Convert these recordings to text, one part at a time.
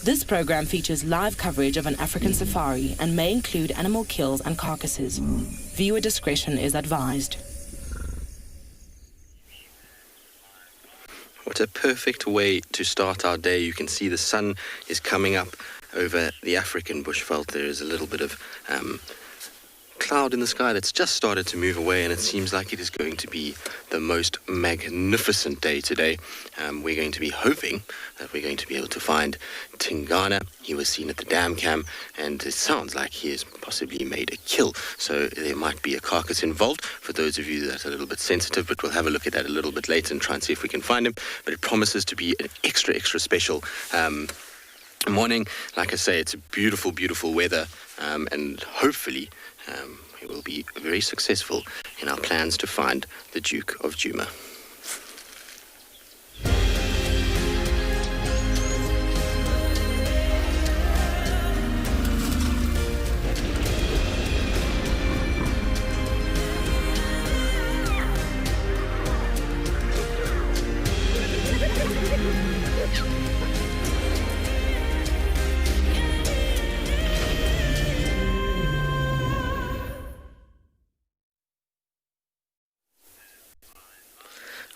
This program features live coverage of an African safari and may include animal kills and carcasses. Viewer discretion is advised. What a perfect way to start our day. You can see the sun is coming up over the African bushveld. There is a little bit of cloud in the sky that's just started to move away, and it seems like it is going to be the most magnificent day today. We're going to be hoping that we're going to be able to find Tingana. He was seen at the dam cam, and it sounds like he has possibly made a kill, so there might be a carcass involved. For those of you that are a little bit sensitive, but we'll have a look at that a little bit later and try and see if we can find him. But it promises to be an extra special morning. Like I say, it's a beautiful weather, and hopefully we will be very successful in our plans to find the Duke of Djuma.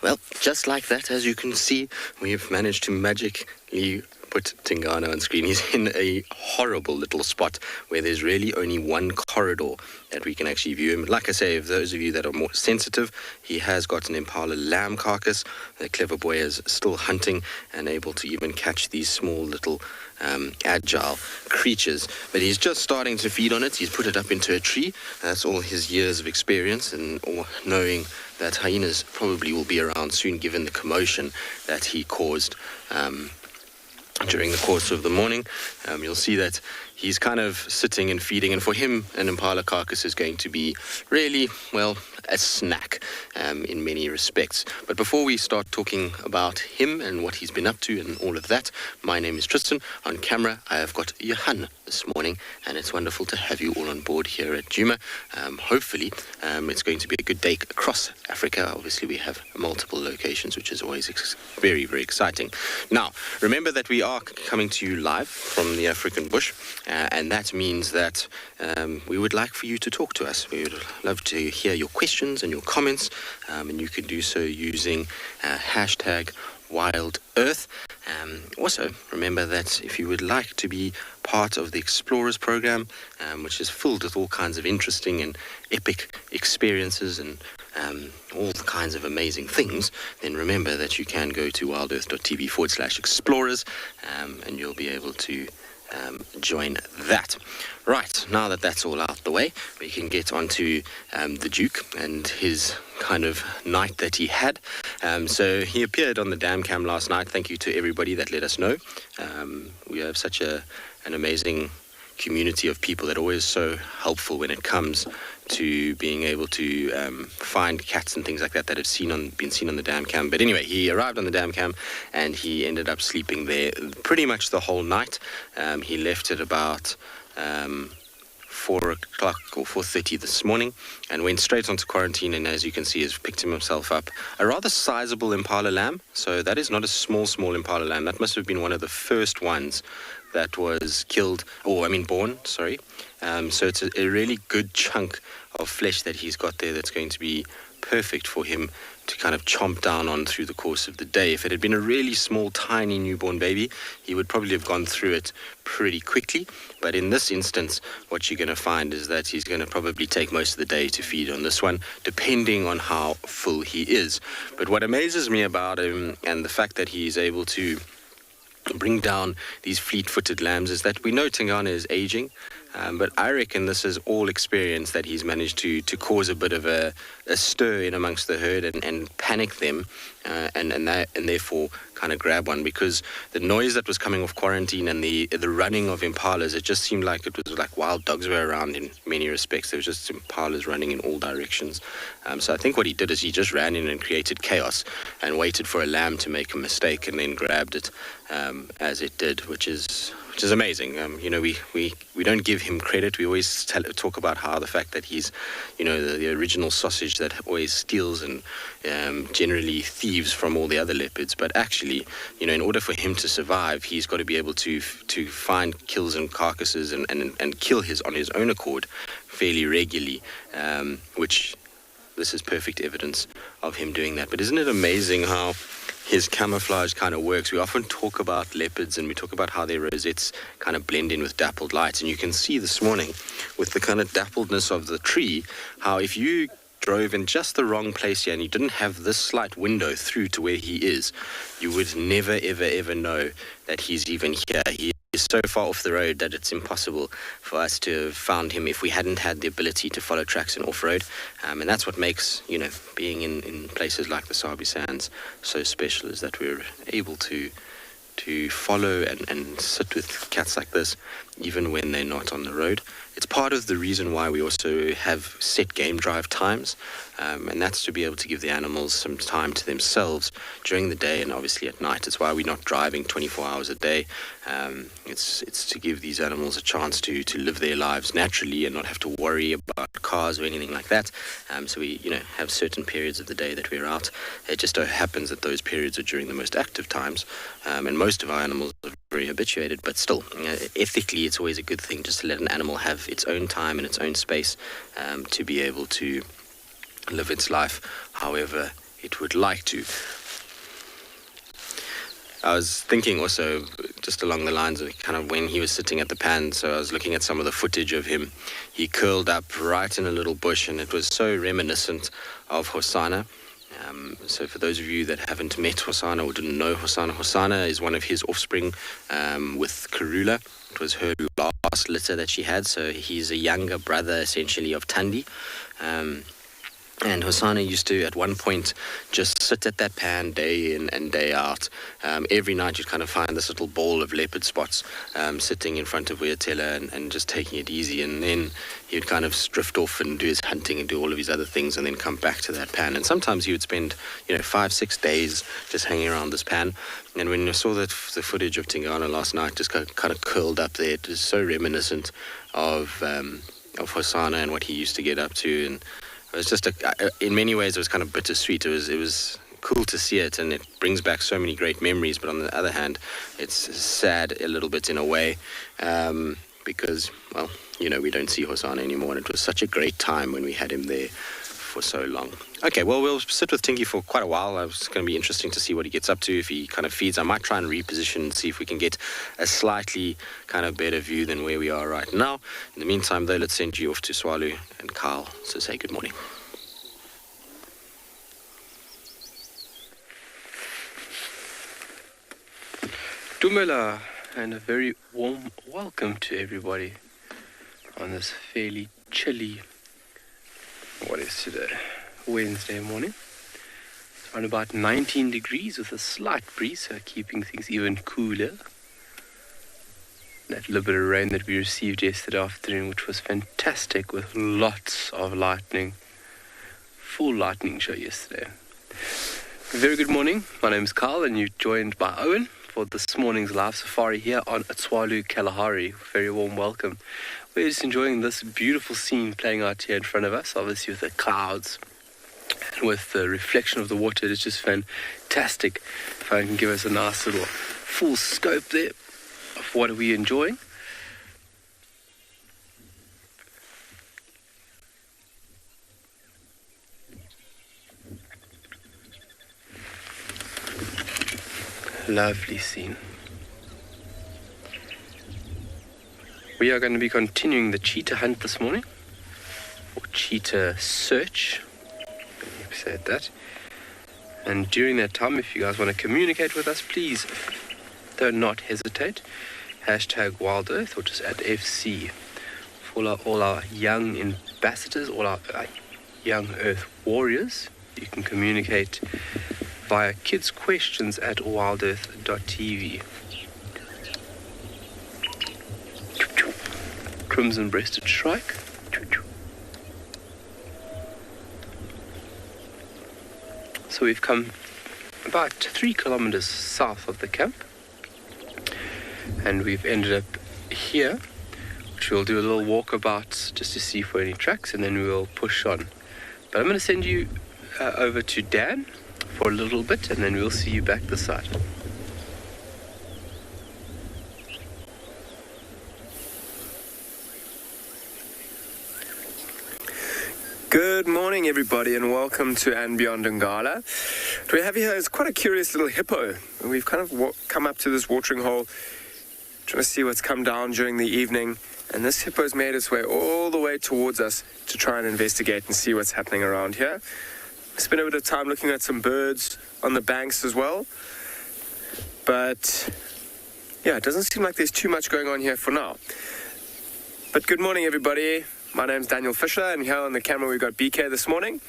Well, just like that, as you can see, we've managed to magically put Tingana on screen. He's in a horrible little spot where there's really only one corridor that we can actually view him. Like I say, if those of you that are more sensitive, he has got an impala lamb carcass. The clever boy is still hunting and able to even catch these small little agile creatures. But he's just starting to feed on it. He's put it up into a tree. That's all his years of experience and knowing that hyenas probably will be around soon, given the commotion that he caused during the course of the morning. You'll see that he's kind of sitting and feeding, and for him, an impala carcass is going to be really, well, a snack in many respects. But before we start talking about him and what he's been up to and all of that, my name is Tristan. On camera, I have got Johan this morning, and it's wonderful to have you all on board here at Djuma. Hopefully, it's going to be a good day across Africa. Obviously, we have multiple locations, which is always very exciting. Now, remember that we are coming to you live from the African bush, and that means that we would like for you to talk to us. We would love to hear your questions and your comments, and you can do so using hashtag WildEarth. Also, remember that if you would like to be part of the Explorers program, which is filled with all kinds of interesting and epic experiences and all the kinds of amazing things, then remember that you can go to wildearth.tv/explorers, and you'll be able to join that. Right, now that that's all out the way, we can get on to the Duke and his kind of night that he had. So he appeared on the dam cam last night. Thank you to everybody that let us know. We have such an amazing community of people that are always so helpful when it comes to being able to find cats and things like that have been seen on the dam cam. But anyway, he arrived on the dam cam and he ended up sleeping there pretty much the whole night. He left at about 4 o'clock or 4:30 this morning and went straight onto quarantine, and as you can see has picked himself up a rather sizable impala lamb. So that is not a small impala lamb. That must have been one of the first ones that was born. So it's a really good chunk of flesh that he's got there that's going to be perfect for him to kind of chomp down on through the course of the day. If it had been a really small, tiny newborn baby, he would probably have gone through it pretty quickly. But in this instance, what you're going to find is that he's going to probably take most of the day to feed on this one, depending on how full he is. But what amazes me about him and the fact that he's able to bring down these fleet-footed lambs is that we know Tingana is aging, but I reckon this is all experience that he's managed to cause a bit of a stir in amongst the herd and panic them, and therefore kind of grab one, because the noise that was coming off quarantine and the running of impalas, it just seemed like it was like wild dogs were around in many respects. There was just impalas running in all directions. So I think what he did is he just ran in and created chaos and waited for a lamb to make a mistake and then grabbed it as it did, which is which is amazing. We don't give him credit. We always talk about how the fact that he's, the original sausage that always steals and generally thieves from all the other leopards. But actually, in order for him to survive, he's got to be able to find kills and carcasses and kill on his own accord fairly regularly, which this is perfect evidence of him doing that. But isn't it amazing how his camouflage kind of works? We often talk about leopards and we talk about how their rosettes kind of blend in with dappled light. And you can see this morning with the kind of dappledness of the tree, how if you drove in just the wrong place here and you didn't have this slight window through to where he is, you would never, ever, ever know that he's even here. He is so far off the road that it's impossible for us to have found him if we hadn't had the ability to follow tracks and off-road. And that's what makes, being in places like the Sabi Sands so special, is that we're able to follow and sit with cats like this, even when they're not on the road. It's part of the reason why we also have set game drive times, and that's to be able to give the animals some time to themselves during the day and obviously at night. It's why we're not driving 24 hours a day. It's to give these animals a chance to live their lives naturally and not have to worry about cars or anything like that. So we, have certain periods of the day that we're out. It just so happens that those periods are during the most active times, and most of our animals are very habituated, but still, ethically, it's always a good thing just to let an animal have its own time and its own space to be able to live its life however it would like to. I was thinking also just along the lines of kind of when he was sitting at the pan, so I was looking at some of the footage of him. He curled up right in a little bush, and it was so reminiscent of Hosana. So for those of you that haven't met Hosana or didn't know Hosana, Hosana is one of his offspring with Karula. It was her last litter that she had, so he's a younger brother essentially of Thandi. And Hosana used to, at one point, just sit at that pan day in and day out. Every night you'd kind of find this little ball of leopard spots sitting in front of Weyatela and just taking it easy. And then he'd kind of drift off and do his hunting and do all of his other things and then come back to that pan. And sometimes he would spend, 5-6 days just hanging around this pan. And when I saw the footage of Tingana last night, just kind of curled up there, it was so reminiscent of Hosana and what he used to get up to. And it was just in many ways, it was kind of bittersweet. It was cool to see it, and it brings back so many great memories. But on the other hand, it's sad a little bit in a way, because, well, we don't see Hosana anymore, and it was such a great time when we had him there for so long. Okay, well, we'll sit with Tinky for quite a while. It's going to be interesting to see what he gets up to, if he kind of feeds. I might try and reposition and see if we can get a slightly kind of better view than where we are right now. In the meantime, though, let's send you off to Tswalu and Carl. So say good morning. Dumela, and a very warm welcome to everybody on this fairly chilly, what is today, Wednesday morning. It's around about 19 degrees with a slight breeze, so keeping things even cooler. That little bit of rain that we received yesterday afternoon, which was fantastic, with lots of lightning. Full lightning show yesterday. Very good morning. My name is Carl, and you're joined by Owen for this morning's live safari here on Tswalu Kalahari. Very warm welcome. We're just enjoying this beautiful scene playing out here in front of us, obviously with the clouds and with the reflection of the water. It's just fantastic. If I can give us a nice little full scope there of what are we enjoying. Lovely scene. We are going to be continuing the cheetah hunt this morning, or cheetah search, if you said that. And during that time, if you guys want to communicate with us, please do not hesitate. Hashtag Wild Earth, or just at FC. For all our young ambassadors, all our young Earth warriors, you can communicate via kidsquestions@wildearth.tv. Crimson-breasted shrike. So we've come about 3 kilometers south of the camp, and we've ended up here, which we'll do a little walkabout just to see for any tracks, and then we'll push on. But I'm going to send you over to Dan for a little bit, and then we'll see you back this side. Good morning, everybody, and welcome to And Beyond Ngala. What we have here is quite a curious little hippo. We've kind of come up to this watering hole, trying to see what's come down during the evening, and this hippo's made its way all the way towards us to try and investigate and see what's happening around here. I spent a bit of time looking at some birds on the banks as well, but yeah, it doesn't seem like there's too much going on here for now. But good morning, everybody. My name's Daniel Fisher, and here on the camera we've got BK this morning.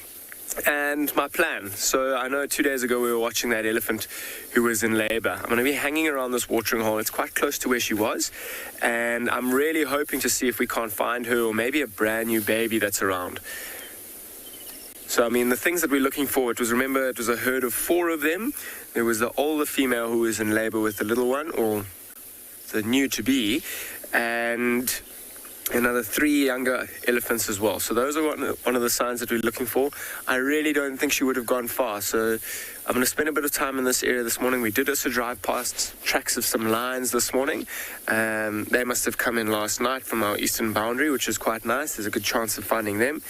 And my plan. So I know 2 days ago we were watching that elephant who was in labor. I'm going to be hanging around this watering hole. It's quite close to where she was. And I'm really hoping to see if we can't find her, or maybe a brand new baby that's around. So, I mean, the things that we're looking for, it was a herd of 4 of them. There was the older female who was in labor with the little one, or the new-to-be, and another 3 younger elephants as well. So those are one of the signs that we're looking for. I really don't think she would have gone far. So I'm going to spend a bit of time in this area this morning. We did also drive past tracks of some lions this morning. They must have come in last night from our eastern boundary, which is quite nice. There's a good chance of finding them.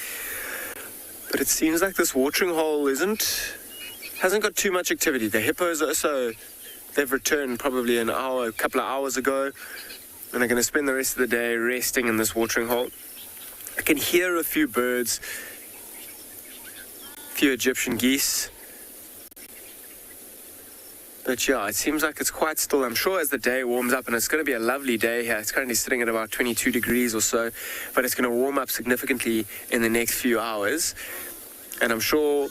But it seems like this watering hole hasn't got too much activity. The hippos also, they've returned probably a couple of hours ago, and they're going to spend the rest of the day resting in this watering hole. I can hear a few birds, a few Egyptian geese. But yeah, it seems like it's quite still. I'm sure as the day warms up, and it's going to be a lovely day here. It's currently sitting at about 22 degrees or so, but it's going to warm up significantly in the next few hours. And I'm sure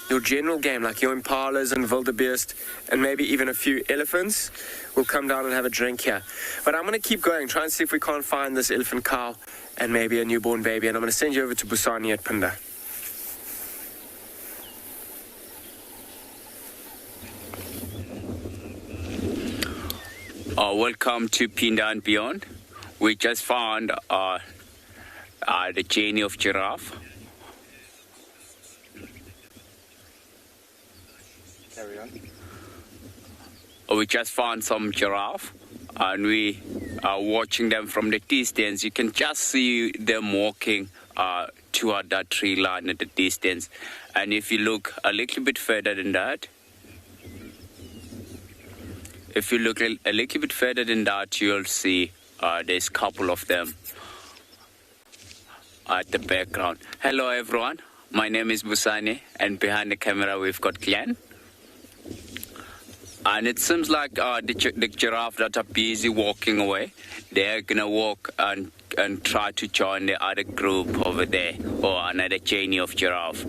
your general game, like your impalas and wildebeest, and maybe even a few elephants, will come down and have a drink here. But I'm going to keep going, try and see if we can't find this elephant cow and maybe a newborn baby. And I'm going to send you over to Busani at Pinda. Welcome to Pinda and Beyond. We just found the journey of giraffe. Carry on. We just found some giraffe, and we are watching them from the distance. You can just see them walking toward that tree line at the distance. And if you look a little bit further than that, you'll see there's a couple of them at the background. Hello, everyone. My name is Busani, and behind the camera we've got Glenn. And it seems like the giraffe that are busy walking away, they're going to walk and try to join the other group over there, or another journey of giraffe.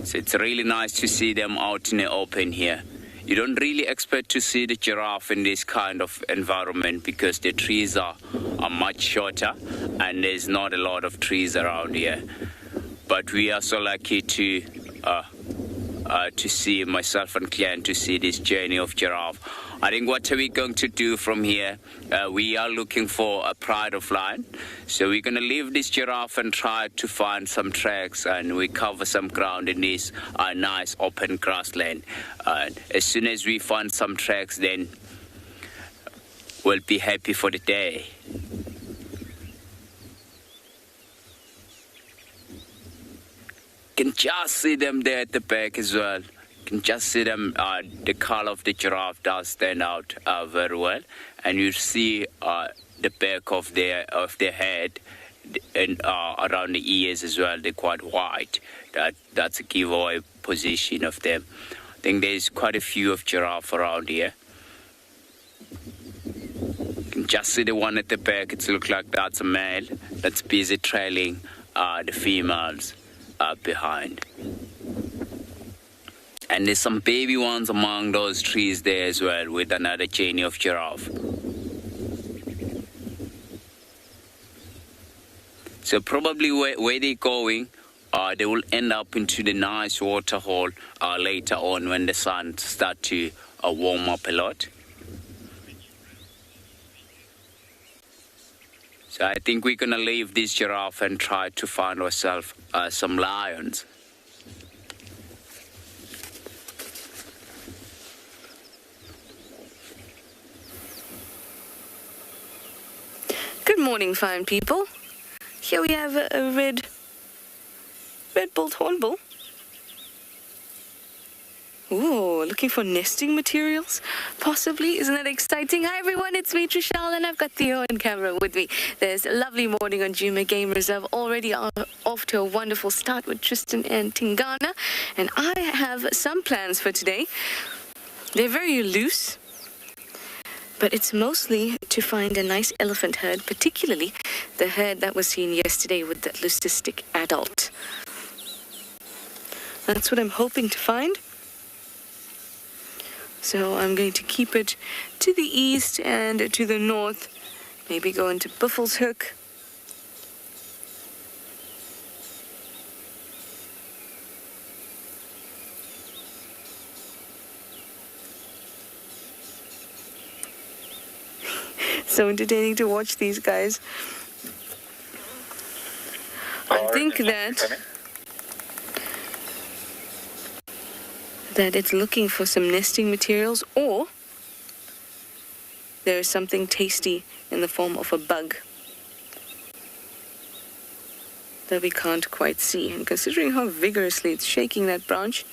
So it's really nice to see them out in the open here. You don't really expect to see the giraffe in this kind of environment because the trees are much shorter and there's not a lot of trees around here. But we are so lucky to see, myself and Clan, to see this journey of giraffe. I think what are we going to do from here? We are looking for a pride of lion. So we're going to leave this giraffe and try to find some tracks, and we cover some ground in this nice open grassland. As soon as we find some tracks, then we'll be happy for the day. You can just see them there at the back as well. You can just see them, the color of the giraffe does stand out very well. And you see the back of their head and around the ears as well. They're quite white. That's a giveaway position of them. I think there's quite a few of giraffe around here. You can just see the one at the back. It looks like that's a male that's busy trailing the females behind. And there's some baby ones among those trees there as well, with another journey of giraffe. So probably where they're going, they will end up into the nice water hole later on when the sun starts to warm up a lot. So I think we're going to leave this giraffe and try to find ourselves some lions. Good morning, fine people. Here we have a red-billed hornbill. Ooh, looking for nesting materials, possibly. Isn't that exciting? Hi, everyone. It's me, Trishelle, and I've got Theo on camera with me. There's a lovely morning on Djuma Game Reserve, already off to a wonderful start with Tristan and Tingana. And I have some plans for today. They're very loose, but it's mostly to find a nice elephant herd, particularly the herd that was seen yesterday with that leucistic adult. That's what I'm hoping to find. So I'm going to keep it to the east and to the north. Maybe go into Buffelshoek. So entertaining to watch these guys. I think that it's looking for some nesting materials, or there is something tasty in the form of a bug that we can't quite see. And considering how vigorously it's shaking that branch,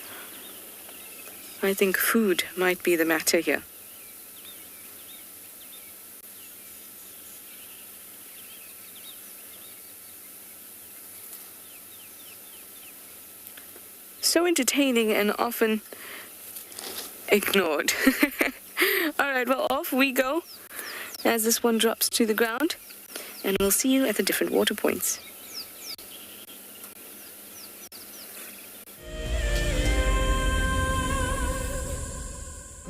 I think food might be the matter here. So entertaining and often ignored. All right, well, off we go as this one drops to the ground, and we'll see you at the different water points.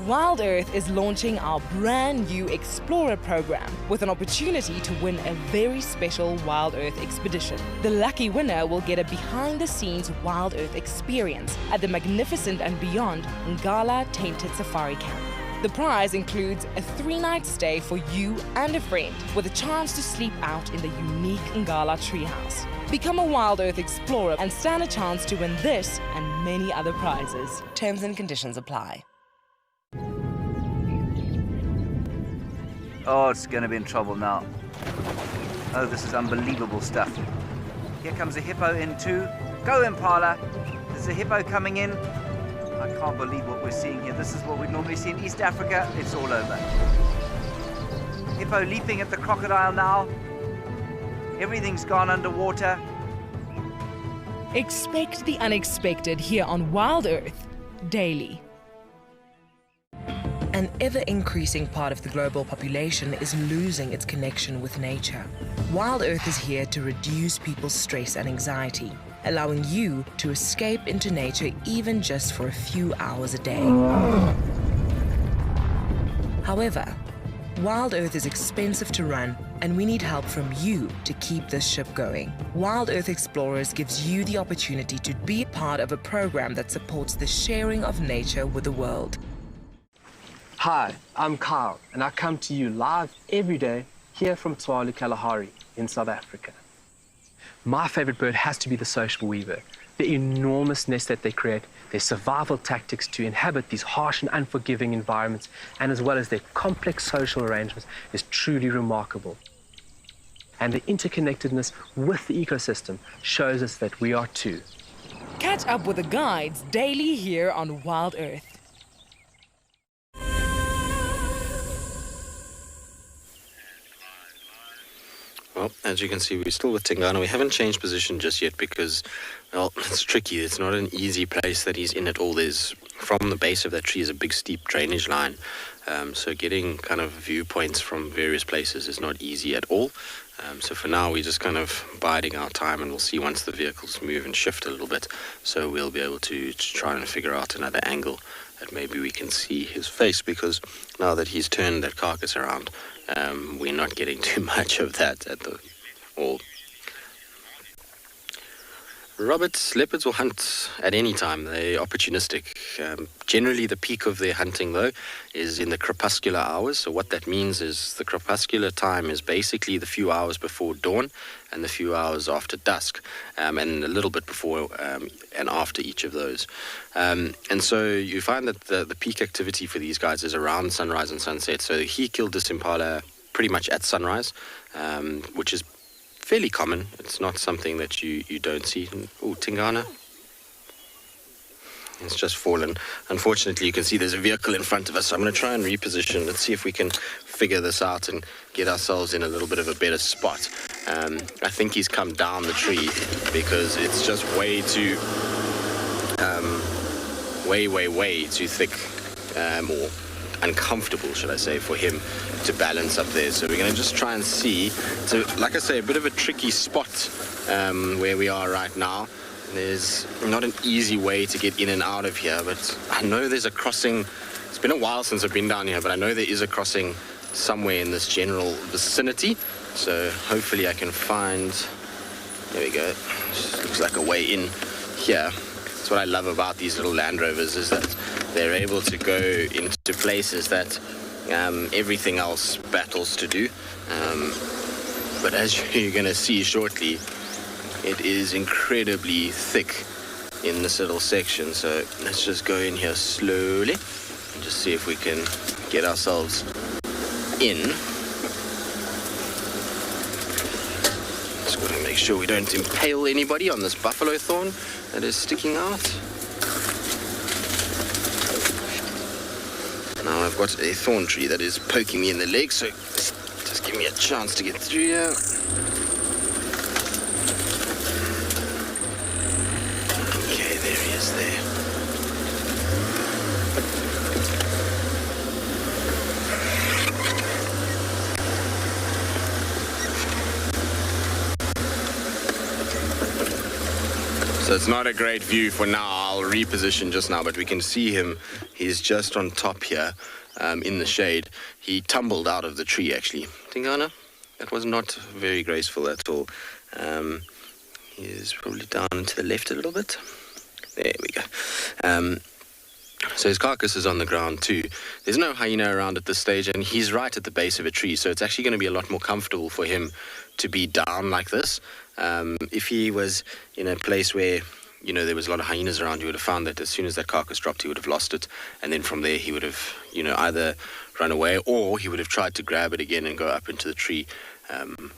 Wild Earth is launching our brand new Explorer program with an opportunity to win a very special Wild Earth expedition. The lucky winner will get a behind-the-scenes Wild Earth experience at the magnificent and beyond Ngala Tainted Safari Camp. The prize includes a 3-night stay for you and a friend with a chance to sleep out in the unique Ngala treehouse. Become a Wild Earth Explorer and stand a chance to win this and many other prizes. Terms and conditions apply. Oh, it's going to be in trouble now. Oh, this is unbelievable stuff. Here comes a hippo in too. Go, Impala. There's a hippo coming in. I can't believe what we're seeing here. This is what we normally see in East Africa. It's all over. Hippo leaping at the crocodile now. Everything's gone underwater. Expect the unexpected here on Wild Earth daily. An ever-increasing part of the global population is losing its connection with nature. Wild Earth is here to reduce people's stress and anxiety, allowing you to escape into nature even just for a few hours a day. However, Wild Earth is expensive to run, and we need help from you to keep this ship going. Wild Earth Explorers gives you the opportunity to be a part of a program that supports the sharing of nature with the world. Hi, I'm Kyle, and I come to you live every day here from Tswalu Kalahari in South Africa. My favorite bird has to be the social weaver. The enormous nest that they create, their survival tactics to inhabit these harsh and unforgiving environments, and as well as their complex social arrangements is truly remarkable. And the interconnectedness with the ecosystem shows us that we are too. Catch up with the guides daily here on Wild Earth. Well, as you can see, we're still with Tingana. We haven't changed position just yet because, well, it's tricky. It's not an easy place that he's in at all. There's, from the base of that tree is a big steep drainage line. So getting kind of viewpoints from various places is not easy at all. So for now, we're just kind of biding our time, and we'll see once the vehicles move and shift a little bit. So we'll be able to try and figure out another angle that maybe we can see his face, because now that he's turned that carcass around, we're not getting too much of that at all. Leopards will hunt at any time. They're opportunistic. Generally, the peak of their hunting, though, is in the crepuscular hours. So what that means is the crepuscular time is basically the few hours before dawn and the few hours after dusk, and a little bit before and after each of those. And so you find that the peak activity for these guys is around sunrise and sunset. So he killed this impala pretty much at sunrise, which is fairly common. It's not something that you don't see. Oh, Tingana. It's just fallen. Unfortunately, you can see there's a vehicle in front of us. So I'm going to try and reposition. Let's see if we can figure this out and get ourselves in a little bit of a better spot. I think he's come down the tree because it's just way too, way too thick, or uncomfortable, should I say, for him to balance up there. So we're going to just try and see. So, like I say, a bit of a tricky spot where we are right now. There's not an easy way to get in and out of here, but I know there's a crossing. It's been a while since I've been down here, but I know there is a crossing somewhere in this general vicinity. So hopefully I can find, there we go, just looks like a way in here. That's what I love about these little Land Rovers, is that they're able to go into places that everything else battles to do. But as you're going to see shortly, it is incredibly thick in this little section. So let's just go in here slowly and just see if we can get ourselves in. Just got to make sure we don't impale anybody on this buffalo thorn that is sticking out. Now I've got a thorn tree that is poking me in the leg, so just give me a chance to get through here. Okay, there he is there. So it's not a great view for now. I'll reposition just now, but we can see him. He's just on top here in the shade. He tumbled out of the tree, actually. Tingana, that was not very graceful at all. He is probably down to the left a little bit. There we go. So his carcass is on the ground too. There's no hyena around at this stage, and he's right at the base of a tree, so it's actually going to be a lot more comfortable for him to be down like this. If he was in a place where, you know, there was a lot of hyenas around, you would have found that as soon as that carcass dropped, he would have lost it, and then from there he would have, you know, either run away or he would have tried to grab it again and go up into the tree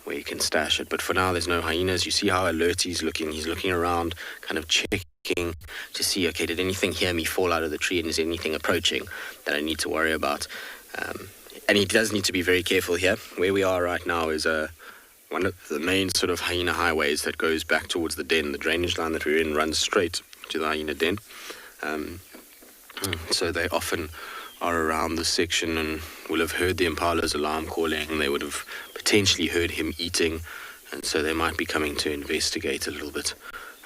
where he can stash it. But for now, there's no hyenas. You see how alert he's looking. He's looking around, kind of checking to see, okay, did anything hear me fall out of the tree, and is anything approaching that I need to worry about? And he does need to be very careful here. Where we are right now is one of the main sort of hyena highways that goes back towards the den. The drainage line that we're in runs straight to the hyena den. So they often are around this section and will have heard the impala's alarm calling, and they would have potentially heard him eating, and so they might be coming to investigate a little bit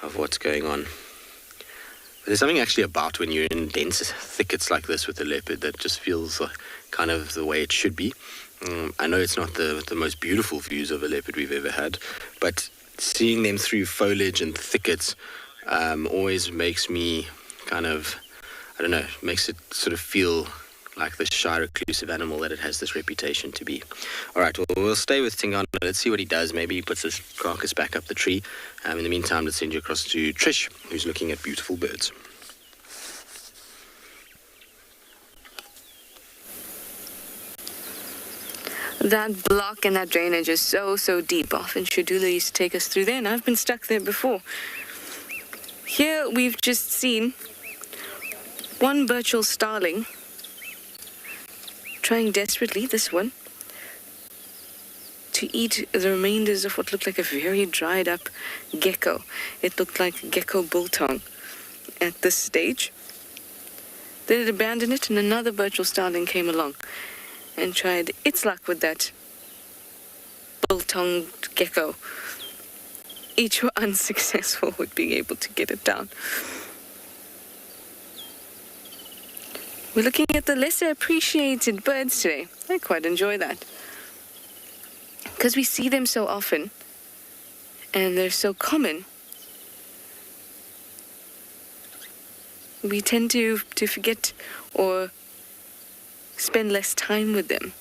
of what's going on. But there's something actually about when you're in dense thickets like this with a leopard that just feels like kind of the way it should be. I know it's not the most beautiful views of a leopard we've ever had, but seeing them through foliage and thickets always makes me kind of, I don't know, makes it sort of feel like the shy, reclusive animal that it has this reputation to be. All right, well, we'll stay with Tingana. Let's see what he does. Maybe he puts his carcass back up the tree. In the meantime, let's send you across to Trish, who's looking at beautiful birds. That block and that drainage is so deep. Often Shadula used to take us through there, and I've been stuck there before. Here we've just seen one Birchall starling trying desperately, this one, to eat the remainders of what looked like a very dried up gecko. It looked like gecko biltong at this stage. Then it abandoned it, and another Birchall starling came along and tried its luck with that biltong gecko. Each were unsuccessful with being able to get it down. We're looking at the lesser appreciated birds today. I quite enjoy that, because we see them so often and they're so common we tend to forget or spend less time with them.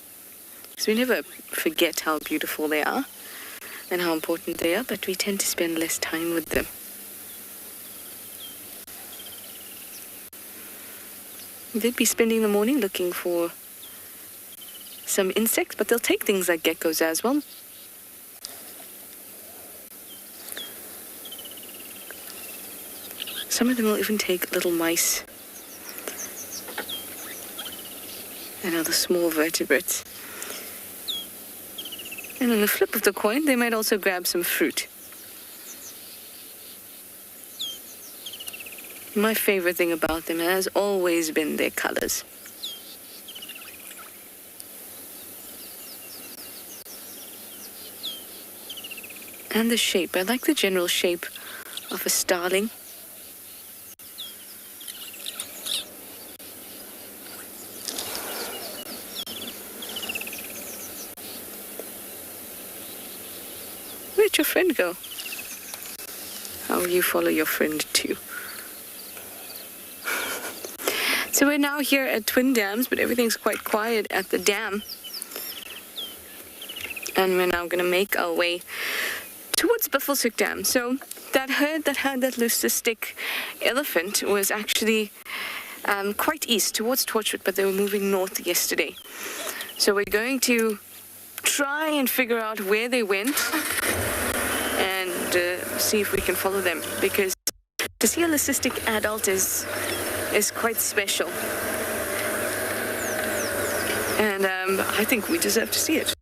So we never forget how beautiful they are and how important they are, but we tend to spend less time with them. They'd be spending the morning looking for some insects, but they'll take things like geckos as well. Some of them will even take little mice and other small vertebrates. And on the flip of the coin, they might also grab some fruit. My favorite thing about them has always been their colors. And the shape. I like the general shape of a starling. Where'd your friend go? How will you follow your friend too? So we're now here at Twin Dams, but everything's quite quiet at the dam. And we're now going to make our way towards Buffelshoek Dam. So that herd that had that leucistic elephant was actually quite east towards Torchwood, but they were moving north yesterday. So we're going to try and figure out where they went and see if we can follow them, because to see a leucistic adult is quite special. And I think we deserve to see it.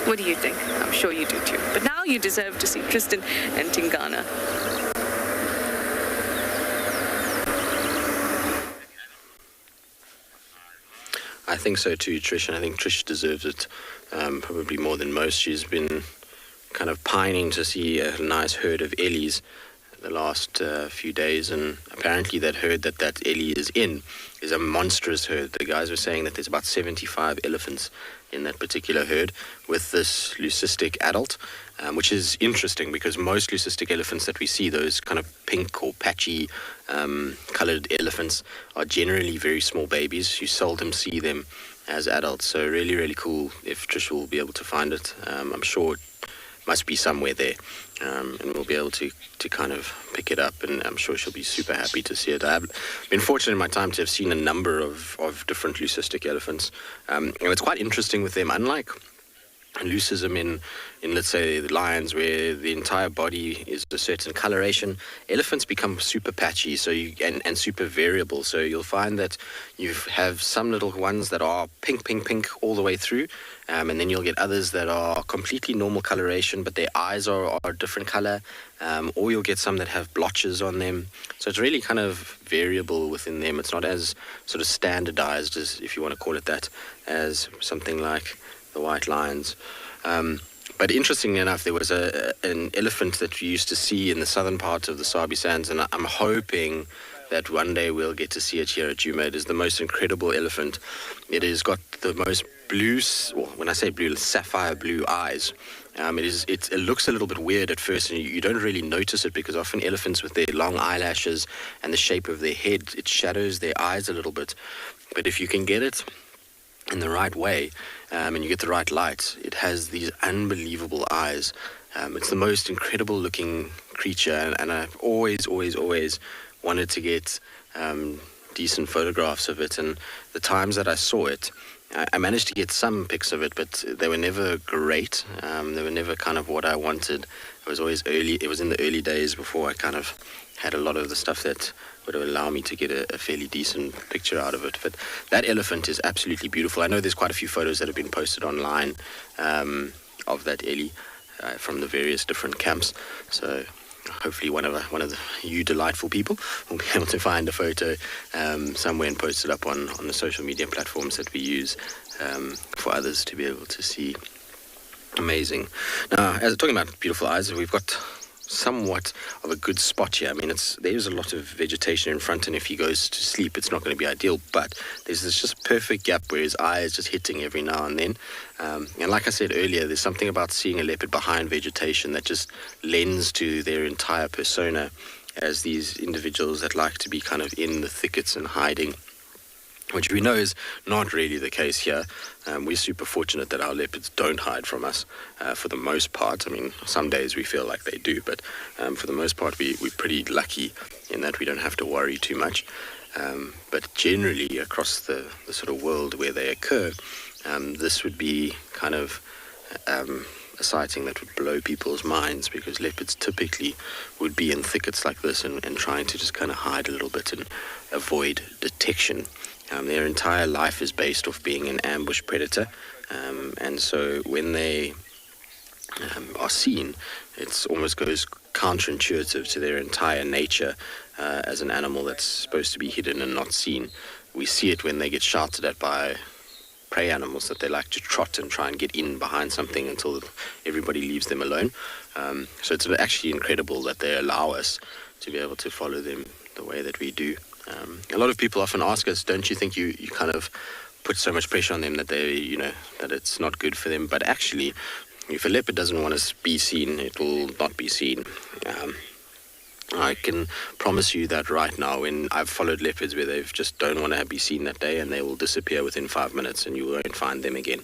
What do you think? I'm sure you do too. But now you deserve to see Tristan and Tingana. I think so too, Trish, and I think Trish deserves it probably more than most. She's been kind of pining to see a nice herd of Ellies the last few days, and apparently that herd that Ellie is in is a monstrous herd. The guys were saying that there's about 75 elephants in that particular herd with this leucistic adult, which is interesting because most leucistic elephants that we see, those kind of pink or patchy colored elephants, are generally very small babies. You seldom see them as adults, so really, really cool if Trish will be able to find it. I'm sure it must be somewhere there, and we'll be able to kind of pick it up, and I'm sure she'll be super happy to see it. I've been fortunate in my time to have seen a number of different leucistic elephants, and it's quite interesting with them. Unlike leucism in let's say the lions, where the entire body is a certain coloration, elephants become super patchy, so and super variable. So you'll find that you have some little ones that are pink all the way through, and then you'll get others that are completely normal coloration, but their eyes are a different color, or you'll get some that have blotches on them. So it's really kind of variable within them. It's not as sort of standardized, as, if you want to call it that, as something like the white lions. But interestingly enough, there was an elephant that we used to see in the southern part of the Sabi Sands, and I'm hoping that one day we'll get to see it here at Djuma. It is the most incredible elephant. It has got the most blue, well, when I say blue, sapphire blue eyes. It looks a little bit weird at first, and you don't really notice it, because often elephants with their long eyelashes and the shape of their head, it shadows their eyes a little bit. But if you can get it in the right way, and you get the right light, it has these unbelievable eyes. It's the most incredible looking creature, and I've always wanted to get decent photographs of it. And the times that I saw it, I managed to get some pics of it, but they were never great. They were never kind of what I wanted. It was always early. It was in the early days before I kind of had a lot of the stuff that would allow me to get a fairly decent picture out of it. But that elephant is absolutely beautiful. I know there's quite a few photos that have been posted online of that Ellie from the various different camps. So hopefully one of you delightful people will be able to find a photo somewhere and post it up on the social media platforms that we use for others to be able to see. Amazing. Now, as talking about beautiful eyes, we've got somewhat of a good spot here. I mean, there's a lot of vegetation in front, and if he goes to sleep, it's not going to be ideal, but there's this just perfect gap where his eye is just hitting every now and then. And like I said earlier, there's something about seeing a leopard behind vegetation that just lends to their entire persona as these individuals that like to be kind of in the thickets and hiding, which we know is not really the case here. We're super fortunate that our leopards don't hide from us for the most part. I mean, some days we feel like they do, but for the most part we're pretty lucky in that we don't have to worry too much. But generally across the sort of world where they occur, this would be kind of a sighting that would blow people's minds, because leopards typically would be in thickets like this and trying to just kind of hide a little bit and avoid detection. Their entire life is based off being an ambush predator, and so when they are seen, it almost goes counterintuitive to their entire nature as an animal that's supposed to be hidden and not seen. We see it when they get shouted at by prey animals, that they like to trot and try and get in behind something until everybody leaves them alone. So it's actually incredible that they allow us to be able to follow them the way that we do. A lot of people often ask us, don't you think you kind of put so much pressure on them that they, that it's not good for them? But actually, if a leopard doesn't want to be seen, it will not be seen. I can promise you that right now, when I've followed leopards where they just don't want to be seen that day, and they will disappear within 5 minutes and you won't find them again.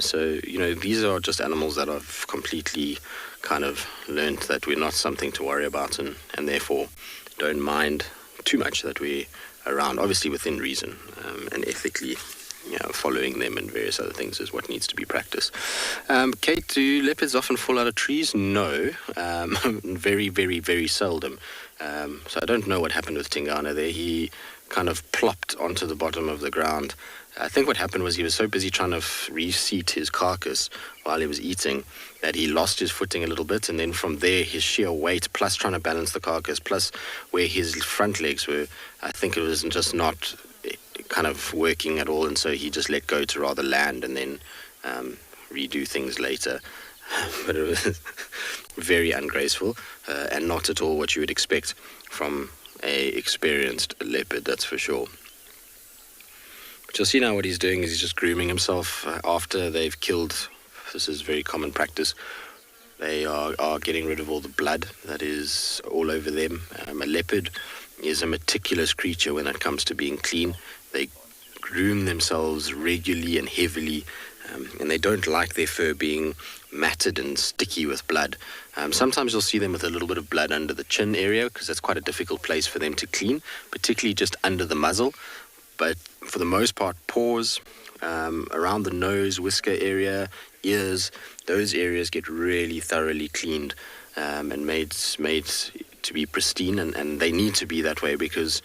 So, these are just animals that I've completely kind of learned that we're not something to worry about, and therefore don't mind too much that we're around, obviously within reason, and ethically. Following them and various other things is what needs to be practiced. Kate, do leopards often fall out of trees? No, very, very, very seldom. So I don't know what happened with Tingana there. He kind of plopped onto the bottom of the ground. I think what happened was he was so busy trying to reseat his carcass while he was eating that he lost his footing a little bit, and then from there his sheer weight plus trying to balance the carcass plus where his front legs were, I think it was just not kind of working at all, and so he just let go to rather land and then redo things later. But it was very ungraceful and not at all what you would expect from a experienced leopard, that's for sure. But you'll see now what he's doing is he's just grooming himself after they've killed. This is very common practice. They are getting rid of all the blood that is all over them. A leopard is a meticulous creature when it comes to being clean. They groom themselves regularly and heavily, and they don't like their fur being matted and sticky with blood. Sometimes you'll see them with a little bit of blood under the chin area, because that's quite a difficult place for them to clean, particularly just under the muzzle. But for the most part, paws, around the nose, whisker area, ears, those areas get really thoroughly cleaned and made to be pristine, and they need to be that way because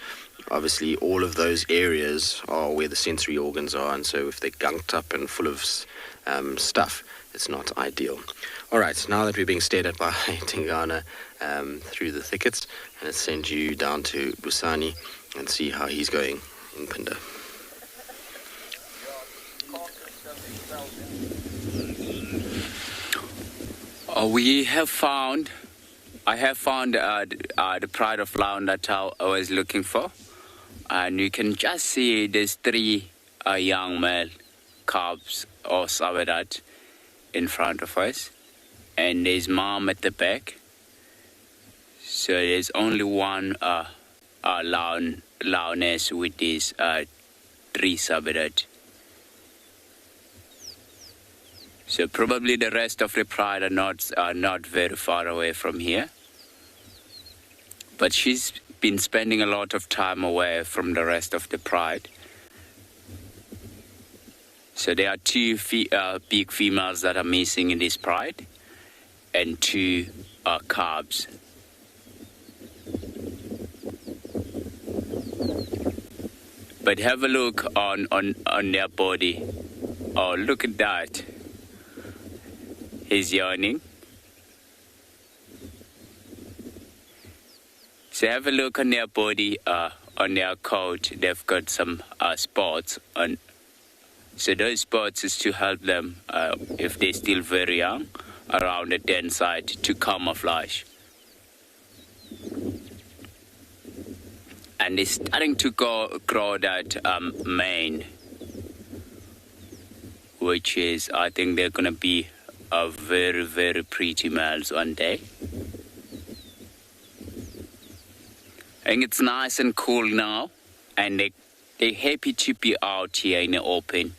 obviously all of those areas are where the sensory organs are, and so if they're gunked up and full of stuff, it's not ideal. All right, now that we're being stared at by Tingana through the thickets, let's send you down to Busani and see how he's going in Pinda. I have found the pride of lion that I was looking for. And you can just see there's 3 young male calves or sawadat in front of us. And there's mom at the back. So there's only one lioness with these 3 sawadat. So probably the rest of the pride are not very far away from here. But she's been spending a lot of time away from the rest of the pride. So there are 2 big females that are missing in this pride and 2 calves. But have a look on their body. Oh, look at that. He's yawning. So have a look on their body, on their coat. They've got some spots on. So those spots is to help them, if they're still very young, around the den side to camouflage. And they're starting to grow that mane, which is, I think they're going to be very, very pretty males one day. And it's nice and cool now, and they're happy to be out here in the open.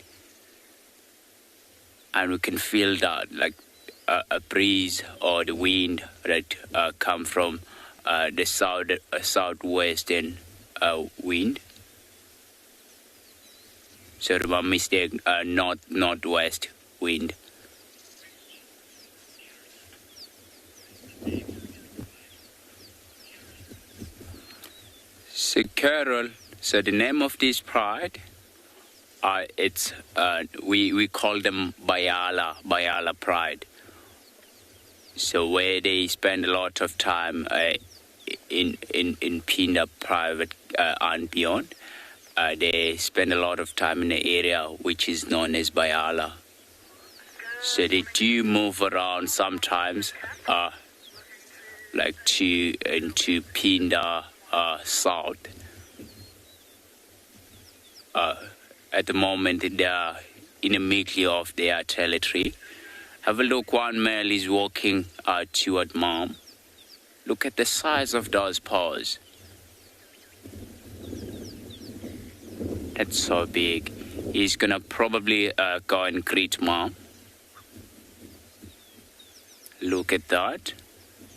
And we can feel that, like a breeze or the wind that come from the southwestern wind. So my mistake, northwest wind. So Carol, so the name of this pride, we call them Bayala pride. So where they spend a lot of time in Pinda private and beyond, they spend a lot of time in the area which is known as Bayala. So they do move around sometimes, like into Pinda south. At the moment, they are in the middle of their territory. Have a look, one male is walking toward mom. Look at the size of those paws. That's so big. He's gonna probably go and greet mom. Look at that.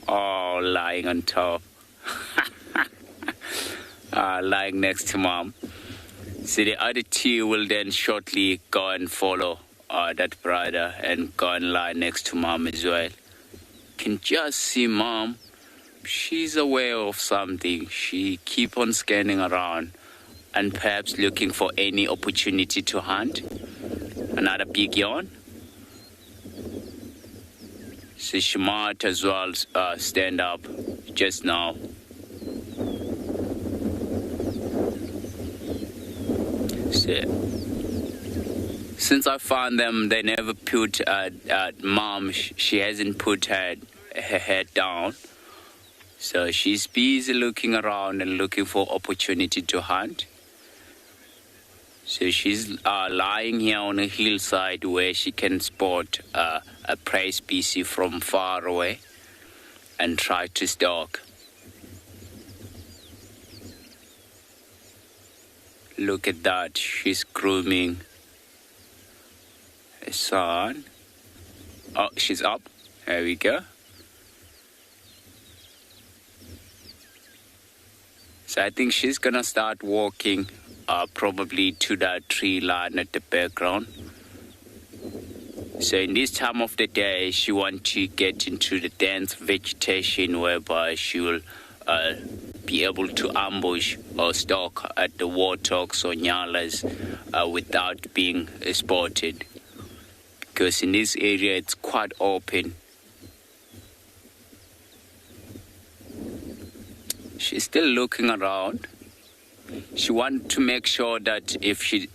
Oh, lying on top. Lying next to mom. So the other two will then shortly go and follow that brother and go and lie next to mom as well. Can just see mom. She's aware of something. She keep on scanning around and perhaps looking for any opportunity to hunt. Another big yawn. So she might as well stand up just now. So, since I found them, they never put mom. She hasn't put her head down. So she's busy looking around and looking for opportunity to hunt. So she's lying here on a hillside where she can spot a prey species from far away and try to stalk. Look at that, she's grooming a son. Oh, she's up. There we go. So I think she's gonna start walking probably to that tree line at the background. So in this time of the day, she wants to get into the dense vegetation whereby she will be able to ambush or stalk at the warthogs or nyalas without being spotted. Because in this area, it's quite open. She's still looking around. She wants to make sure that if she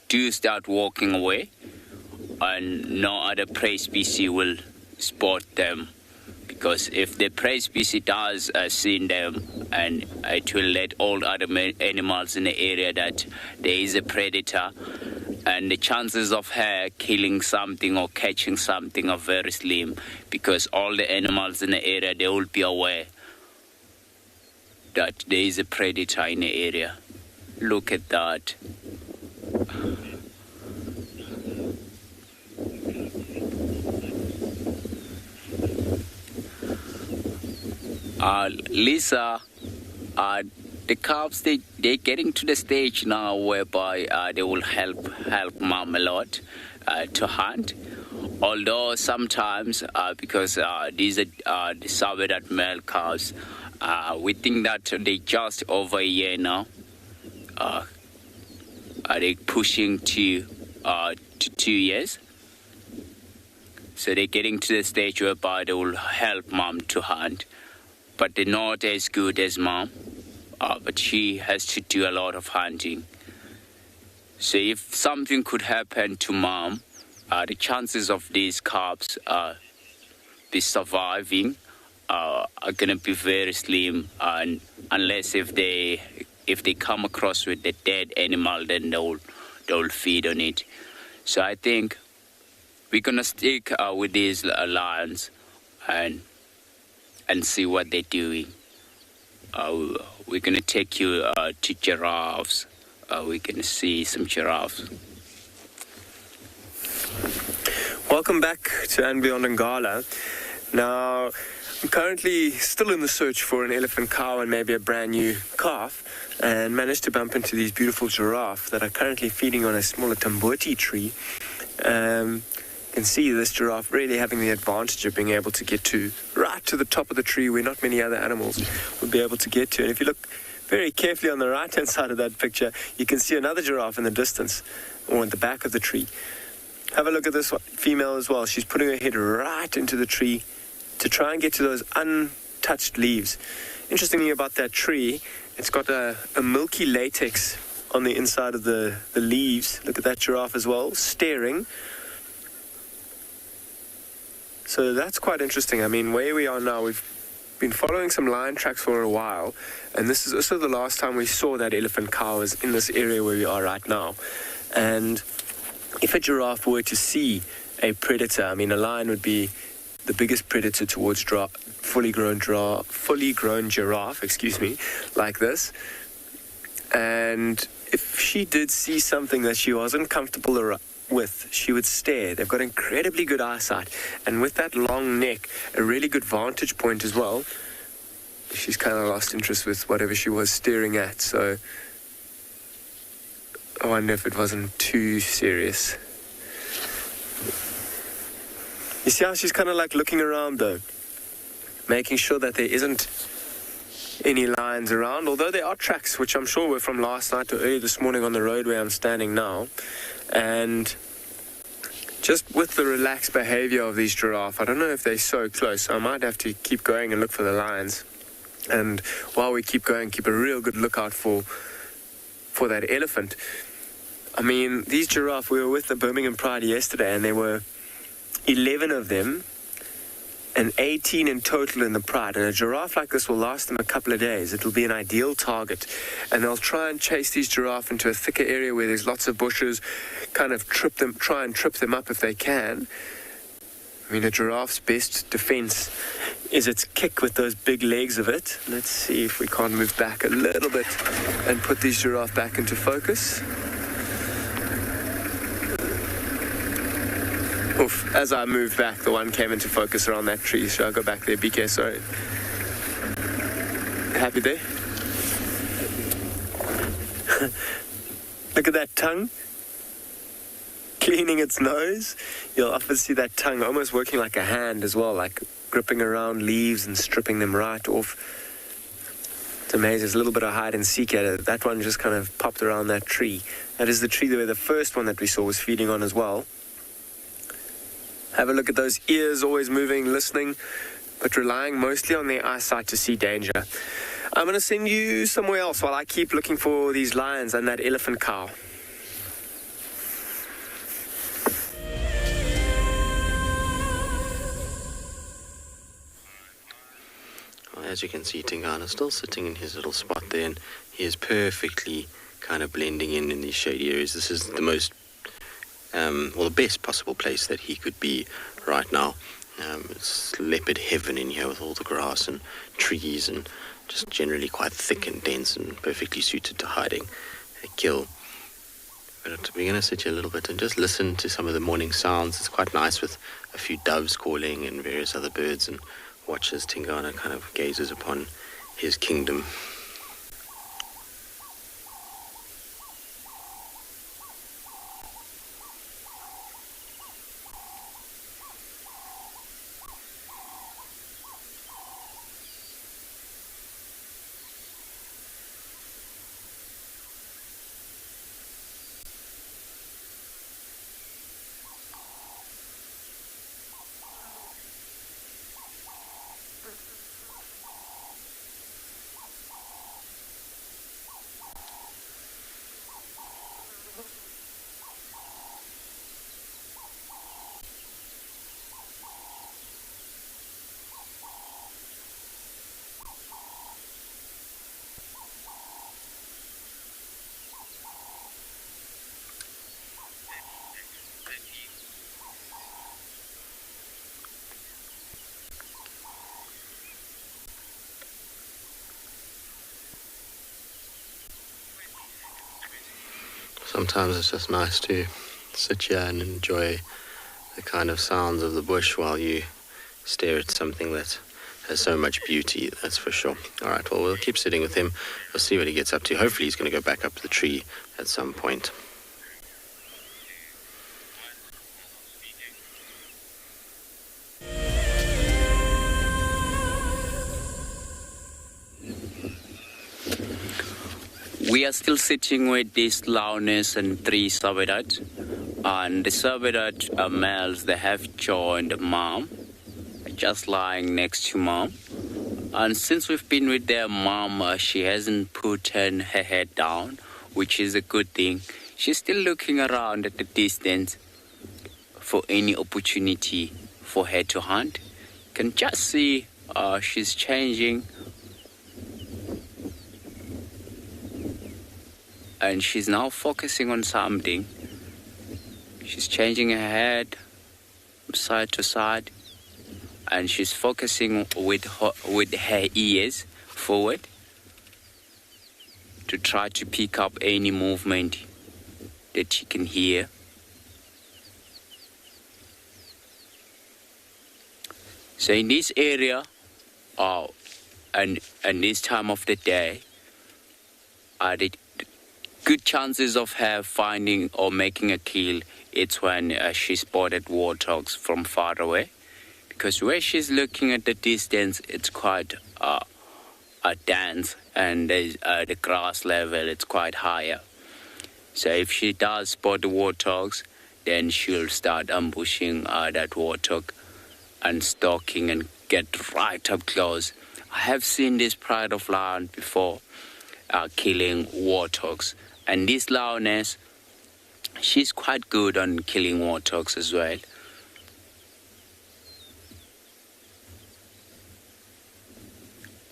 do start walking away, and no other prey species will spot them. Because if the prey species does see them, and it will let all other animals in the area that there is a predator, and the chances of her killing something or catching something are very slim, because all the animals in the area, they will be aware that there is a predator in the area. Look at that. Lisa, the cubs, they're getting to the stage now whereby they will help mom a lot to hunt. Although sometimes, because these are the Savedat male calves, we think that they just over a year now. Are they pushing to 2 years? So they're getting to the stage whereby they will help mom to hunt. But they're not as good as mom. But she has to do a lot of hunting. So if something could happen to mom, the chances of these calves be surviving are going to be very slim, unless if they come across with a dead animal, then they'll feed on it. So I think we're going to stick with these lions and see what they're doing. we're going to take you to giraffes. We're going to see some giraffes. Welcome back to And Beyond Ngala. Now, I'm currently still in the search for an elephant cow and maybe a brand new calf, and managed to bump into these beautiful giraffe that are currently feeding on a smaller tamboti tree. You can see this giraffe really having the advantage of being able to get right to the top of the tree where not many other animals would be able to get to. And if you look very carefully on the right-hand side of that picture, you can see another giraffe in the distance, or at the back of the tree. Have a look at this female as well. She's putting her head right into the tree to try and get to those untouched leaves. Interestingly about that tree, it's got a milky latex on the inside of the leaves. Look at that giraffe as well, staring. So that's quite interesting. I mean, where we are now, we've been following some lion tracks for a while, and this is also the last time we saw that elephant cow is in this area where we are right now. And if a giraffe were to see a predator, I mean, a lion would be the biggest predator towards fully grown giraffe, like this. And if she did see something that she wasn't comfortable with, she would stare. They've got incredibly good eyesight, and with that long neck, a really good vantage point as well. She's kind of lost interest with whatever she was staring at, so I wonder if it wasn't too serious. You see how she's kind of like looking around though, making sure that there isn't any lions around, although there are tracks which I'm sure were from last night or early this morning on the road where I'm standing now. And just with the relaxed behavior of these giraffe, I don't know if they're so close. I might have to keep going and look for the lions. And while we keep going, keep a real good lookout for that elephant. I mean, these giraffe, we were with the Birmingham Pride yesterday, and there were 11 of them and 18 in total in the Pride. And a giraffe like this will last them a couple of days. It'll be an ideal target. And they'll try and chase these giraffe into a thicker area where there's lots of bushes, kind of try and trip them up if they can. I mean, a giraffe's best defense is its kick with those big legs of it. Let's see if we can't move back a little bit and put these giraffe back into focus. Oof, as I moved back, the one came into focus around that tree, so I'll go back there. BK, sorry. Happy there? Look at that tongue. Cleaning its nose. You'll often see that tongue almost working like a hand as well, like gripping around leaves and stripping them right off. It's amazing. There's a little bit of hide and seek at it. That one just kind of popped around that tree. That is the tree where the first one that we saw was feeding on as well. Have a look at those ears, always moving, listening, but relying mostly on their eyesight to see danger. I'm going to send you somewhere else while I keep looking for these lions and that elephant cow. Well, as you can see, Tingana's still sitting in his little spot there, and he is perfectly kind of blending in these shady areas. This is the most the best possible place that he could be right now. It's leopard heaven in here with all the grass and trees and just generally quite thick and dense and perfectly suited to hiding a kill. But we're going to sit here a little bit and just listen to some of the morning sounds. It's quite nice with a few doves calling and various other birds, and watch as Tingana kind of gazes upon his kingdom. Sometimes it's just nice to sit here and enjoy the kind of sounds of the bush while you stare at something that has so much beauty, that's for sure. All right, well, we'll keep sitting with him. We'll see what he gets up to. Hopefully he's going to go back up the tree at some point. We are still sitting with these loudness and 3 sabedat. And the sabedat males, they have joined mom, just lying next to mom. And since we've been with their mom, she hasn't put her head down, which is a good thing. She's still looking around at the distance for any opportunity for her to hunt. You can just see she's changing. And she's now focusing on something. She's changing her head side to side. And she's focusing with her ears forward to try to pick up any movement that she can hear. So in this area, and this time of the day, the good chances of her finding or making a kill, it's when she spotted warthogs from far away. Because where she's looking at the distance, it's quite dense, and the grass level, it's quite higher. So if she does spot the warthogs, then she'll start ambushing that warthog and stalking and get right up close. I have seen this pride of land before killing warthogs. And this loudness, she's quite good on killing warthogs as well.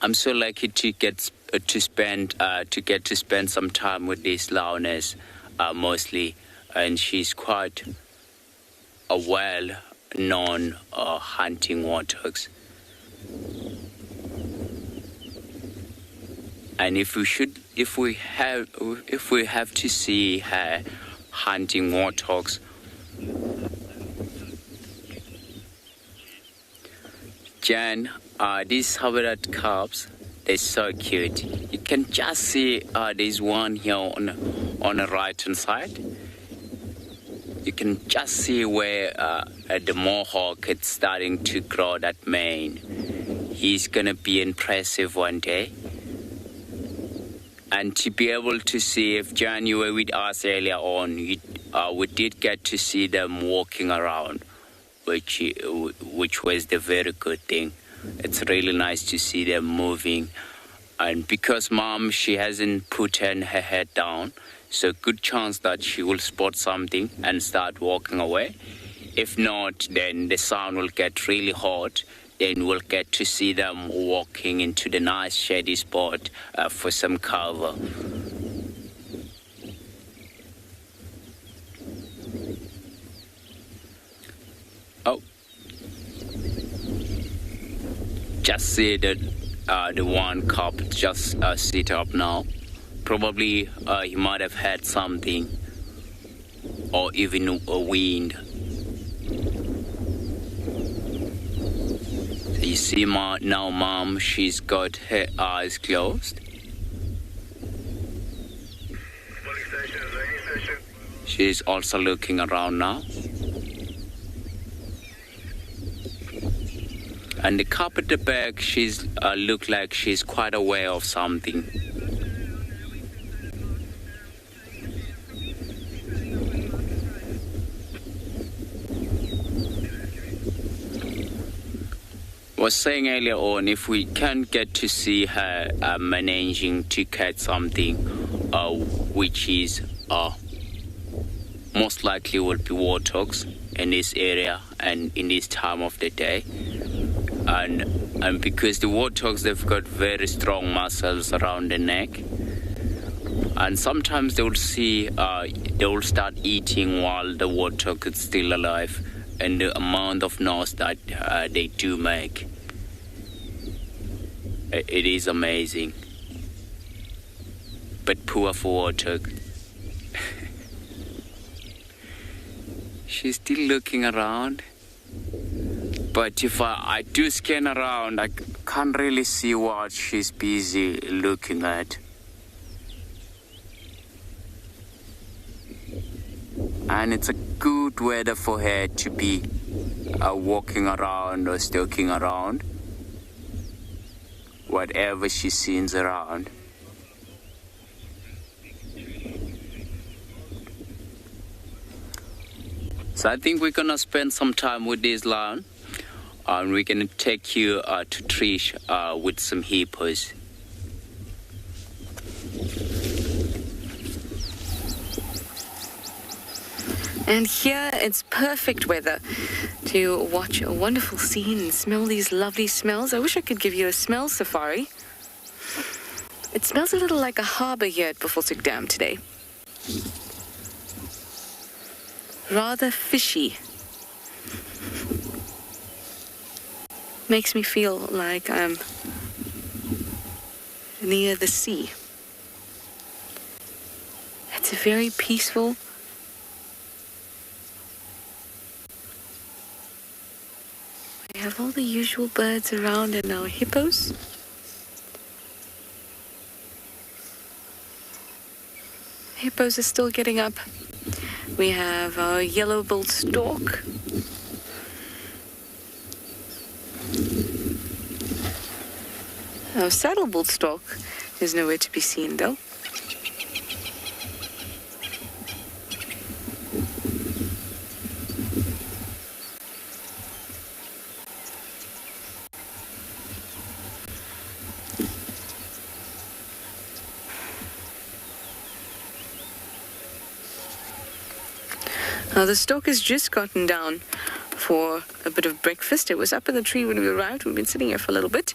I'm so lucky to get to spend some time with this loudness mostly, and she's quite a well-known hunting warthogs. And if we have to see her hunting warthogs, Jan, these habitat cubs, they're so cute. You can just see there's one here on the right hand side. You can just see where the mohawk is starting to grow that mane. He's gonna be impressive one day. And to be able to see, if Jan, you were with us earlier on, we did get to see them walking around, which was the very good thing. It's really nice to see them moving. And because mom, she hasn't put her head down, so good chance that she will spot something and start walking away. If not, then the sun will get really hot. Then we'll get to see them walking into the nice shady spot for some cover. Oh, just see that the one cub just sit up now. Probably he might have had something, or even a wind. You see now mom, she's got her eyes closed. She's also looking around now. And the cub at the back, she's look like she's quite aware of something. Was saying earlier on, if we can't get to see her managing to catch something, which is most likely will be warthogs in this area and in this time of the day, and because the warthogs, they've got very strong muscles around the neck, and sometimes they will start eating while the warthog is still alive, and the amount of noise that they do make, it is amazing. But poor for warthog. She's still looking around. But if I do scan around, I can't really see what she's busy looking at. And it's a good weather for her to be walking around or stalking around. Whatever she sees around. So I think we're gonna spend some time with this lion. And we're gonna take you to Trish with some hippos. And here it's perfect weather to watch a wonderful scene and smell these lovely smells. I wish I could give you a smell safari. It smells a little like a harbor here at Buffelshoek Dam today. Rather fishy. Makes me feel like I'm near the sea. It's a very peaceful, we have all the usual birds around and our hippos. Hippos are still getting up. We have our yellow-billed stork. Our saddle-billed stork is nowhere to be seen, though. Now the stork has just gotten down for a bit of breakfast. It was up in the tree when we arrived. We've been sitting here for a little bit.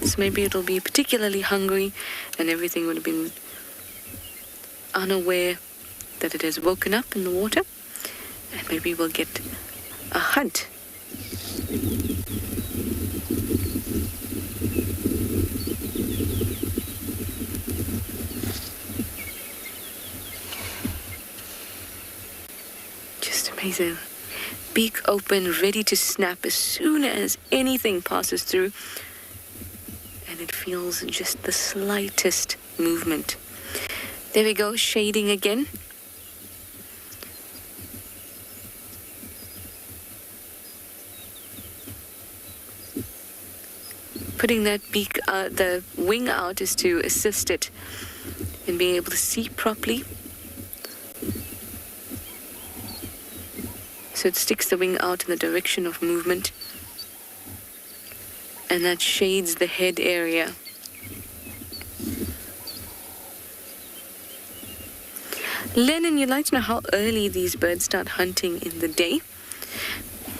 So maybe it'll be particularly hungry and everything would have been unaware that it has woken up in the water. And maybe we'll get a hunt. Amazing. Beak open, ready to snap as soon as anything passes through. And it feels just the slightest movement. There we go, shading again. Putting that beak, the wing out is to assist it in being able to see properly. So it sticks the wing out in the direction of movement. And that shades the head area. Lennon, you'd like to know how early these birds start hunting in the day?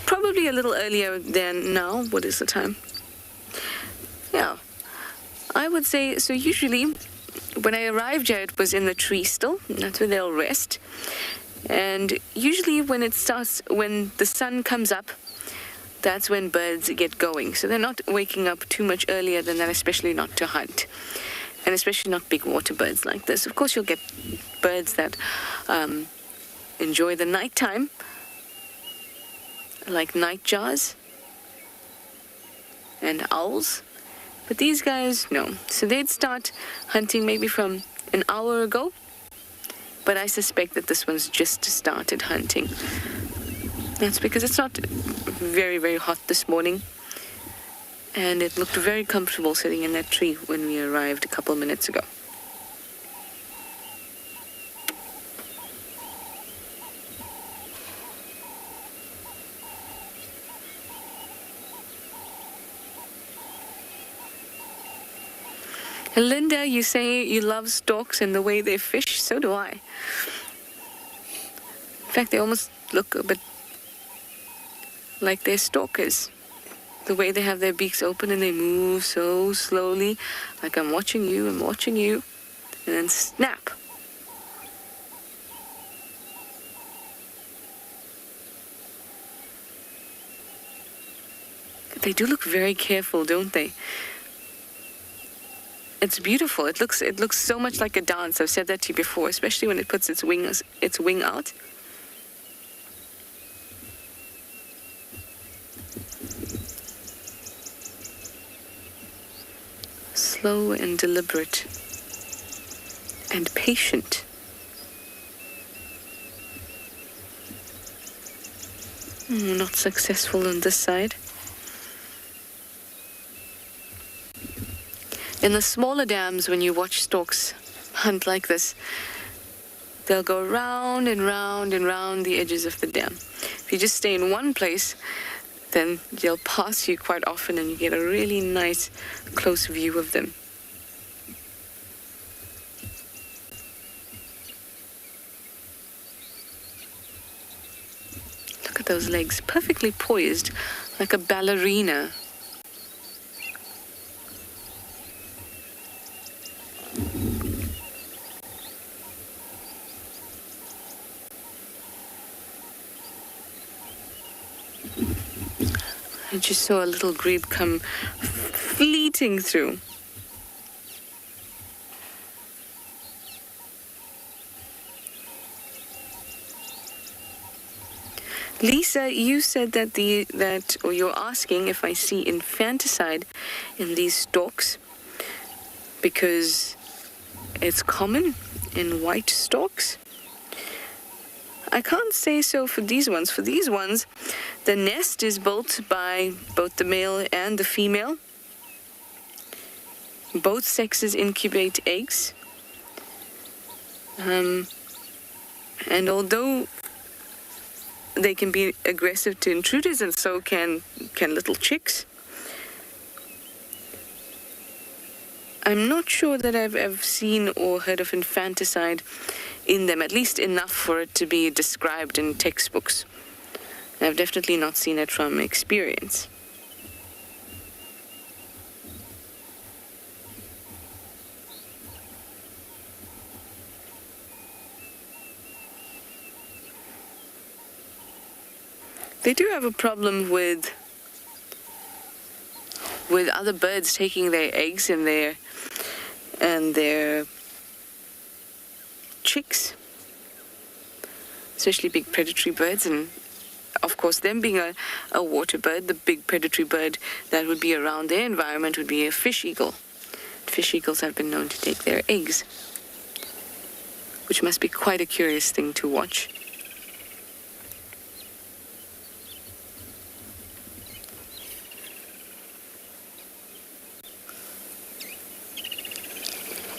Probably a little earlier than now. What is the time? Yeah, I would say, so usually when I arrived here, it was in the tree still. That's where they'll rest. And usually when the sun comes up, that's when birds get going. So they're not waking up too much earlier than that, especially not to hunt. And especially not big water birds like this. Of course, you'll get birds that enjoy the nighttime, like nightjars and owls. But these guys, no. So they'd start hunting maybe from an hour ago. But I suspect that this one's just started hunting. That's because it's not very, very hot this morning. And it looked very comfortable sitting in that tree when we arrived a couple minutes ago. And Linda, you say you love storks and the way they fish. So do I. In fact, they almost look a bit like they're stalkers. The way they have their beaks open and they move so slowly, like I'm watching you, and then snap. They do look very careful, don't they? It's beautiful. It looks so much like a dance. I've said that to you before, especially when it puts its wing out. Slow and deliberate and patient. Not successful on this side. In the smaller dams, when you watch storks hunt like this, they'll go round and round and round the edges of the dam. If you just stay in one place, then they'll pass you quite often and you get a really nice close view of them. Look at those legs, perfectly poised, like a ballerina. I just saw a little grebe come fleeting through. Lisa, you said or you're asking if I see infanticide in these storks because it's common in white storks. I can't say so for these ones. For these ones, the nest is built by both the male and the female. Both sexes incubate eggs. And although they can be aggressive to intruders, and so can little chicks, I'm not sure that I've seen or heard of infanticide in them, at least enough for it to be described in textbooks. I've definitely not seen it from experience. They do have a problem with other birds taking their eggs and their chicks, especially big predatory birds, and of course them being a water bird, the big predatory bird that would be around their environment would be a fish eagle. Fish eagles have been known to take their eggs, which must be quite a curious thing to watch.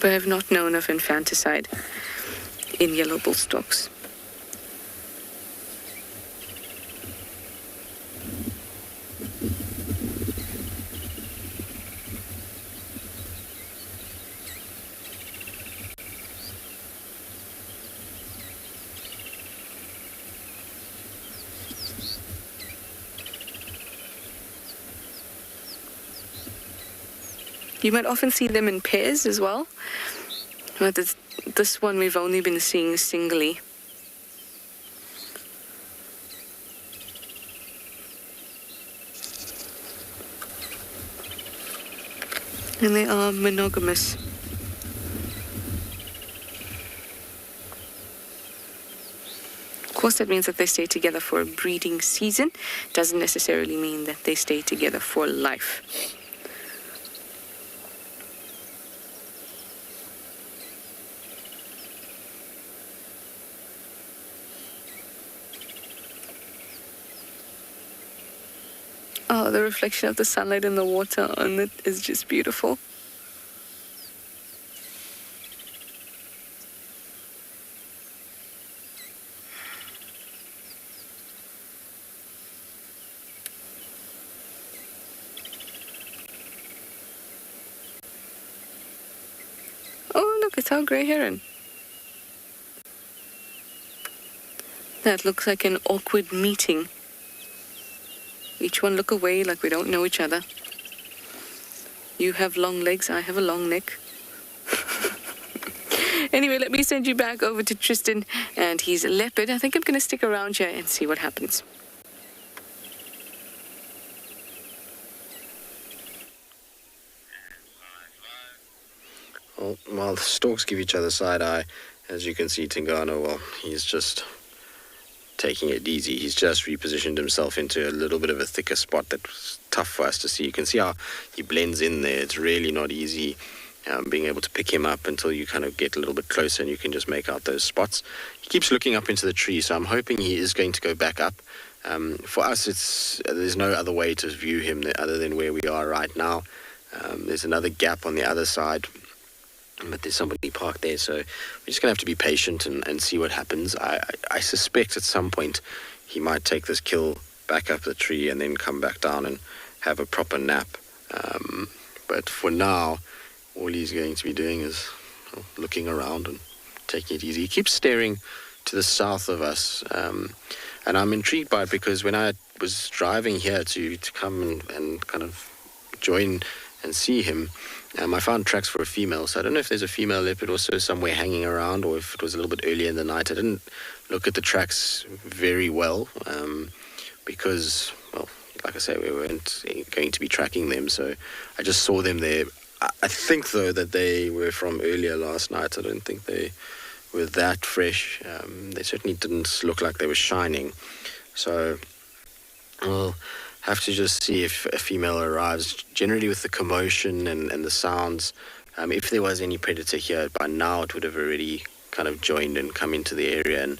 But I have not known of infanticide in yellow bull storks. You might often see them in pairs as well, but this one we've only been seeing singly. And they are monogamous. Of course, that means that they stay together for a breeding season. Doesn't necessarily mean that they stay together for life. Oh, the reflection of the sunlight in the water on it is just beautiful. Oh, look, it's our grey heron. That looks like an awkward meeting. Each one look away like we don't know each other. You have long legs, I have a long neck. Anyway, let me send you back over to Tristan and his leopard. I think I'm going to stick around here and see what happens. Well, while the storks give each other side-eye, as you can see, Tingana, well, he's just taking it easy. He's just repositioned himself into a little bit of a thicker spot that's tough for us to see. You can see how he blends in there. It's really not easy being able to pick him up until you kind of get a little bit closer and you can just make out those spots. He keeps looking up into the tree, so I'm hoping he is going to go back up. For us, there's no other way to view him other than where we are right now. There's another gap on the other side, but there's somebody parked there, so we're just going to have to be patient and see what happens. I suspect at some point he might take this kill back up the tree and then come back down and have a proper nap. But for now, all he's going to be doing is looking around and taking it easy. He keeps staring to the south of us, and I'm intrigued by it because when I was driving here to come and kind of join and see him, I found tracks for a female, so I don't know if there's a female leopard also somewhere hanging around or if it was a little bit earlier in the night. I didn't look at the tracks very well because, well, like I say, we weren't going to be tracking them, so I just saw them there. I think, though, that they were from earlier last night. I don't think they were that fresh. They certainly didn't look like they were shining. So we'll have to just see if a female arrives. Generally, with the commotion and the sounds, if there was any predator here, by now it would have already kind of joined and come into the area and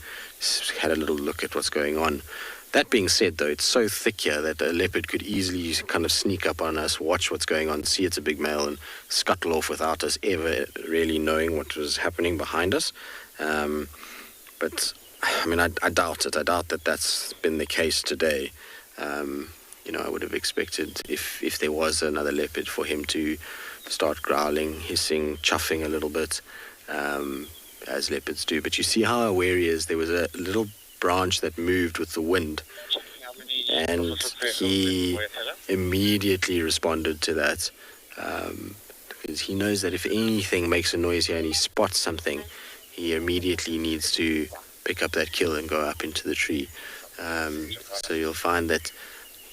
had a little look at what's going on. That being said, though, it's so thick here that a leopard could easily kind of sneak up on us, watch what's going on, see it's a big male, and scuttle off without us ever really knowing what was happening behind us. But, I mean, I doubt it. I doubt that that's been the case today. I would have expected, if there was another leopard, for him to start growling, hissing, chuffing a little bit, as leopards do. But you see how aware he is. There was a little branch that moved with the wind, and he immediately responded to that, because he knows that if anything makes a noise here and he spots something, he immediately needs to pick up that kill and go up into the tree. So you'll find that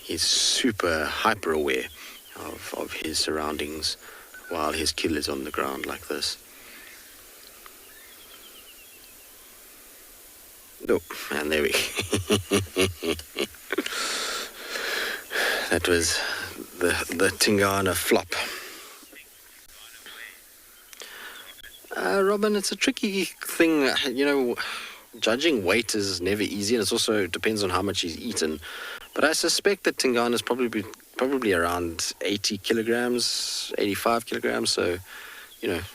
he's super hyper aware of his surroundings while his kill is on the ground like this. Oh, and there we that was the Tingana flop. Robin, it's a tricky thing. Judging weight is never easy, and it also depends on how much he's eaten. But I suspect that Tingana is probably around 80 kilograms, 85 kilograms. So,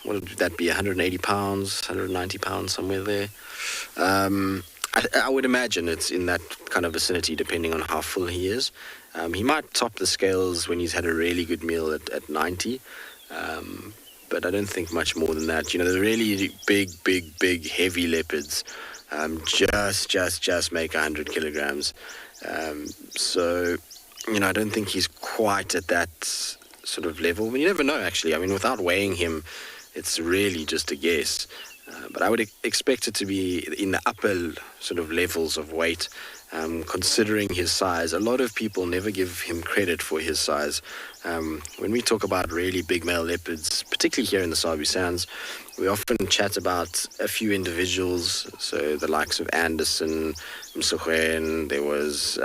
what would that be? 180 pounds, 190 pounds, somewhere there. I would imagine it's in that kind of vicinity, depending on how full he is. He might top the scales when he's had a really good meal at 90, but I don't think much more than that. The really big, heavy leopards just make 100 kilograms. So, I don't think he's quite at that sort of level. But you never know, actually. I mean, without weighing him, it's really just a guess. But I would expect it to be in the upper sort of levels of weight, considering his size. A lot of people never give him credit for his size. When we talk about really big male leopards, particularly here in the Sabi Sands, we often chat about a few individuals, so the likes of Anderson, Msogwen. There was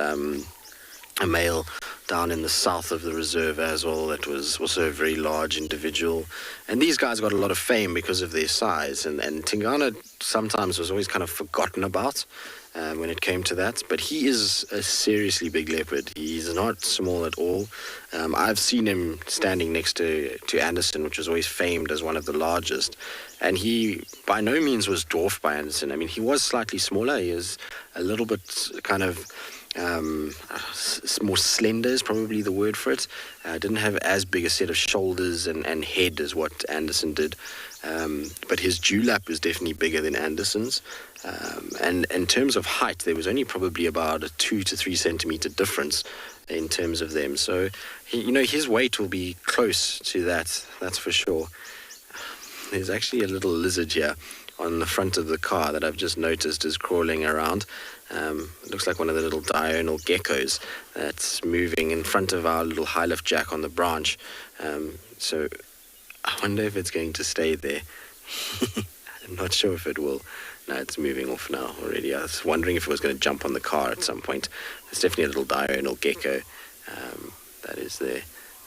a male down in the south of the reserve as well that was also a very large individual. And these guys got a lot of fame because of their size. And Tingana sometimes was always kind of forgotten about when it came to that. But he is a seriously big leopard. He's not small at all. I've seen him standing next to Anderson, which was always famed as one of the largest. And he by no means was dwarfed by Anderson. I mean, he was slightly smaller. He was a little bit kind of more slender is probably the word for it. Didn't have as big a set of shoulders and head as what Anderson did, but his dewlap was definitely bigger than Anderson's, and in terms of height there was only probably about a 2 to 3 centimeter difference in terms of them. So his weight will be close to that's for sure. There's actually a little lizard here on the front of the car that I've just noticed is crawling around. It looks like one of the little Diurnal Geckos that's moving in front of our little high lift jack on the branch. So I wonder if it's going to stay there. I'm not sure if it will. No, it's moving off now already. I was wondering if it was going to jump on the car at some point. There's definitely a little diurnal gecko that is there.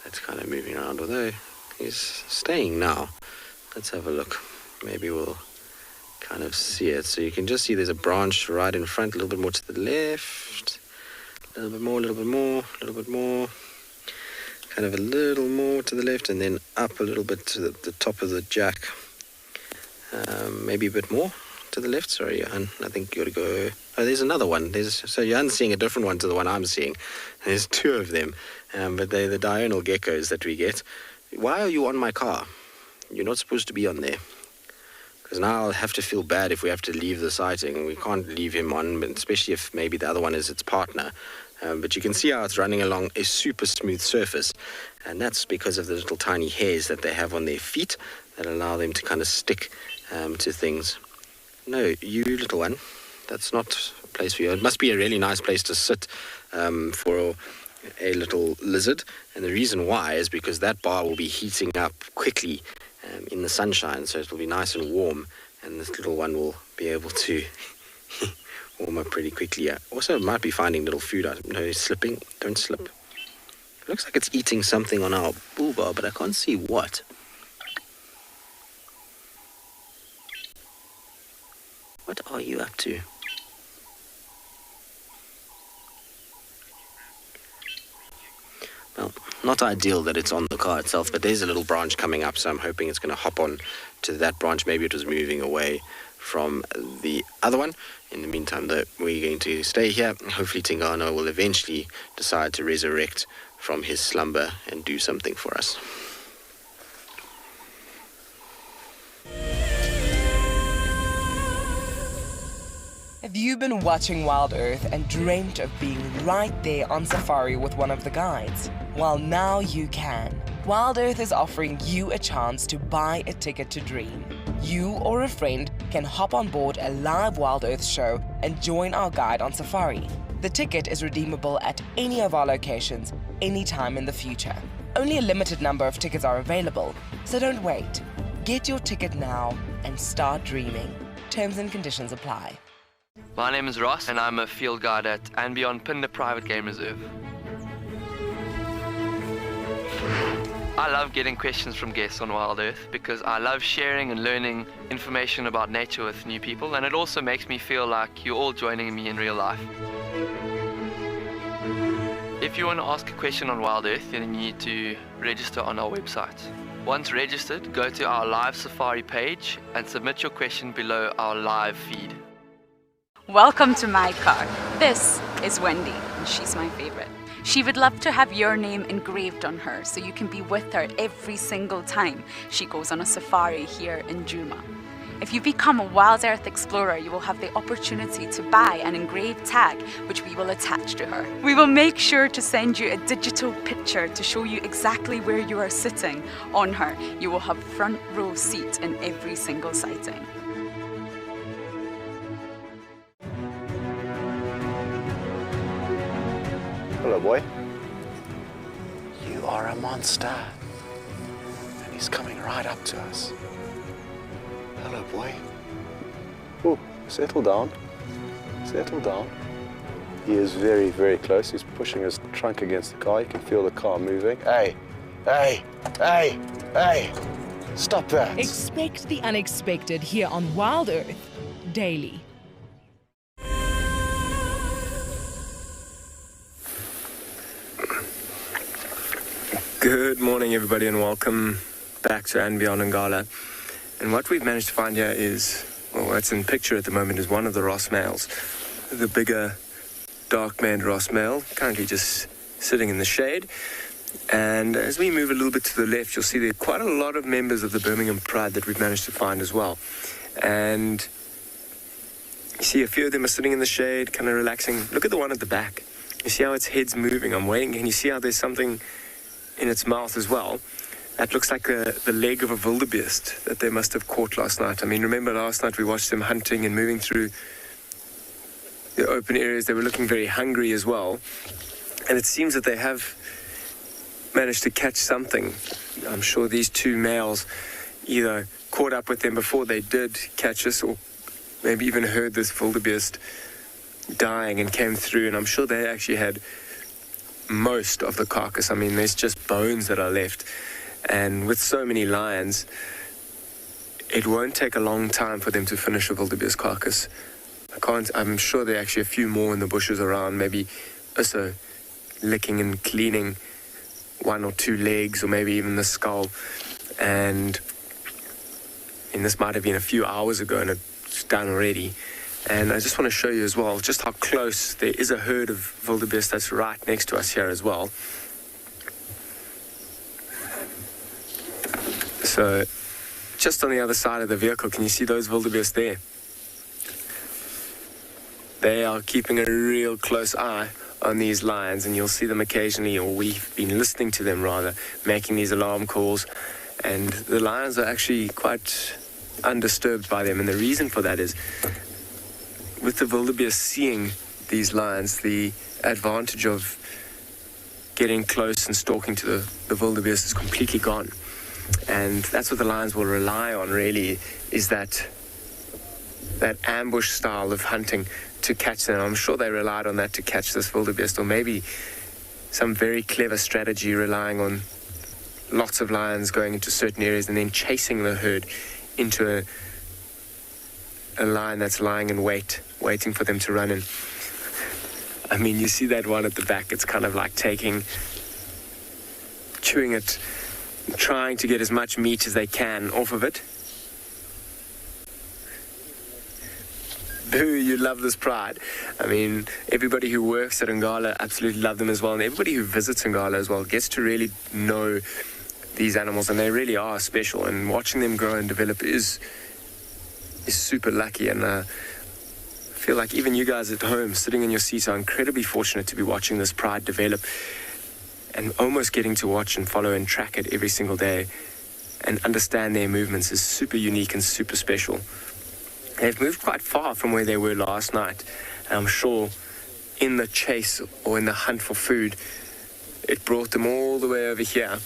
That's kind of moving around, although he's staying now. Let's have a look. Maybe we'll kind of see it. So you can just see there's a branch right in front, a little bit more to the left. A little bit more, a little bit more, a little bit more. Kind of a little more to the left, and then up a little bit to the top of the jack. Maybe a bit more to the left. Sorry, Johan. I think you got to go. Oh, there's another one. So Johan's seeing a different one to the one I'm seeing. There's two of them, but they're the diurnal geckos that we get. Why are you on my car? You're not supposed to be on there. Because now I'll have to feel bad if we have to leave the sighting. We can't leave him on, especially if maybe the other one is its partner. But you can see how it's running along a super smooth surface. And that's because of the little tiny hairs that they have on their feet that allow them to kind of stick to things. No, you little one, that's not a place for you. It must be a really nice place to sit for a little lizard. And the reason why is because that bar will be heating up quickly in the sunshine. So it will be nice and warm. And this little one will be able to warm up pretty quickly. Also, it might be finding little food. I don't know, he's slipping. Don't slip. It looks like it's eating something on our bull bar, but I can't see what. What are you up to? Well, not ideal that it's on the car itself, but there's a little branch coming up, so I'm hoping it's going to hop on to that branch. Maybe it was moving away from the other one. In the meantime, though, we're going to stay here. Hopefully Tingana will eventually decide to resurrect from his slumber and do something for us. Have you been watching Wild Earth and dreamt of being right there on safari with one of the guides? Well, now you can. Wild Earth is offering you a chance to buy a ticket to dream. You or a friend can hop on board a live Wild Earth show and join our guide on safari. The ticket is redeemable at any of our locations, anytime in the future. Only a limited number of tickets are available, so don't wait. Get your ticket now and start dreaming. Terms and conditions apply. My name is Ross, and I'm a field guide at and beyond Pinde Private Game Reserve. I love getting questions from guests on Wild Earth because I love sharing and learning information about nature with new people, and it also makes me feel like you're all joining me in real life. If you want to ask a question on Wild Earth, then you need to register on our website. Once registered, go to our live safari page and submit your question below our live feed. Welcome to my car. This is Wendy, and she's my favorite. She would love to have your name engraved on her so you can be with her every single time she goes on a safari here in Djuma. If you become a Wild Earth Explorer, you will have the opportunity to buy an engraved tag which we will attach to her. We will make sure to send you a digital picture to show you exactly where you are sitting on her. You will have front row seat in every single sighting. Hello, boy. You are a monster. And he's coming right up to us. Hello, boy. Oh, settle down. Settle down. He is very, very close. He's pushing his trunk against the car. You can feel the car moving. Hey, hey, hey, hey. Stop that. Expect the unexpected here on Wild Earth daily. Good morning, everybody, and welcome back to and beyond Ngala. And what we've managed to find here is, well, what's in picture at the moment is one of the Ross males, the bigger dark-maned Ross male, currently just sitting in the shade. And as we move a little bit to the left, you'll see there are quite a lot of members of the Birmingham Pride that we've managed to find as well. And you see a few of them are sitting in the shade, kind of relaxing. Look at the one at the back. You see how its head's moving. I'm waiting, and you see how there's something in its mouth as well. That looks like the leg of a wildebeest that they must have caught last night. I mean, remember last night we watched them hunting and moving through the open areas. They were looking very hungry as well. And it seems that they have managed to catch something. I'm sure these two males either caught up with them before they did catch us, or maybe even heard this wildebeest dying and came through, and I'm sure they actually had most of the carcass. I mean, there's just bones that are left, and with so many lions, it won't take a long time for them to finish a wildebeest carcass. I'm sure there are actually a few more in the bushes around, maybe also licking and cleaning one or two legs, or maybe even the skull. And this might have been a few hours ago, and it's done already. And I just want to show you as well just how close. There is a herd of wildebeest that's right next to us here as well. So just on the other side of the vehicle, can you see those wildebeest there? They are keeping a real close eye on these lions, and you'll see them occasionally, or we've been listening to them rather, making these alarm calls, and the lions are actually quite undisturbed by them. And the reason for that is, with the wildebeest seeing these lions, the advantage of getting close and stalking to the wildebeest is completely gone. And that's what the lions will rely on, really, is that ambush style of hunting to catch them. I'm sure they relied on that to catch this wildebeest, or maybe some very clever strategy relying on lots of lions going into certain areas and then chasing the herd into a line that's lying in wait, waiting for them to run in. I mean, you see that one at the back, it's kind of like chewing it, trying to get as much meat as they can off of it. Boo, you love this pride. I mean, everybody who works at Ngala absolutely love them as well, and everybody who visits Ngala as well gets to really know these animals, and they really are special, and watching them grow and develop is super lucky. And I feel like even you guys at home sitting in your seats are incredibly fortunate to be watching this pride develop, and almost getting to watch and follow and track it every single day and understand their movements is super unique and super special. They've moved quite far from where they were last night, and I'm sure in the chase or in the hunt for food, it brought them all the way over here.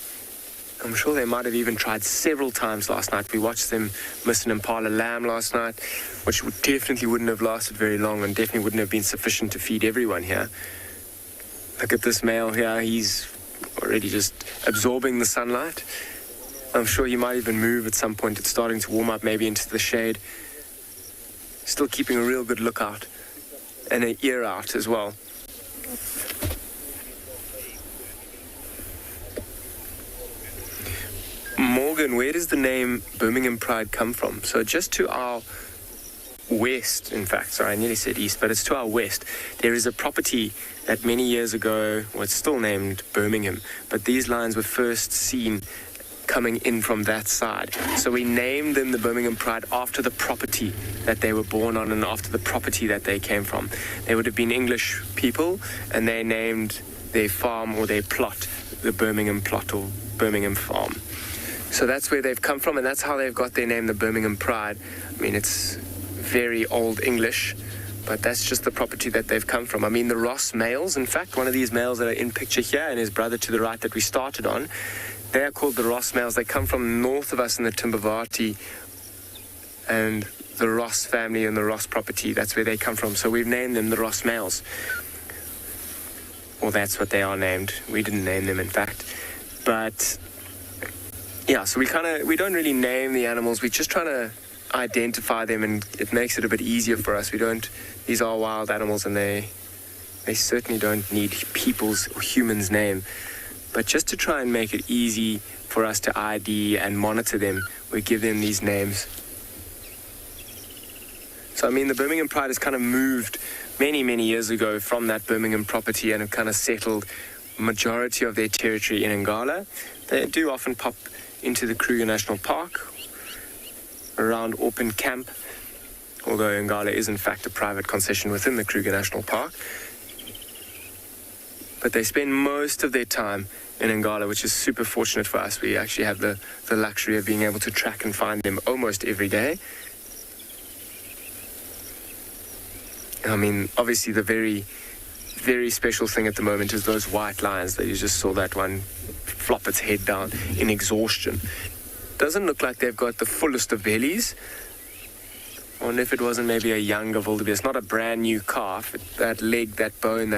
I'm sure they might have even tried several times last night. We watched them miss an impala lamb last night, which definitely wouldn't have lasted very long and definitely wouldn't have been sufficient to feed everyone here. Look at this male here. He's already just absorbing the sunlight. I'm sure he might even move at some point. It's starting to warm up, maybe into the shade. Still keeping a real good lookout and an ear out as well. Morgan, where does the name Birmingham Pride come from? So just to our west, in fact, sorry, I nearly said east, but it's to our west. There is a property that many years ago was still named Birmingham, but these lions were first seen coming in from that side. So we named them the Birmingham Pride after the property that they were born on and after the property that they came from. They would have been English people, and they named their farm or their plot the Birmingham Plot or Birmingham Farm. So that's where they've come from, and that's how they've got their name, the Birmingham Pride. I mean, it's very old English, but that's just the property that they've come from. I mean, the Ross males, in fact, one of these males that are in picture here and his brother to the right that we started on, they are called the Ross males. They come from north of us in the Timbavati, and the Ross family and the Ross property, that's where they come from. So we've named them the Ross males. Well, that's what they are named. We didn't name them, in fact. But yeah, so we don't really name the animals. We're just trying to identify them, and it makes it a bit easier for us. These are wild animals, and they certainly don't need people's or humans' name. But just to try and make it easy for us to ID and monitor them, we give them these names. So, I mean, the Birmingham Pride has kind of moved many, many years ago from that Birmingham property and have kind of settled majority of their territory in Ngala. They do often pop into the Kruger National Park, around Orpin Camp, although Ngala is in fact a private concession within the Kruger National Park. But they spend most of their time in Ngala, which is super fortunate for us. We actually have the luxury of being able to track and find them almost every day. I mean, obviously the very, very special thing at the moment is those white lions that you just saw that one flop its head down in exhaustion. Doesn't look like they've got the fullest of bellies. I wonder if it wasn't maybe a younger wildebeest, not a brand new calf. That leg, that bone,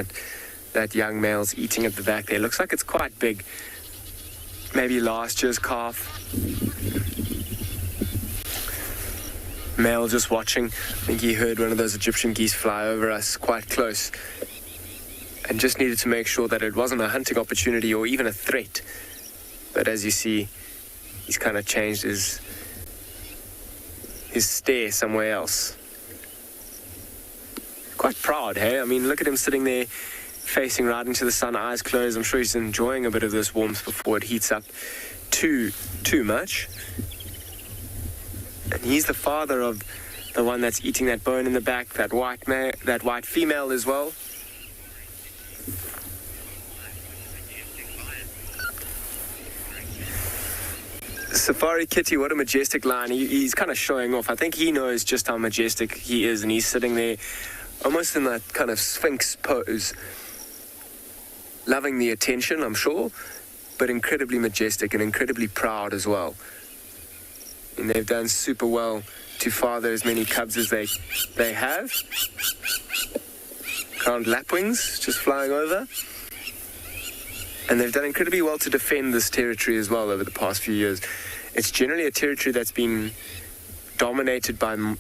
that young male's eating at the back there. Looks like it's quite big. Maybe last year's calf. Male just watching. I think he heard one of those Egyptian geese fly over us quite close. And just needed to make sure that it wasn't a hunting opportunity or even a threat. But as you see, he's kind of changed his stare somewhere else. Quite proud, hey? I mean, look at him sitting there facing right into the sun, eyes closed. I'm sure he's enjoying a bit of this warmth before it heats up too much. And he's the father of the one that's eating that bone in the back, that white female as well. Safari Kitty, what a majestic lion. He's kind of showing off. I think he knows just how majestic he is, and he's sitting there almost in that kind of sphinx pose, loving the attention, I'm sure, but incredibly majestic and incredibly proud as well. And they've done super well to father as many cubs as they have. Crowned lapwings just flying over. And they've done incredibly well to defend this territory as well over the past few years. It's generally a territory that's been dominated by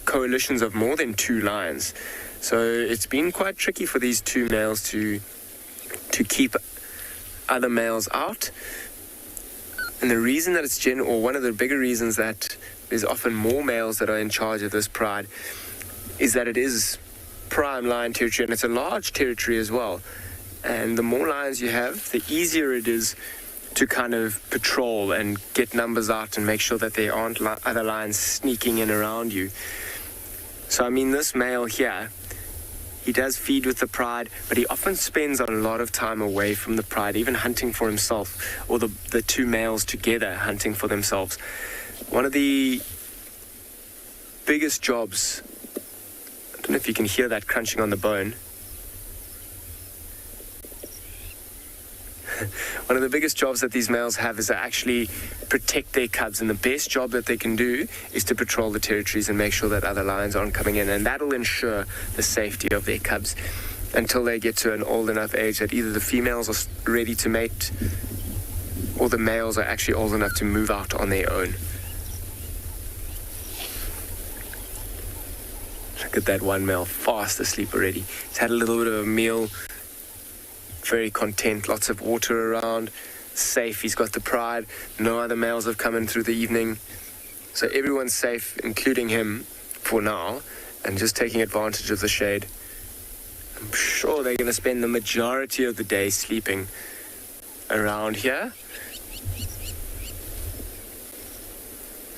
coalitions of more than 2 lions. So it's been quite tricky for these 2 males to keep other males out. And the reason that it's or one of the bigger reasons that there's often more males that are in charge of this pride is that it is prime lion territory, and it's a large territory as well. And the more lions you have, the easier it is to kind of patrol and get numbers out and make sure that there aren't other lions sneaking in around you. So, I mean, this male here, he does feed with the pride, but he often spends a lot of time away from the pride, even hunting for himself, or the 2 males together hunting for themselves. One of the biggest jobs, I don't know if you can hear that crunching on the bone. One of the biggest jobs that these males have is to actually protect their cubs, and the best job that they can do is to patrol the territories and make sure that other lions aren't coming in, and that'll ensure the safety of their cubs until they get to an old enough age that either the females are ready to mate or the males are actually old enough to move out on their own. Look at that one male, fast asleep already. He's had a little bit of a meal, very content, lots of water around, safe. He's got the pride. No other males have come in through the evening. So everyone's safe, including him, for now, and just taking advantage of the shade. I'm sure they're going to spend the majority of the day sleeping around here.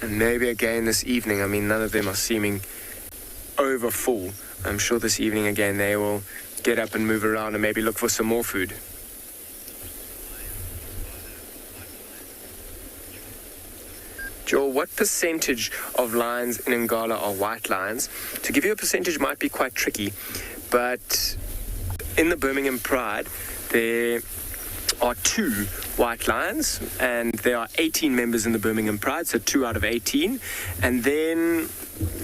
And maybe again this evening. I mean, none of them are seeming over full. I'm sure this evening again they will get up and move around and maybe look for some more food. Joel, what percentage of lions in Ngala are white lions? To give you a percentage might be quite tricky, but in the Birmingham Pride, there are 2 white lions, and there are 18 members in the Birmingham Pride, so 2 out of 18. And then,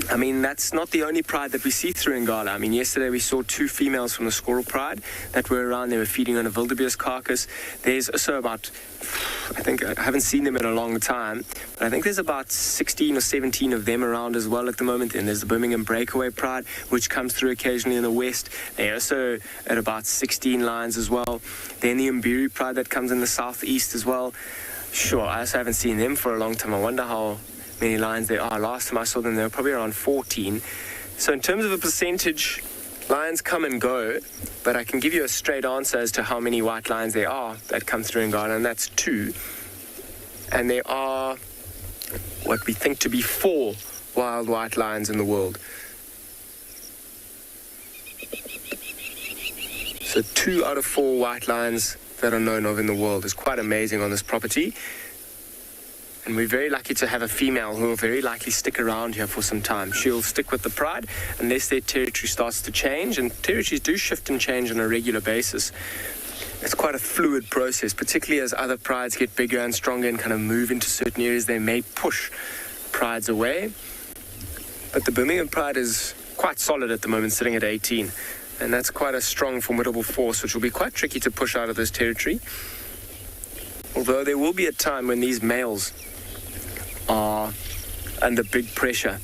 I mean, that's not the only pride that we see through Ngala. I mean, yesterday we saw 2 females from the Squirrel Pride that were around. They were feeding on a wildebeest carcass. There's also about, I think, I haven't seen them in a long time, but I think there's about 16 or 17 of them around as well at the moment. And there's the Birmingham Breakaway Pride, which comes through occasionally in the west. They're also at about 16 lions as well. Then the Mbiri Pride that comes in the southeast as well. Sure, I also haven't seen them for a long time. I wonder how many lions there are. Last time I saw them, they were probably around 14. So in terms of a percentage, lions come and go, but I can give you a straight answer as to how many white lions there are that come through Ngala, and that's 2. And there are what we think to be 4 wild white lions in the world. So 2 out of 4 white lions that are known of in the world is quite amazing on this property. And we're very lucky to have a female who will very likely stick around here for some time. She'll stick with the pride unless their territory starts to change, and territories do shift and change on a regular basis. It's quite a fluid process, particularly as other prides get bigger and stronger and kind of move into certain areas. They may push prides away. But the Birmingham pride is quite solid at the moment, sitting at 18. And that's quite a strong, formidable force, which will be quite tricky to push out of this territory. Although there will be a time when these males are under big pressure.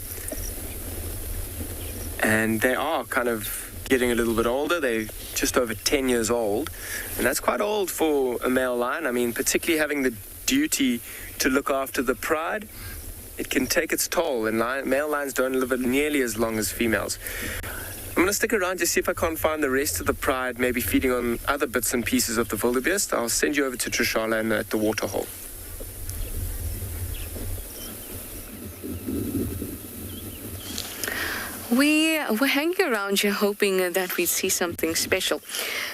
And they are kind of getting a little bit older. They're just over 10 years old. And that's quite old for a male lion. I mean, particularly having the duty to look after the pride, it can take its toll. And male lions don't live nearly as long as females. I'm going to stick around to see if I can't find the rest of the pride, maybe feeding on other bits and pieces of the wildebeest. I'll send you over to Trishala and at the waterhole. We were hanging around here hoping that we'd see something special.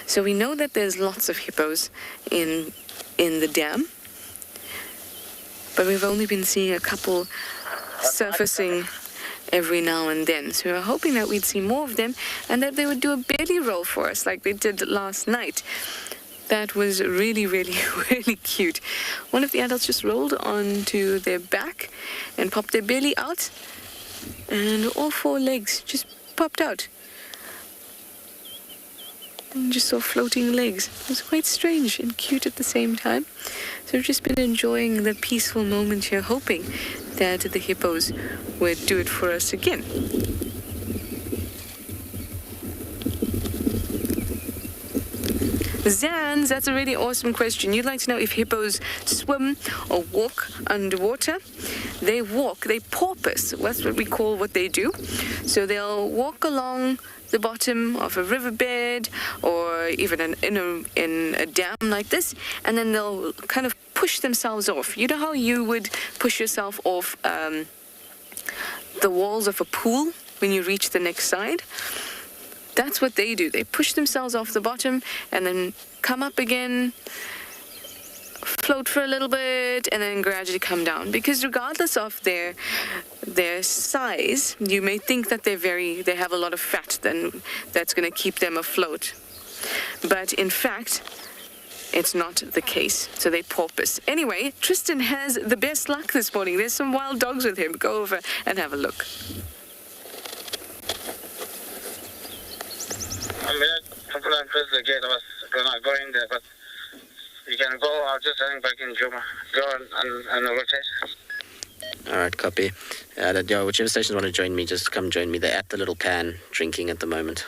So we know that there's lots of hippos in the dam, but we've only been seeing a couple surfacing every now and then. So we were hoping that we'd see more of them and that they would do a belly roll for us like they did last night. That was really, really, really cute. One of the adults just rolled onto their back and popped their belly out, and all four legs just popped out. And just saw floating legs. It was quite strange and cute at the same time. So we've just been enjoying the peaceful moment here, hoping that the hippos would do it for us again. Zans, that's a really awesome question. You'd like to know if hippos swim or walk underwater. They walk, they porpoise. That's what we call what they do. So they'll walk along the bottom of a riverbed or even in a dam like this, and then they'll kind of push themselves off. You know how you would push yourself off the walls of a pool when you reach the next side? That's what they do. They push themselves off the bottom and then come up again, float for a little bit, and then gradually come down. Because regardless of their size, you may think that they have a lot of fat that's going to keep them afloat. But in fact, it's not the case. So they porpoise. Anyway, Tristan has the best luck this morning. There's some wild dogs with him. Go over and have a look. I'm here. People are press the gate. I was gonna go in there, but you can go. I'll just hang back in Juma. Go and rotate. All right, copy. Whichever stations want to join me, just come join me. They're at the little can drinking at the moment.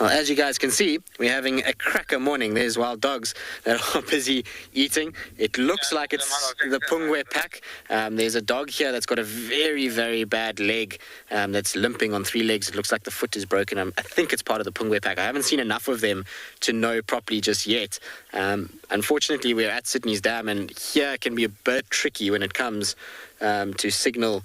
Well, as you guys can see, we're having a cracker morning. There's wild dogs that are busy eating. It looks like it's the Ottawa Pack. There's a dog here that's got a very, very bad leg that's limping on 3 legs. It looks like the foot is broken. I think it's part of the Ottawa Pack. I haven't seen enough of them to know properly just yet. Unfortunately, we're at Sydney's Dam, and here can be a bit tricky when it comes to signal.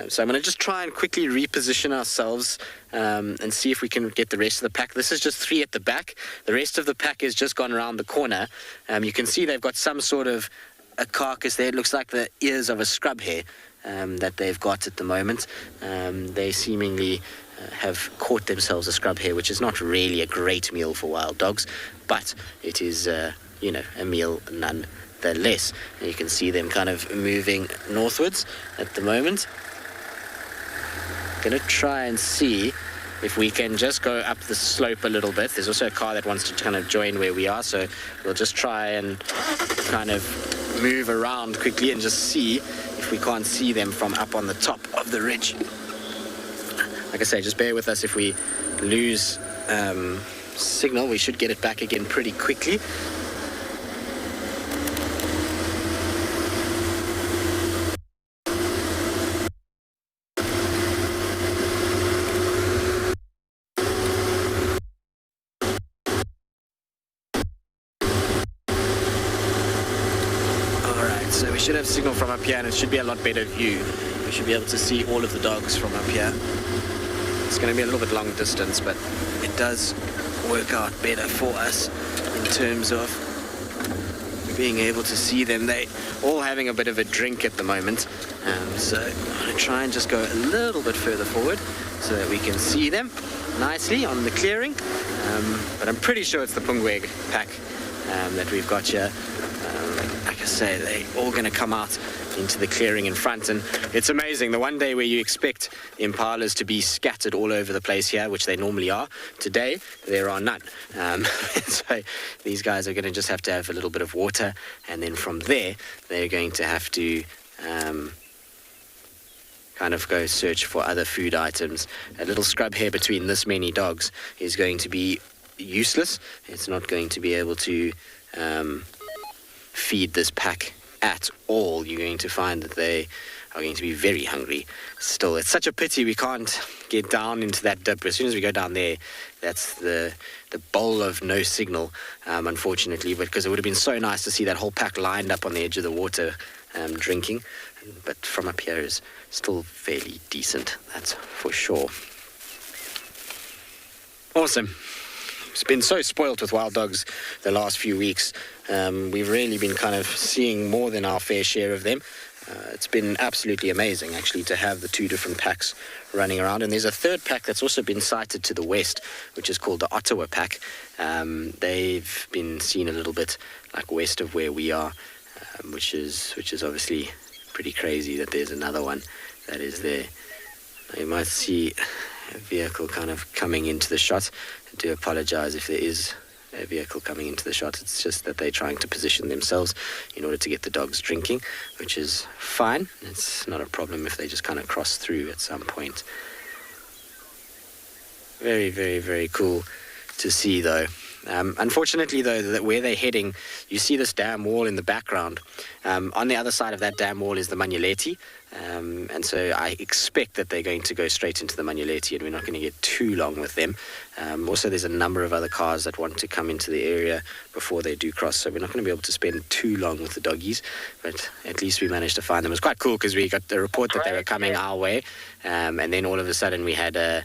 So I'm going to just try and quickly reposition ourselves and see if we can get the rest of the pack. This is just 3 at the back. The rest of the pack has just gone around the corner. You can see they've got some sort of a carcass there. It looks like the ears of a scrub hare that they've got at the moment. They seemingly have caught themselves a scrub hare, which is not really a great meal for wild dogs, but it is, a meal nonetheless. And you can see them kind of moving northwards at the moment. Going to try and see if we can just go up the slope a little bit. There's also a car that wants to kind of join where we are, so we'll just try and kind of move around quickly and just see if we can't see them from up on the top of the ridge. Like I say, just bear with us. If we lose signal, we should get it back again pretty quickly. So we should have signal from up here, and it should be a lot better view. We should be able to see all of the dogs from up here. It's going to be a little bit long distance, but it does work out better for us in terms of being able to see them. They all having a bit of a drink at the moment. So I'm going to try and just go a little bit further forward so that we can see them nicely on the clearing. But I'm pretty sure it's the Pungweg pack that we've got here. Like I say, they're all going to come out into the clearing in front, and it's amazing. The one day where you expect impalas to be scattered all over the place here, which they normally are, today there are none. So these guys are going to just have to have a little bit of water, and then from there they're going to have to kind of go search for other food items. A little scrub here between this many dogs is going to be useless. It's not going to be able to feed this pack at all. You're going to find that they are going to be very hungry still. It's such a pity we can't get down into that dip. As soon as we go down there, that's the bowl of no signal, unfortunately, but because it would have been so nice to see that whole pack lined up on the edge of the water drinking. But from up here is still fairly decent, that's for sure. Awesome. It's been so spoilt with wild dogs the last few weeks. We've really been kind of seeing more than our fair share of them. It's been absolutely amazing, actually, to have the two different packs running around. And there's a third pack that's also been sighted to the west, which is called the Ottawa Pack. They've been seen a little bit like west of where we are, which is obviously pretty crazy that there's another one that is there. Now you might see a vehicle kind of coming into the shot. I do apologize if there is a vehicle coming into the shot. It's just that they're trying to position themselves in order to get the dogs drinking, which is fine. It's not a problem if they just kind of cross through at some point. Very, very, very cool to see, though. Unfortunately, though, that where they're heading, you see this dam wall in the background. On the other side of that dam wall is the Manuleti, and so I expect that they're going to go straight into the Manuleti, and we're not going to get too long with them. Also, there's a number of other cars that want to come into the area before they do cross, so we're not going to be able to spend too long with the doggies, but at least we managed to find them. It was quite cool because we got the report that they were coming our way, and then all of a sudden we had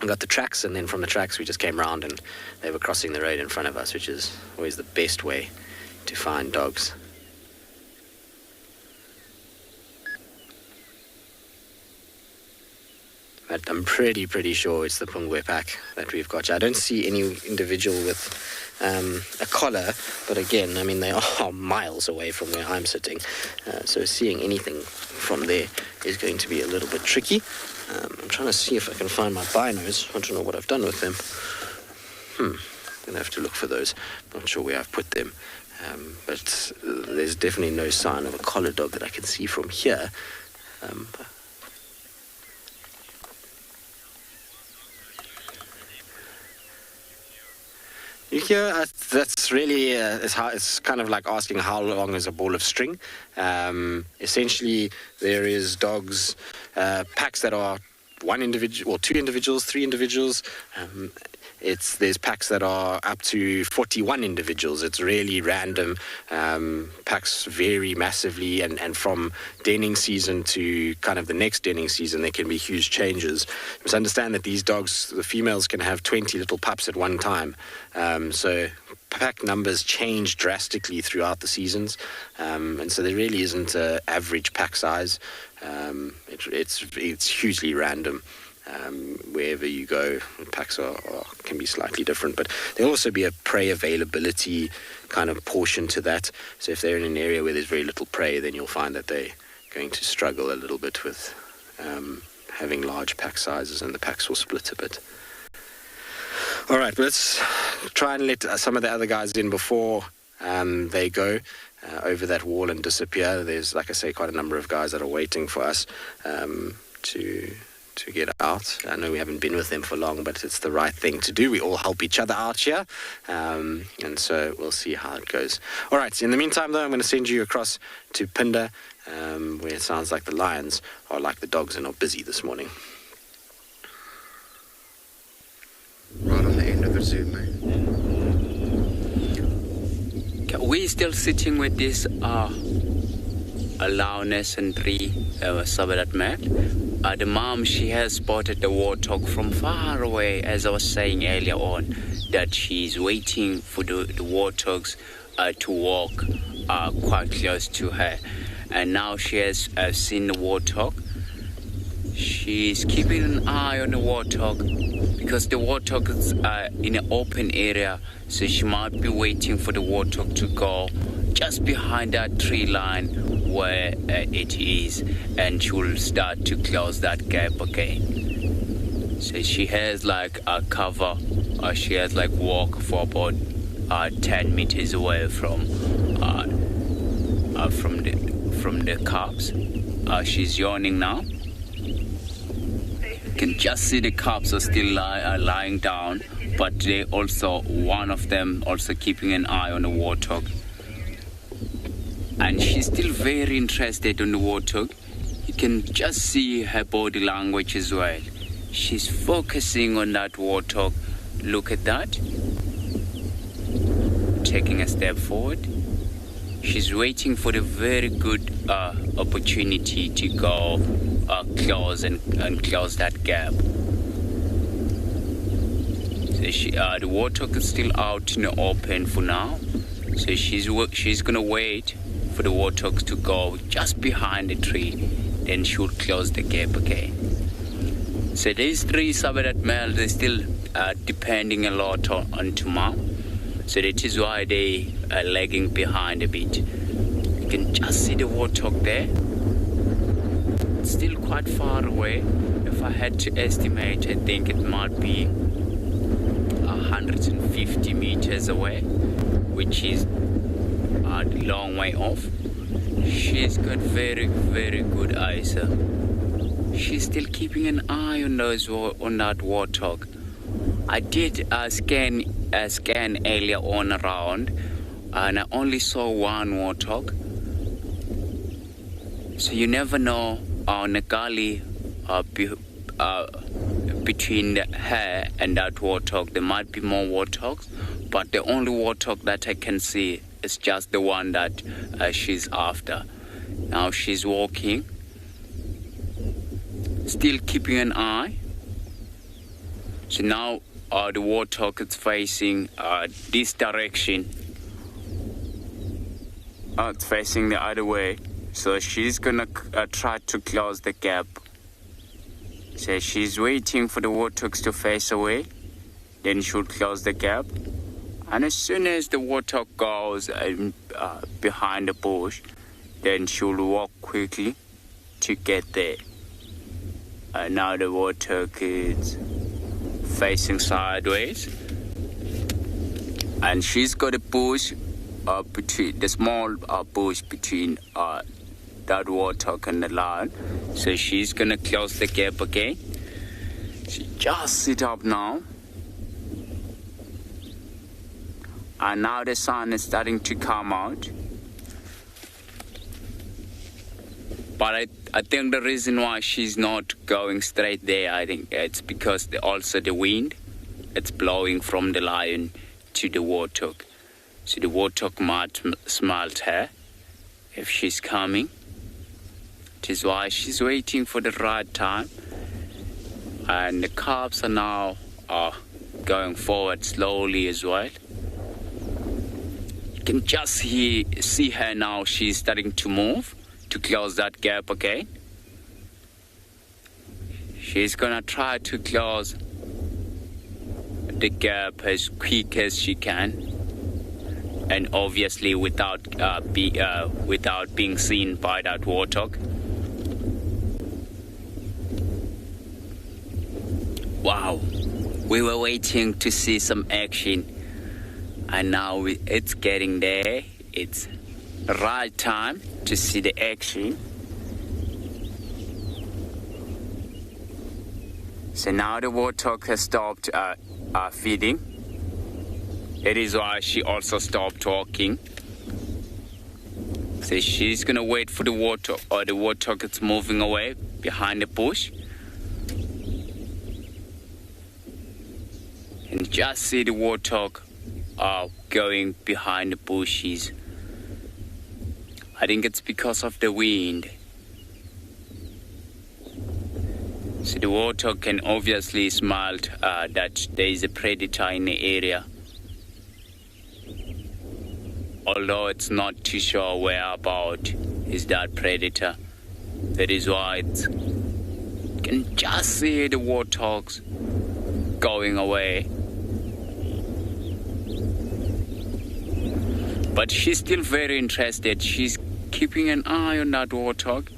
we got the tracks, and then from the tracks we just came round and they were crossing the road in front of us, which is always the best way to find dogs. But I'm pretty sure it's the Pungwe pack that we've got. I don't see any individual with a collar, but again, I mean, they are miles away from where I'm sitting, so seeing anything from there is going to be a little bit tricky. I'm trying to see if I can find my binos. I don't know what I've done with them. I'm going to have to look for those. Not sure where I've put them. But there's definitely no sign of a collar dog that I can see from here. You hear, that's really, it's kind of like asking how long is a ball of string. Essentially, there is dogs, packs that are one individual, or two individuals, three individuals. There's packs that are up to 41 individuals. It's really random. Packs vary massively, and from denning season to kind of the next denning season, there can be huge changes. You must understand that these dogs, the females can have 20 little pups at one time. So pack numbers change drastically throughout the seasons, and so there really isn't an average pack size. It's hugely random. Wherever you go, packs can be slightly different, but there'll also be a prey availability kind of portion to that. So if they're in an area where there's very little prey, then you'll find that they're going to struggle a little bit with having large pack sizes, and the packs will split a bit. All right, let's try and let some of the other guys in before they go over that wall and disappear. There's, like I say, quite a number of guys that are waiting for us to get out. I know we haven't been with them for long, but it's the right thing to do. We all help each other out here, and so we'll see how it goes. All right, so in the meantime, though, I'm going to send you across to Pinda, where it sounds like the lions are like the dogs and are busy this morning. Right on the end of the zoo, mate. We're still sitting with this Lioness and 3 Sabadat mate. The mom, she has spotted the warthog from far away, as I was saying earlier on, that she's waiting for the warthogs to walk quite close to her. And now she has seen the warthog. She's keeping an eye on the warthog because the warthog is in an open area, so she might be waiting for the warthog to go just behind that tree line where it is, and she will start to close that gap again. So she has like a cover, she has like walk for about 10 meters away from the cubs. She's yawning now. You can just see the cubs are still lying down, but they also, one of them also keeping an eye on the warthog. And she's still very interested in the warthog. You can just see her body language as well. She's focusing on that warthog. Look at that. Taking a step forward. She's waiting for the very good opportunity to go close and close that gap. So the warthog is still out in the open for now. So she's gonna wait for the warthog to go just behind the tree. Then she'll close the gap again. So these three Sabadat males, they're still depending a lot on mom. So that is why they are lagging behind a bit. You can just see the warthog there. It's still quite far away. If I had to estimate, I think it might be 150 meters away, which is a long way off. She's got very, very good eyes. She's still keeping an eye on that warthog. I did scan earlier on around, and I only saw one warthog. So you never know on the gully between her and that warthog. There might be more warthogs, but the only warthog that I can see is just the one that she's after. Now she's walking, still keeping an eye. So now the warthog is facing this direction. It's facing the other way. So she's gonna try to close the gap. So she's waiting for the warthogs to face away. Then she'll close the gap. And as soon as the warthog goes behind the bush, then she'll walk quickly to get there. And now the warthog is facing sideways, and she's got a bush between the small bush between that warthog and the lion. So she's gonna close the gap again. She just sit up now, and now the sun is starting to come out. But I think the reason why she's not going straight there, I think it's because also the wind, it's blowing from the lion to the warthog. So the warthog might smell her if she's coming. It is why she's waiting for the right time. And the cubs are now going forward slowly as well. You can just see her now. She's starting to move to close that gap again. She's gonna try to close the gap as quick as she can, and obviously without being seen by that warthog. Wow, we were waiting to see some action, and now it's getting there. It's the right time to see the action. So now the warthog has stopped feeding. It is why she also stopped walking. So she's gonna wait for the warthog, or the warthog is moving away behind the bush. And just see the warthog going behind the bushes. I think it's because of the wind. So the warthog can obviously smell that there is a predator in the area. although it's not too sure whereabout is that predator. That is why you can just see the warthogs going away. But she's still very interested. She's keeping an eye on that warthog.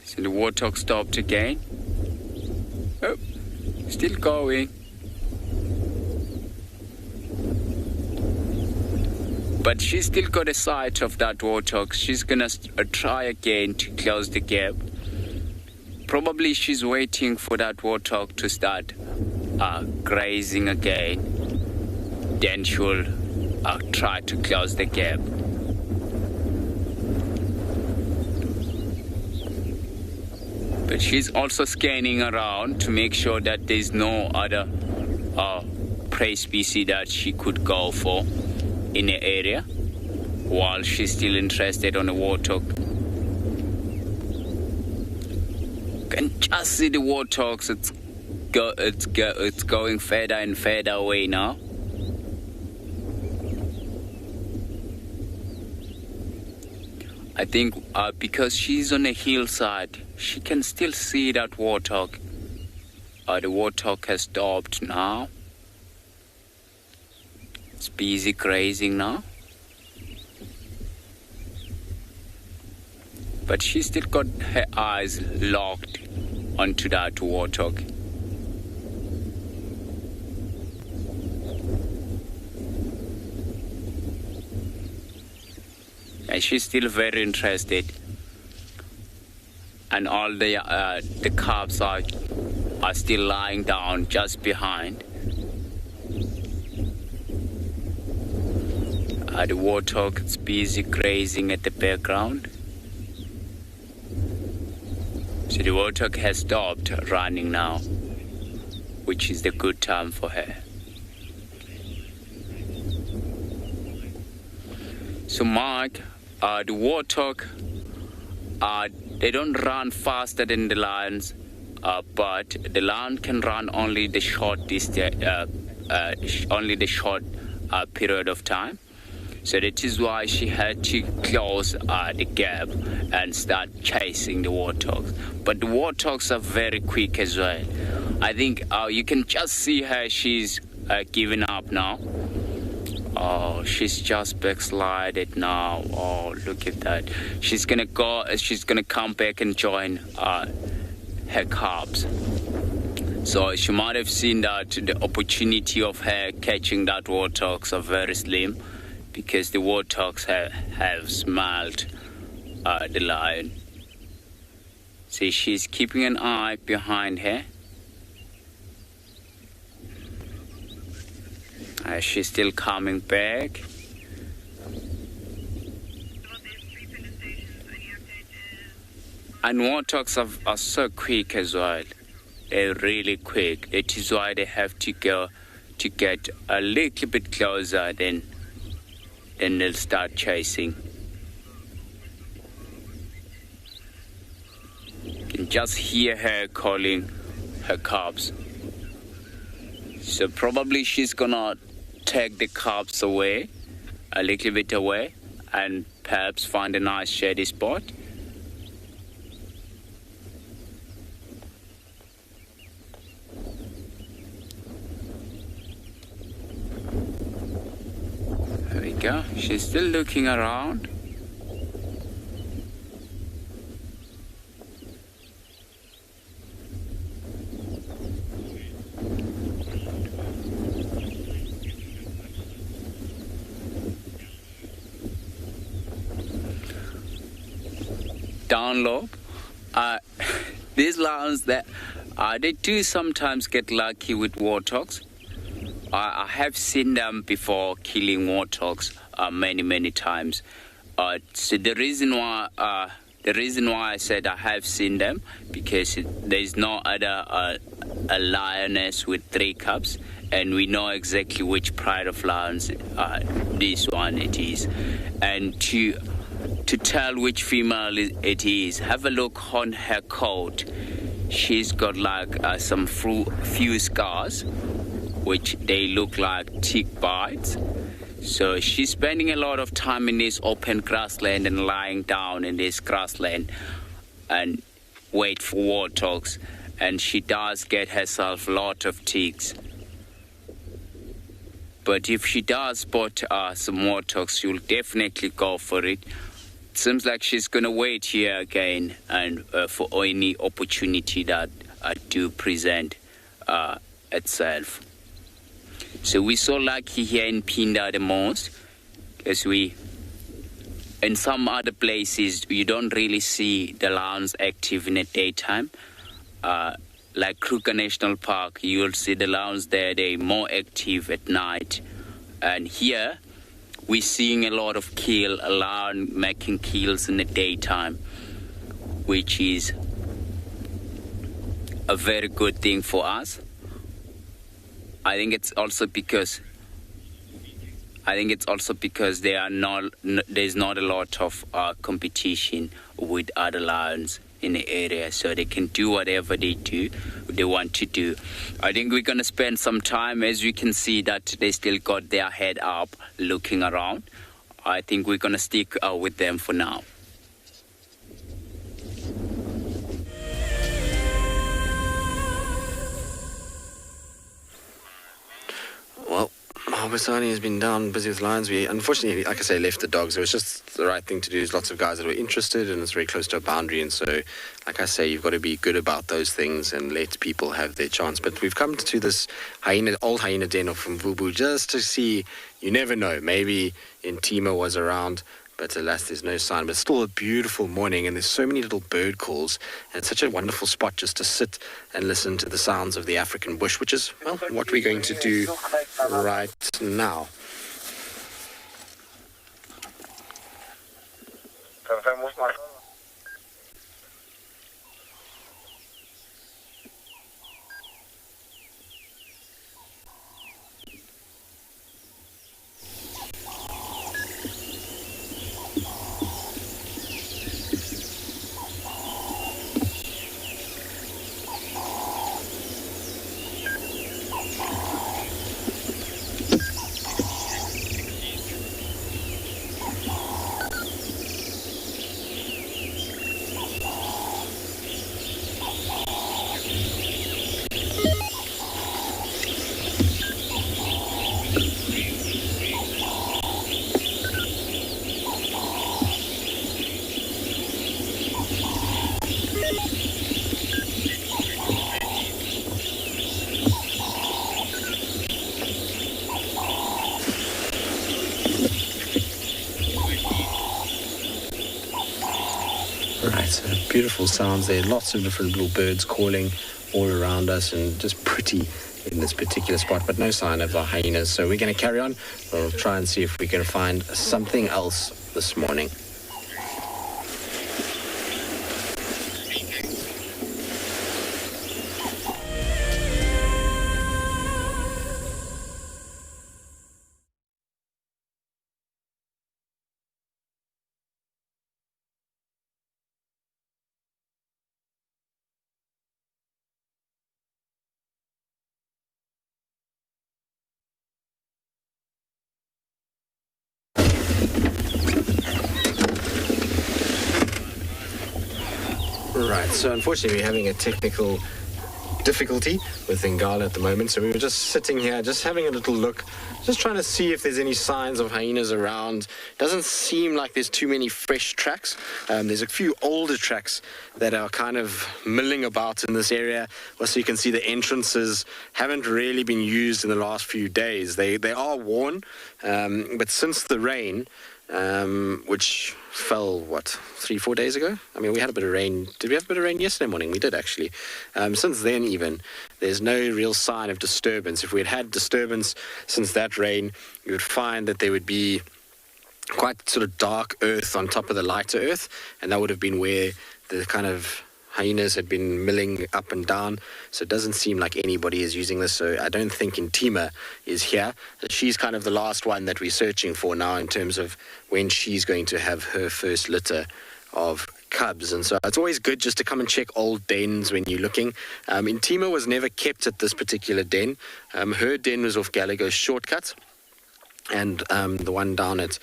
So the warthog stopped again. Oh, still going. But she's still got a sight of that warthog. She's gonna try again to close the gap. Probably she's waiting for that warthog to start grazing again. Then she'll try to close the gap. But she's also scanning around to make sure that there's no other prey species that she could go for in the area while she's still interested on the warthog. You can just see the warthogs. It's going further and further away now. I think because she's on a hillside, she can still see that warthog. The warthog has stopped now. It's busy grazing now. But she's still got her eyes locked onto that warthog. And she's still very interested. And all the cubs are still lying down just behind. The warthog is busy grazing at the background. So the warthog has stopped running now, which is the good time for her. So Mark, the warthog, they don't run faster than the lions, but the lion can run only the short distance, only the short period of time. So that is why she had to close the gap and start chasing the warthogs. But the warthogs are very quick as well. I think you can just see her. She's giving up now. Oh, she's just backslided now. Oh, look at that. She's gonna go. She's gonna come back and join her cubs. So she might have seen that the opportunity of her catching that warthogs are very slim, because the warthogs have smelled the lion. See, she's keeping an eye behind her. She's still coming back. And warthogs are so quick as well. They're really quick. That is why they have to go to get a little bit closer, then they'll start chasing. You can just hear her calling her cubs. So probably she's gonna take the cubs away, a little bit away, and perhaps find a nice shady spot. There we go. She's still looking around. Down low. These lions, they do sometimes get lucky with warthogs. I have seen them before killing warthogs many times. So the reason why I said I have seen them, because there is no other a lioness with 3 cubs, and we know exactly which pride of lions this one it is. And to tell which female it is, have a look on her coat. She's got like some few scars which they look like tick bites. So she's spending a lot of time in this open grassland and lying down in this grassland and wait for warthogs. And she does get herself a lot of ticks. But if she does spot some warthogs, she'll definitely go for it. It seems like she's going to wait here again and for any opportunity that do present itself. So we're so lucky here in Pinda the most, because in some other places, you don't really see the lions active in the daytime. Like Kruger National Park, you'll see the lions there, they're more active at night. And here, we're seeing a lot of a lion making kills in the daytime, which is a very good thing for us. I think it's also because there's not a lot of competition with other lions in the area, so they can do whatever they want to do. I think we're going to spend some time, as you can see that they still got their head up looking around. I think we're going to stick with them for now. Well, Mabasani has been down busy with lions. We unfortunately, like I say, left the dogs. It was just the right thing to do. There's lots of guys that were interested, and it's very close to a boundary. And so, like I say, you've got to be good about those things and let people have their chance. But we've come to this old hyena den of Mvubu just to see. You never know. Maybe Intima was around, but alas, there's no sign. But still a beautiful morning, and there's so many little bird calls. And it's such a wonderful spot just to sit and listen to the sounds of the African bush, which is, well, what we're going to do right now. Right, so beautiful sounds there. Lots of different little birds calling all around us, and just pretty in this particular spot, but no sign of the hyenas. So we're going to carry on. We'll try and see if we can find something else this morning. Right, so unfortunately we're having a technical difficulty with Ngala at the moment, so we were just sitting here, just having a little look, just trying to see if there's any signs of hyenas around. Doesn't seem like there's too many fresh tracks. There's a few older tracks that are kind of milling about in this area. Also, you can see the entrances haven't really been used in the last few days. They are worn, but since the rain, which fell, 3-4 days ago? I mean, we had a bit of rain. Did we have a bit of rain yesterday morning? We did, actually. Since then, even, there's no real sign of disturbance. If we had had disturbance since that rain, you would find that there would be quite sort of dark earth on top of the lighter earth, and that would have been where the kind of hyenas had been milling up and down. So it doesn't seem like anybody is using this. So I don't think Intima is here. She's kind of the last one that we're searching for now in terms of when she's going to have her first litter of cubs, and so it's always good just to come and check old dens when you're looking. Intima was never kept at this particular den. Her den was off Gallagher's shortcut, and the one down at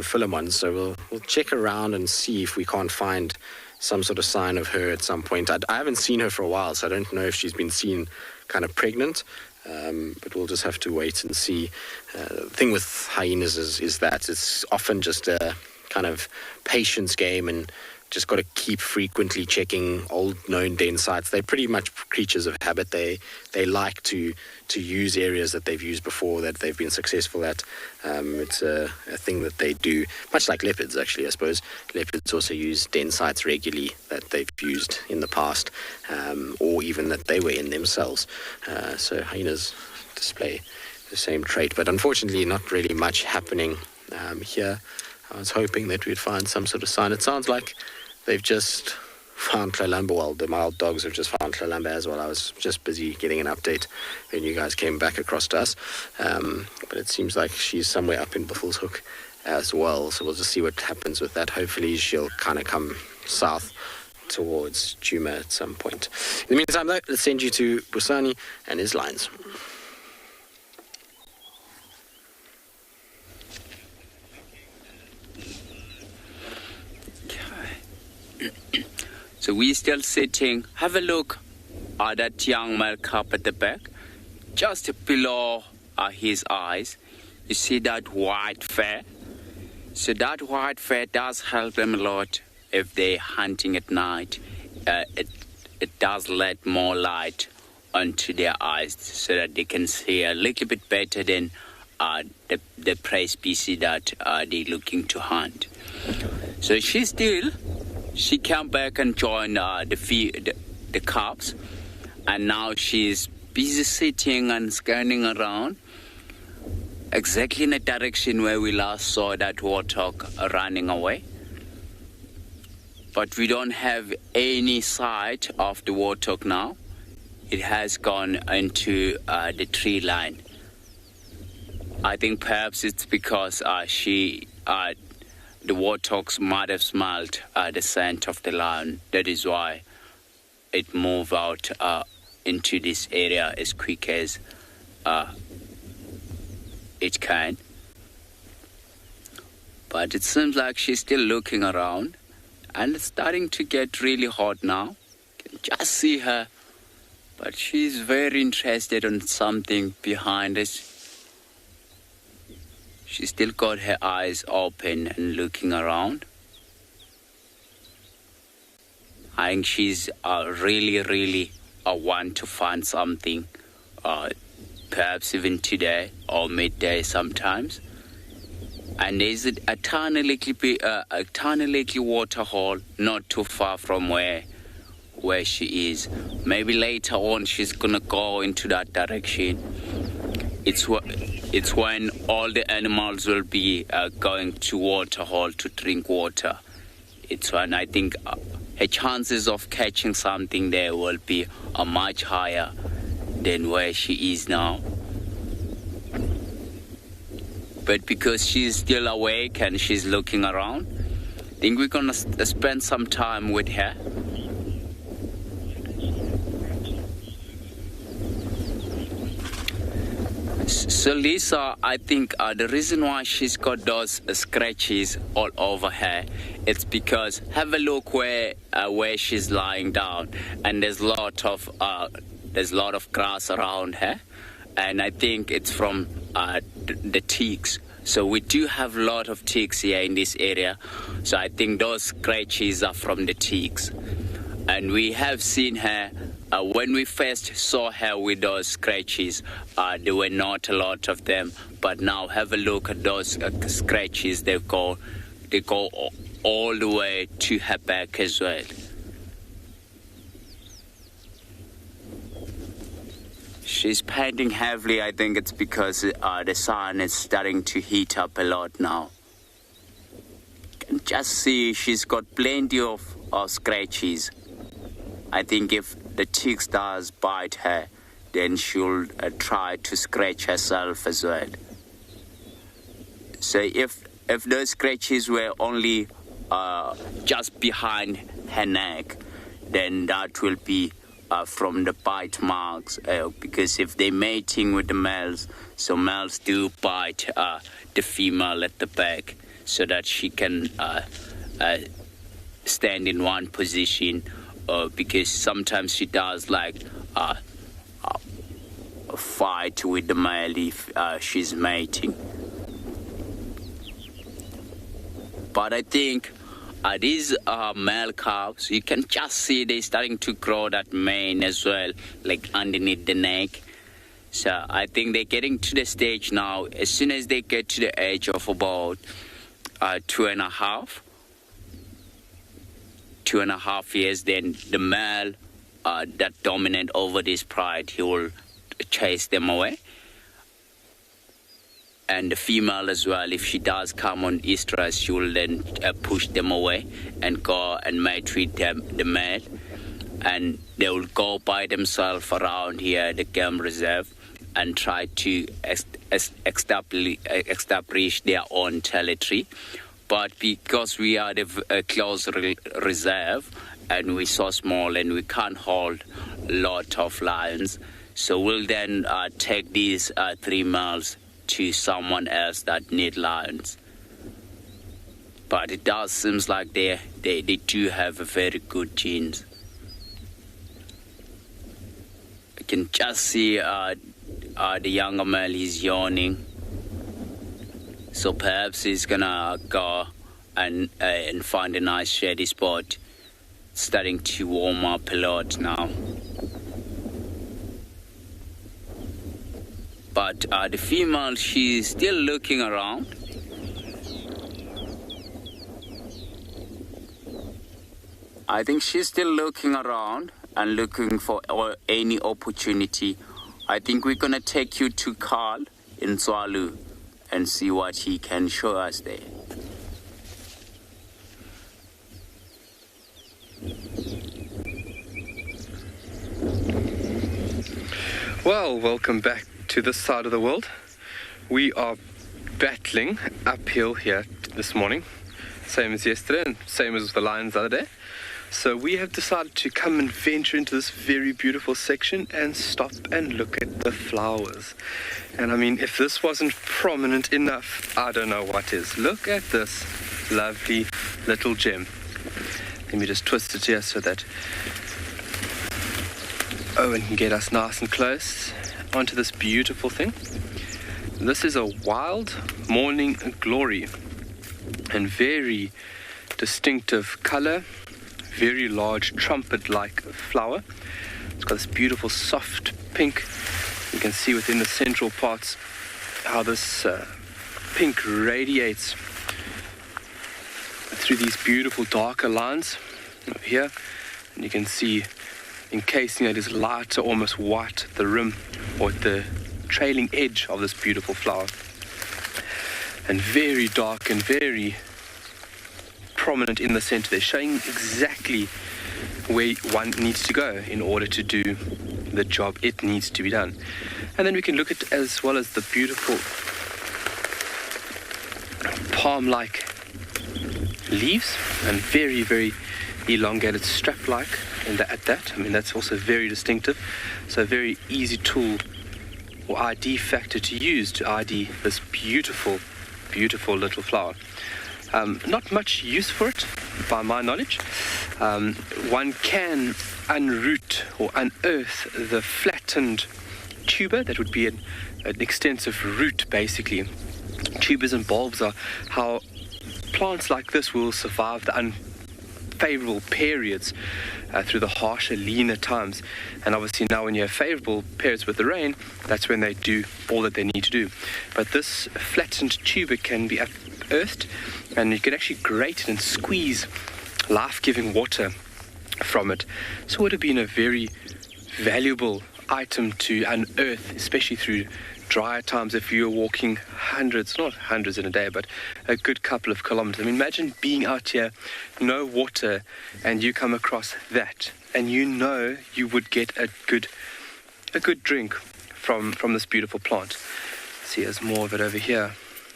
Philemon. So we'll check around and see if we can't find some sort of sign of her at some point. I haven't seen her for a while, so I don't know if she's been seen kind of pregnant. But we'll just have to wait and see. The thing with hyenas is that it's often just a kind of patience game, and just got to keep frequently checking old known den sites. They're pretty much creatures of habit. They like to use areas that they've used before, that they've been successful at. It's a thing that they do, much like leopards, actually, I suppose. Leopards also use den sites regularly that they've used in the past, or even that they were in themselves. So hyenas display the same trait, but unfortunately not really much happening here. I was hoping that we'd find some sort of sign. It sounds like they've just found Tlalamba. Well, the wild dogs have just found Tlalamba as well. I was just busy getting an update when you guys came back across to us. But it seems like she's somewhere up in Buffelshoek as well. So we'll just see what happens with that. Hopefully she'll kind of come south towards Djuma at some point. In the meantime, though, let's send you to Busani and his lines. So we're still sitting. Have a look at that young male cub at the back. Just below his eyes, you see that white fur. So that white fur does help them a lot if they're hunting at night. It does let more light onto their eyes so that they can see a little bit better than the prey species that they're looking to hunt. So she came back and joined the cubs, and now she's busy sitting and scanning around exactly in the direction where we last saw that warthog running away. But we don't have any sight of the warthog now. It has gone into the tree line. I think perhaps it's because the warthogs might have smelled the scent of the lion. That is why it moved out into this area as quick as it can. But it seems like she's still looking around, and it's starting to get really hot now. You can just see her, but she's very interested in something behind us. She's still got her eyes open and looking around. I think she's really want to find something, perhaps even today or midday sometimes. And there's a tiny little water hole not too far from where she is. Maybe later on she's gonna go into that direction. It's when all the animals will be going to water hole to drink water. It's when I think her chances of catching something there will be much higher than where she is now. But because she's still awake and she's looking around, I think we're gonna spend some time with her. So Lisa, I think the reason why she's got those scratches all over her, it's because have a look where she's lying down, and there's a lot of grass around her, and I think it's from the ticks. So we do have a lot of ticks here in this area. So I think those scratches are from the ticks, and we have seen her. When we first saw her with those scratches, there were not a lot of them. But now have a look at those scratches. They go all the way to her back as well. She's panting heavily. I think it's because the sun is starting to heat up a lot now. You can just see she's got plenty of scratches. I think if the ticks does bite her, then she'll try to scratch herself as well. So if those scratches were only just behind her neck, then that will be from the bite marks, because if they're mating with the males, so males do bite the female at the back so that she can stand in one position, because sometimes she does like fight with the male if she's mating. But I think these male calves, you can just see they're starting to grow that mane as well, like underneath the neck. So I think they're getting to the stage now. As soon as they get to the age of about 2.5 years, then the male that dominant over this pride, he will chase them away. And the female as well, if she does come on estrus, she will then push them away and go and mate with the male. And they will go by themselves around here at the game reserve and try to establish their own territory. But because we are the closed reserve and we're so small and we can't hold a lot of lions, so we'll then take these 3 males to someone else that need lions. But it does seems like they do have a very good genes. I can just see the younger male, he's yawning. So perhaps he's gonna go and find a nice shady spot. It's starting to warm up a lot now. But the female, she's still looking around. I think she's still looking around and looking for any opportunity. I think we're going to take you to Carl in Tswalu and see what he can show us there. Well, welcome back to this side of the world. We are battling uphill here this morning, same as yesterday and same as the lions the other day. So we have decided to come and venture into this very beautiful section and stop and look at the flowers. And I mean, if this wasn't prominent enough, I don't know what is. Look at this lovely little gem. Let me just twist it here so that Owen can get us nice and close onto this beautiful thing. This is a wild morning glory and very distinctive color, very large trumpet-like flower. It's got this beautiful soft pink. You can see within the central parts how this pink radiates through these beautiful darker lines over here. And you can see encasing it is lighter, almost white at the rim or at the trailing edge of this beautiful flower. And very dark and very prominent in the center. They're showing exactly where one needs to go in order to do the job it needs to be done. And then we can look at as well as the beautiful palm-like leaves and very, very elongated strap-like at that. I mean, that's also very distinctive. So a very easy tool or ID factor to use to ID this beautiful, beautiful little flower. Not much use for it, by my knowledge. One can unroot or unearth the flattened tuber. That would be an extensive root, basically. Tubers and bulbs are how plants like this will survive the unfavorable periods through the harsher, leaner times. And obviously now when you have favorable periods with the rain, that's when they do all that they need to do. But this flattened tuber can be unearthed, and you can actually grate it and squeeze life-giving water from it. So it would have been a very valuable item to unearth, especially through drier times if you were walking hundreds, not hundreds in a day, but a good couple of kilometers. I mean, imagine being out here, no water, and you come across that, and you know you would get a good drink from this beautiful plant. See, there's more of it over here.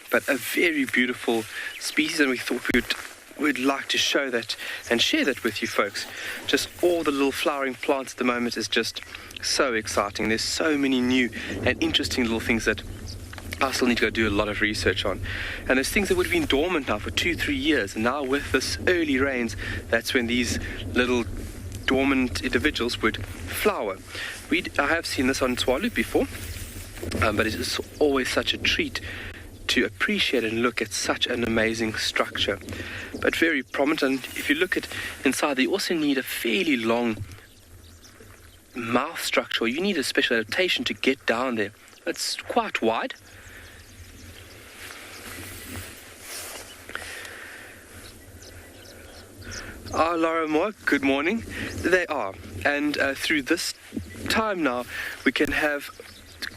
But a very beautiful species, and we thought we would we'd like to show that and share that with you folks. Just all the little flowering plants at the moment is just so exciting. There's so many new and interesting little things that I still need to go do a lot of research on. And there's things that would have been dormant now for 2-3 years. And now with this early rains, that's when these little dormant individuals would flower. I have seen this on Tswalu before, but it is always such a treat to appreciate and look at such an amazing structure. But very prominent, and if you look at inside, they also need a fairly long mouth structure. You need a special adaptation to get down there. It's quite wide. Laura Moore, good morning. They are. And through this time now, we can have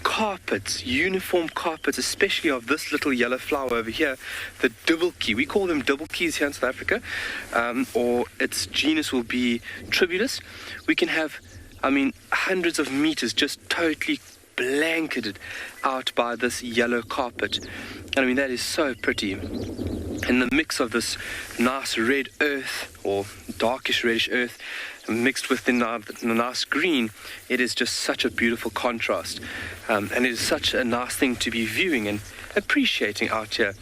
carpets, uniform carpets, especially of this little yellow flower over here, the dubbelkie. We call them dubbelkies here in South Africa, or its genus will be Tribulus. We can have, hundreds of meters just totally blanketed out by this yellow carpet. And that is so pretty. And the mix of this nice red earth, or darkish reddish earth, mixed with the nice green, it is just such a beautiful contrast. And it is such a nice thing to be viewing and appreciating out here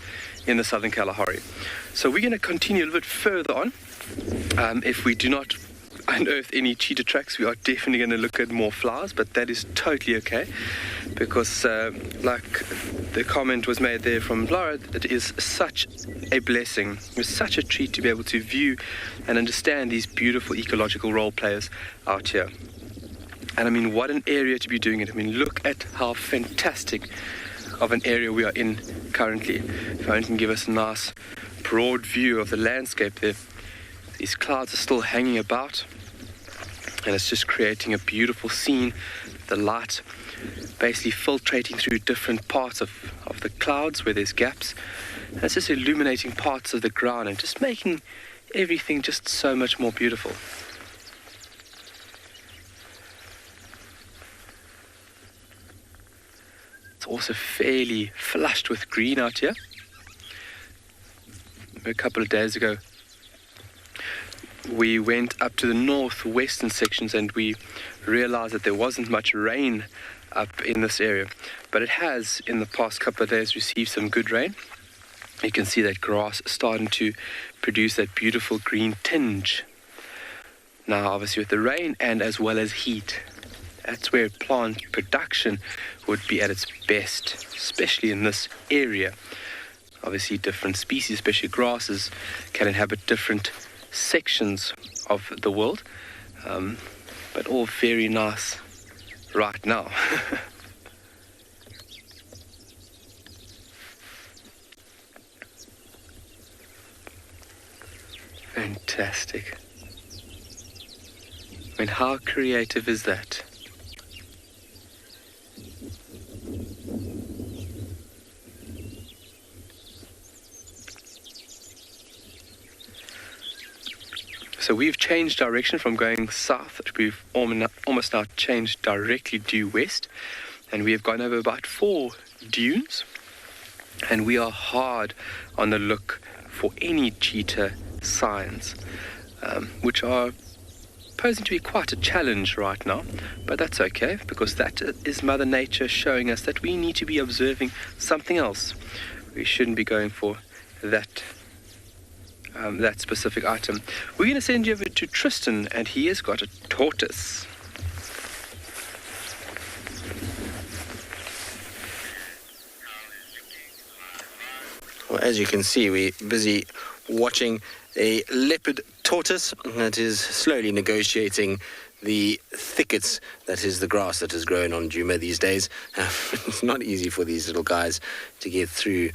in the Southern Kalahari. So we're going to continue a little bit further on. If we do not unearth any cheetah tracks, we are definitely going to look at more flowers, but that is totally okay, because like the comment was made there from Laura, it is such a blessing. It's such a treat to be able to view and understand these beautiful ecological role players out here. And what an area to be doing it. Look at how fantastic of an area we are in currently. If I can give us a nice broad view of the landscape there. These clouds are still hanging about, and it's just creating a beautiful scene. The light basically filtrating through different parts of the clouds where there's gaps. And it's just illuminating parts of the ground and just making everything just so much more beautiful. It's also fairly flushed with green out here. A couple of days ago, we went up to the northwestern sections and we realized that there wasn't much rain up in this area, but it has in the past couple of days received some good rain. You can see that grass starting to produce that beautiful green tinge. Now obviously with the rain and as well as heat, that's where plant production would be at its best, especially in this area. Obviously different species, especially grasses, can inhabit different sections of the world, but all very nice right now. Fantastic. How creative is that? So we've changed direction from going south. We've almost now changed directly due west. And we have gone over about 4 dunes. And we are hard on the look for any cheetah signs, which are posing to be quite a challenge right now. But that's okay, because that is Mother Nature showing us that we need to be observing something else. We shouldn't be going for that specific item. We're going to send you over to Tristan, and he has got a tortoise. Well, as you can see, we're busy watching a leopard tortoise that is slowly negotiating the thickets that is the grass that is growing on Djuma these days. It's not easy for these little guys to get through.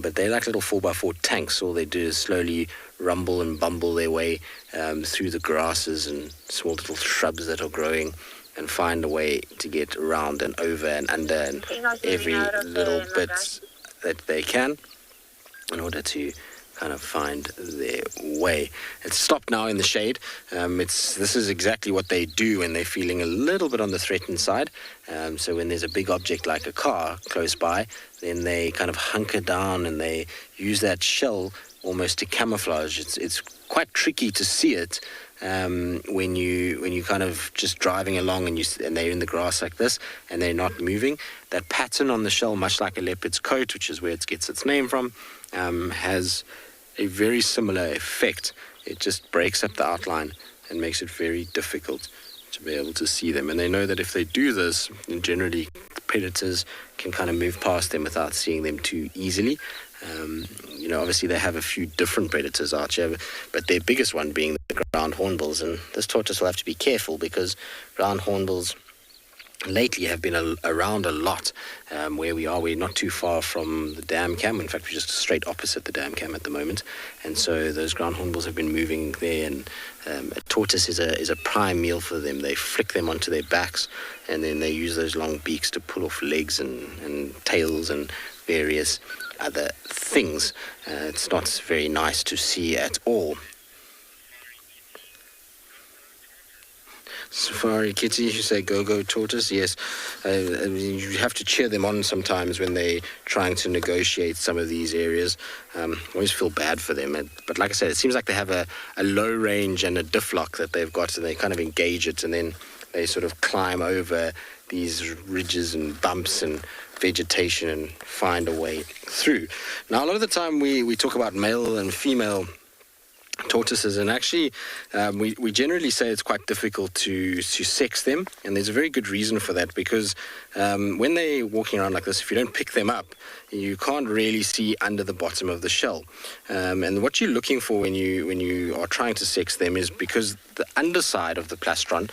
But they're like little 4x4 tanks. All they do is slowly rumble and bumble their way through the grasses and small little shrubs that are growing and find a way to get around and over and under and every little bit that they can in order to kind of find their way. It's stopped now in the shade. This is exactly what they do when they're feeling a little bit on the threatened side. So when there's a big object like a car close by, then they kind of hunker down and they use that shell almost to camouflage. It's quite tricky to see it when you kind of just driving along and they're in the grass like this and they're not moving. That pattern on the shell, much like a leopard's coat, which is where it gets its name from, has a very similar effect. It just breaks up the outline and makes it very difficult to be able to see them. And they know that if they do this, generally predators can kind of move past them without seeing them too easily. Obviously they have a few different predators out here, but their biggest one being the ground hornbills. And this tortoise will have to be careful because ground hornbills lately have been around a lot where we are. We're not too far from the dam cam. In fact, we're just straight opposite the dam cam at the moment. And so those ground hornbills have been moving there, and a tortoise is a prime meal for them. They flick them onto their backs, and then they use those long beaks to pull off legs and tails and various other things. It's not very nice to see at all. Safari kitty, you say go tortoise. Yes, you have to cheer them on sometimes when they're trying to negotiate some of these areas. I always feel bad for them, but like I said, it seems like they have a low range and a diff lock that they've got, and they kind of engage it, and then they sort of climb over these ridges and bumps and vegetation and find a way through. Now, a lot of the time we talk about male and female tortoises, and actually we generally say it's quite difficult to sex them, and there's a very good reason for that, because when they're walking around like this, if you don't pick them up, you can't really see under the bottom of the shell, and what you're looking for when you are trying to sex them is, because the underside of the plastron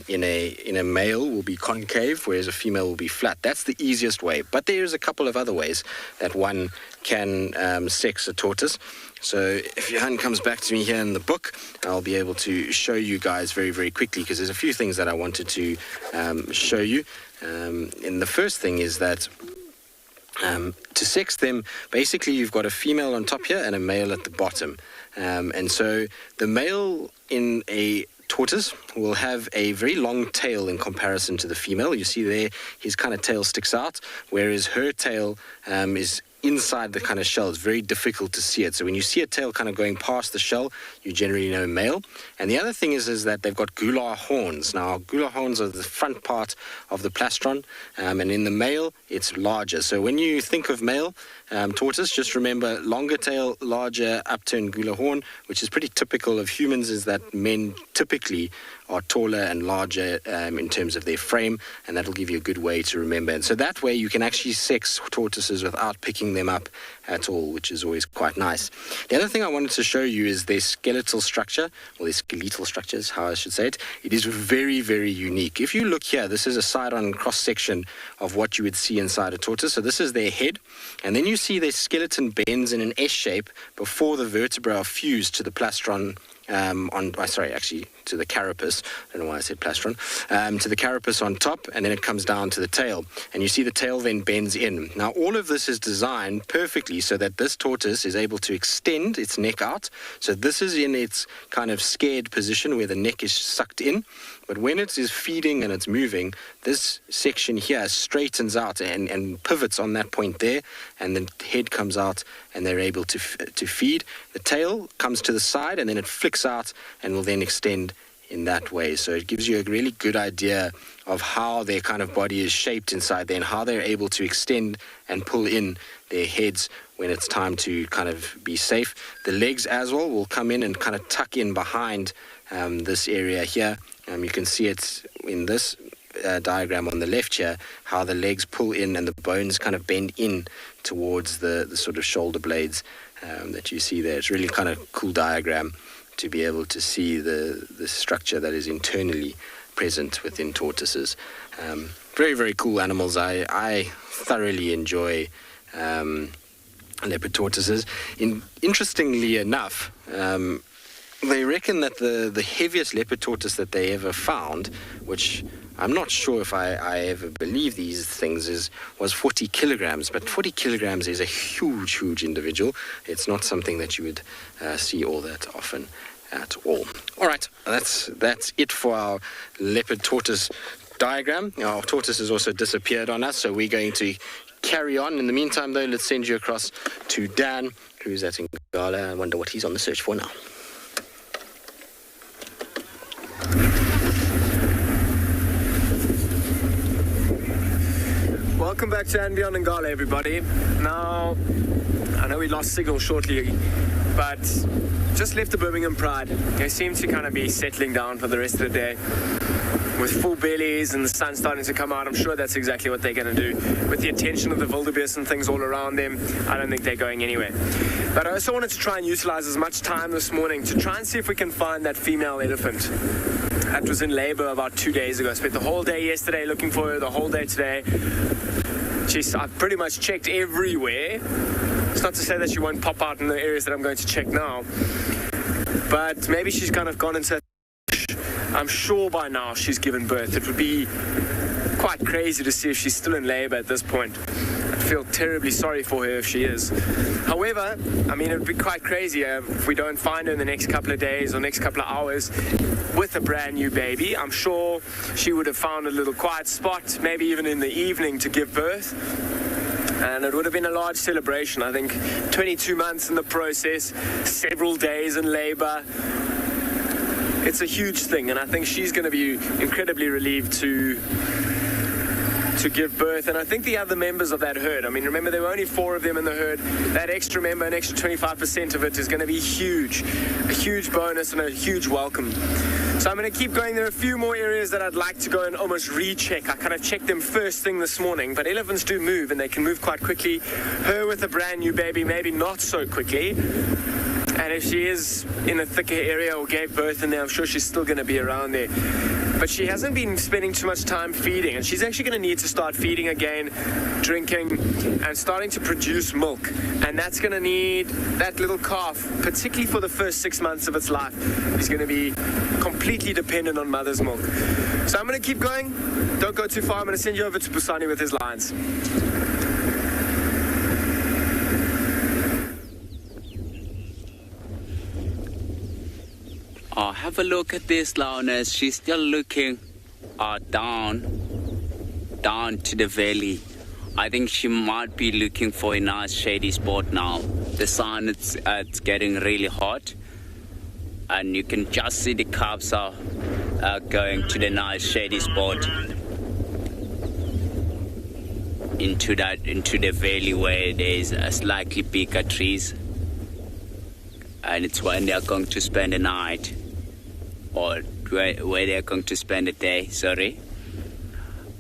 in a male will be concave, whereas a female will be flat. That's the easiest way, but there's a couple of other ways that one can sex a tortoise. So if your hand comes back to me here in the book, I'll be able to show you guys very, very quickly, because there's a few things that I wanted to show you. And the first thing is that to sex them, basically you've got a female on top here and a male at the bottom. And so the male in a tortoise will have a very long tail in comparison to the female. You see there, his kind of tail sticks out, whereas her tail is inside the kind of shell. It's very difficult to see it. So when you see a tail kind of going past the shell, you generally know male. And the other thing is that they've got gular horns. Now, gular horns are the front part of the plastron, and in the male, it's larger. So when you think of male tortoise, just remember longer tail, larger upturned gular horn, which is pretty typical of humans, is that men typically are taller and larger in terms of their frame, and that'll give you a good way to remember. And so that way you can actually sex tortoises without picking them up at all, which is always quite nice. The other thing I wanted to show you is their skeletal structure, or their skeletal structure is how I should say it. It is very, very unique. If you look here, this is a side-on cross-section of what you would see inside a tortoise. So this is their head, and then you see their skeleton bends in an S shape before the vertebrae are fused to the plastron to the carapace. I don't know why I said plastron. To the carapace on top, and then it comes down to the tail. And you see the tail then bends in. Now, all of this is designed perfectly so that this tortoise is able to extend its neck out. So this is in its kind of scared position where the neck is sucked in. But when it is feeding and it's moving, this section here straightens out and pivots on that point there, and the head comes out and they're able to feed. The tail comes to the side and then it flicks out and will then extend in that way. So it gives you a really good idea of how their kind of body is shaped inside there and how they're able to extend and pull in their heads when it's time to kind of be safe. The legs as well will come in and kind of tuck in behind this area here. You can see it in this diagram on the left here, how the legs pull in and the bones kind of bend in towards the sort of shoulder blades that you see there. It's really kind of cool diagram to be able to see the structure that is internally present within tortoises. Very, very cool animals. I thoroughly enjoy leopard tortoises. Interestingly enough, they reckon that the heaviest leopard tortoise that they ever found, which I'm not sure if I ever believe these things, was 40 kilograms. But 40 kilograms is a huge, huge individual. It's not something that you would see all that often at all. All right, that's it for our leopard tortoise diagram. Our tortoise has also disappeared on us, so we're going to carry on. In the meantime, though, let's send you across to Dan, Who's that in Gala? I wonder what he's on the search for now. Welcome back to And Beyond Ngala, everybody. Now, I know we lost signal shortly, but just left the Birmingham Pride. They seem to kind of be settling down for the rest of the day. With full bellies and the sun starting to come out, I'm sure that's exactly what they're going to do. With the attention of the wildebeest and things all around them, I don't think they're going anywhere. But I also wanted to try and utilize as much time this morning to try and see if we can find that female elephant that was in labor about 2 days ago. I spent the whole day yesterday looking for her, the whole day today. I've pretty much checked everywhere. It's not to say that she won't pop out in the areas that I'm going to check now, but maybe she's kind of gone into... I'm sure by now she's given birth. It would be quite crazy to see if she's still in labor at this point. I feel terribly sorry for her if she is. However, I mean, it would be quite crazy if we don't find her in the next couple of days or next couple of hours with a brand new baby. I'm sure she would have found a little quiet spot, maybe even in the evening, to give birth. And it would have been a large celebration. I think 22 months in the process, several days in labor. It's a huge thing, and I think she's going to be incredibly relieved to give birth. And I think the other members of that herd, I mean, remember there were only 4 of them in the herd. That extra member, an extra 25% of it, is going to be huge. A huge bonus and a huge welcome. So I'm going to keep going. There are a few more areas that I'd like to go and almost recheck. I kind of checked them first thing this morning, but elephants do move, and they can move quite quickly. Her with a brand new baby, maybe not so quickly. And if she is in a thicker area or gave birth in there, I'm sure she's still going to be around there. But she hasn't been spending too much time feeding, and she's actually going to need to start feeding again, drinking, and starting to produce milk. And that's going to need that little calf, particularly for the first 6 months of its life, is going to be completely dependent on mother's milk. So I'm going to keep going. Don't go too far. I'm going to send you over to Busani with his lions. Have a look at this lioness. She's still looking down to the valley. I think she might be looking for a nice shady spot now. The sun, it's getting really hot, and you can just see the cubs are going to the nice shady spot into the valley where there's slightly bigger trees, and it's when they're going to spend the night, or where they're going to spend the day, sorry.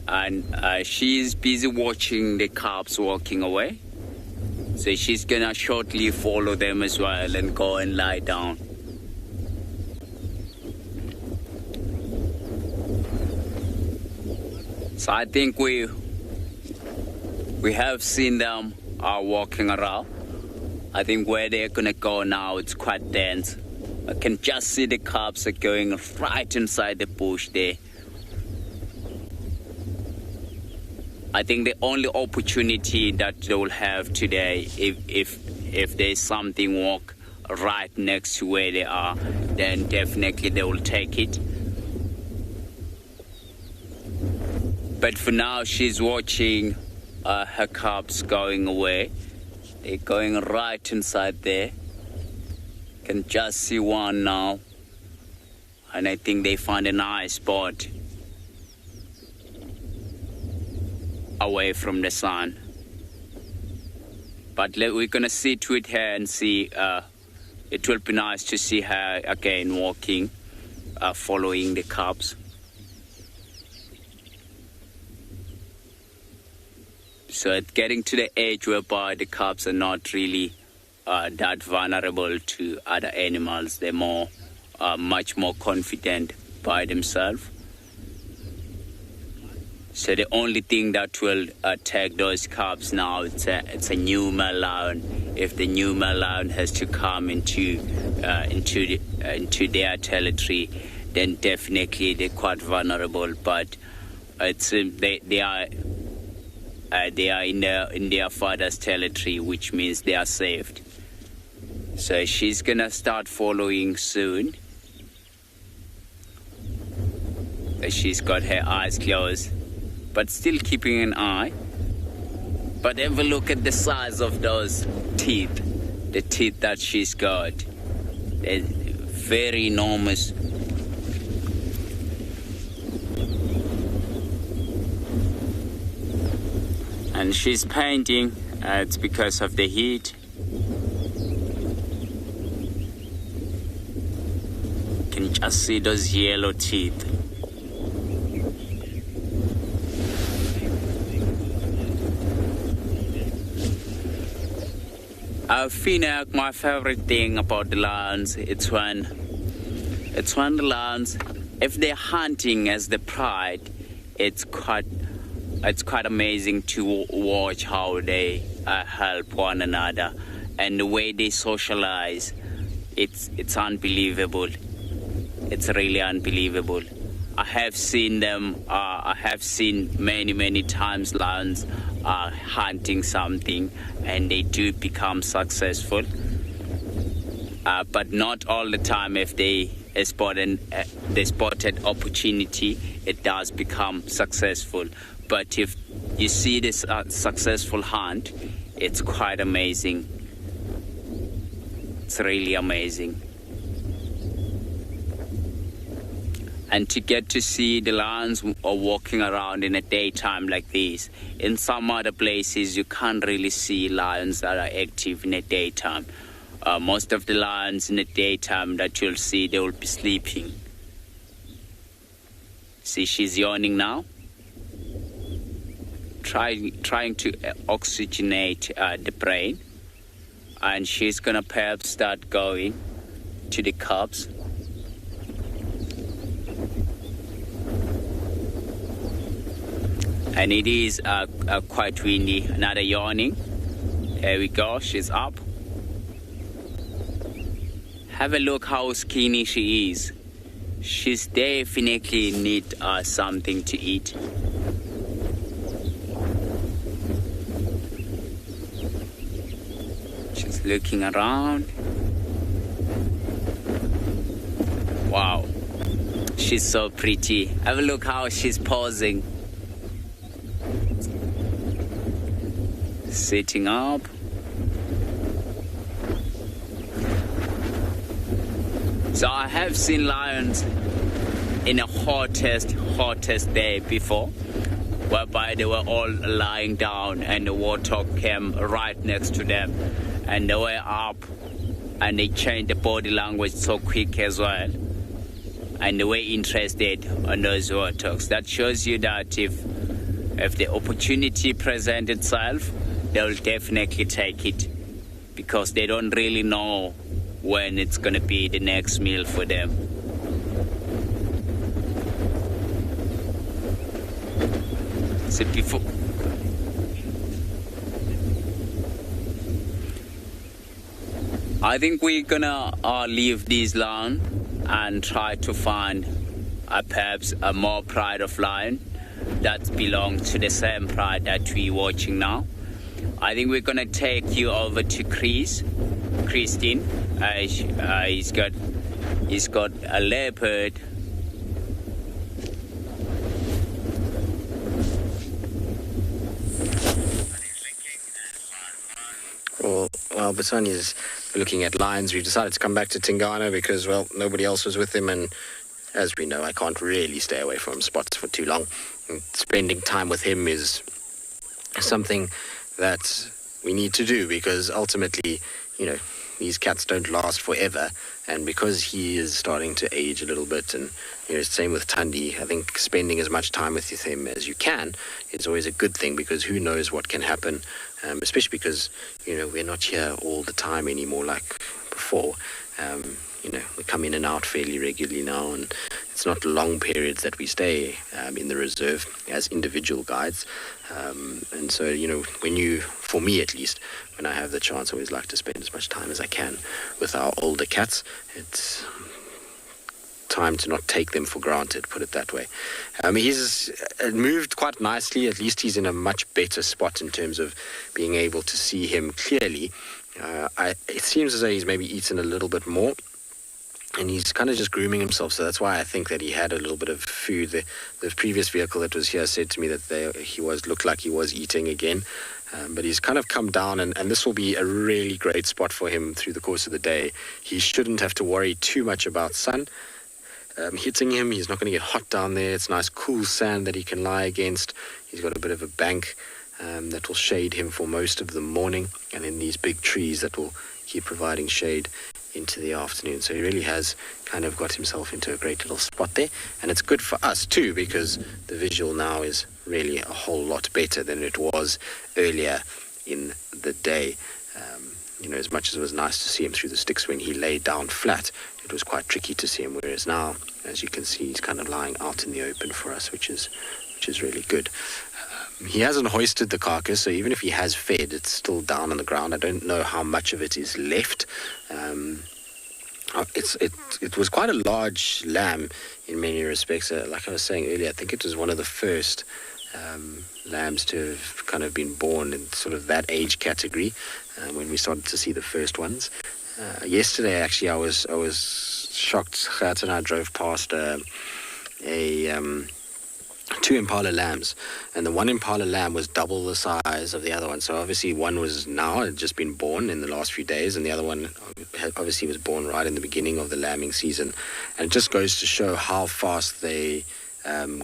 And she's busy watching the cubs walking away. So she's gonna shortly follow them as well and go and lie down. So I think we have seen them walking around. I think where they're gonna go now, it's quite dense. I can just see the cubs are going right inside the bush there. I think the only opportunity that they will have today, if there's something walk right next to where they are, then definitely they will take it. But for now, she's watching her cubs going away. They're going right inside there. Can just see one now, and I think they find a nice spot away from the sun. But we're gonna sit with her and see. It will be nice to see her again walking, following the cubs. So it's getting to the age whereby the cubs are not really that vulnerable to other animals. They're much more confident by themselves. So the only thing that will attack those cubs now, it's a new male lion. If the new male lion has to come into their territory, then definitely they're quite vulnerable. But it's they are in their father's territory, which means they are saved. So she's gonna start following soon. She's got her eyes closed, but still keeping an eye. But have a look at the size of those teeth. the teeth that she's got. They're very enormous. And she's painting. It's because of the heat. You can just see those yellow teeth. I feel like my favorite thing about the lions, it's when the lions, if they're hunting as the pride, it's quite amazing to watch how they help one another, and the way they socialize. It's unbelievable. It's really unbelievable. I have seen them. I have seen many times lions hunting something, and they do become successful. But not all the time. If they spotted opportunity, it does become successful. But if you see this successful hunt, it's quite amazing. It's really amazing. And to get to see the lions walking around in the daytime like this. In some other places, you can't really see lions that are active in the daytime. Most of the lions in the daytime that you'll see, they will be sleeping. See, she's yawning now. Trying to oxygenate the brain. And she's going to perhaps start going to the cubs. And it is quite windy. Another yawning. There we go, she's up. Have a look how skinny she is. She's definitely need something to eat. She's looking around. Wow, she's so pretty. Have a look how she's posing. Sitting up. So I have seen lions in a hottest day before, whereby they were all lying down and the warthog came right next to them, and they were up, and they changed the body language so quick as well, and they were interested on those warthogs. That shows you that if the opportunity presents itself, they'll definitely take it, because they don't really know when it's going to be the next meal for them. So before... I think we're going to leave these lions and try to find perhaps a more pride of lion that belongs to the same pride that we're watching now. I think we're gonna take you over to Christine. He's got a leopard. Well, Batsani is looking at lions. We've decided to come back to Tingana because, well, nobody else was with him, and as we know, I can't really stay away from spots for too long. And spending time with him is something that we need to do, because ultimately, you know, these cats don't last forever, and because he is starting to age a little bit, and you know, same with Thandi, I think spending as much time with him as you can is always a good thing, because who knows what can happen, especially because, you know, we're not here all the time anymore like before. You know, we come in and out fairly regularly now, and it's not long periods that we stay in the reserve as individual guides. And so, you know, for me at least, when I have the chance, I always like to spend as much time as I can with our older cats. It's time to not take them for granted, put it that way. He's moved quite nicely. At least he's in a much better spot in terms of being able to see him clearly. It seems as though he's maybe eaten a little bit more, and he's kind of just grooming himself. So that's why I think that he had a little bit of food. The previous vehicle that was here said to me that he looked like he was eating again. But he's kind of come down, and this will be a really great spot for him through the course of the day. He shouldn't have to worry too much about sun hitting him. He's not going to get hot down there. It's nice cool sand that he can lie against. He's got a bit of a bank that will shade him for most of the morning, and then these big trees that will keep providing shade into the afternoon. So he really has kind of got himself into a great little spot there, and it's good for us too, because the visual now is really a whole lot better than it was earlier in the day. As much as it was nice to see him through the sticks when he laid down flat, it was quite tricky to see him, whereas now, as you can see, he's kind of lying out in the open for us, which is really good. He hasn't hoisted the carcass, so even if he has fed, it's still down on the ground. I don't know how much of it is left. It was quite a large lamb in many respects. Like I was saying earlier, I think it was one of the first lambs to have kind of been born in sort of that age category when we started to see the first ones. Yesterday, actually, I was shocked. Gert and I drove past two impala lambs, and the one impala lamb was double the size of the other one. So obviously one had just been born in the last few days, and the other one obviously was born right in the beginning of the lambing season. And it just goes to show how fast they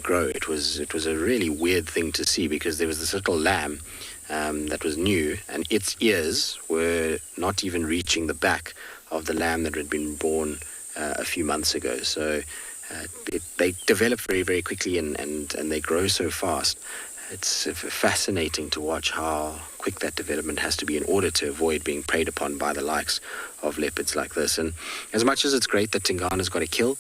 grow. It was a really weird thing to see, because there was this little lamb that was new, and its ears were not even reaching the back of the lamb that had been born a few months ago. So they develop very, very quickly, and they grow so fast. It's fascinating to watch how quick that development has to be in order to avoid being preyed upon by the likes of leopards like this. And as much as it's great that Tingana's got a kill,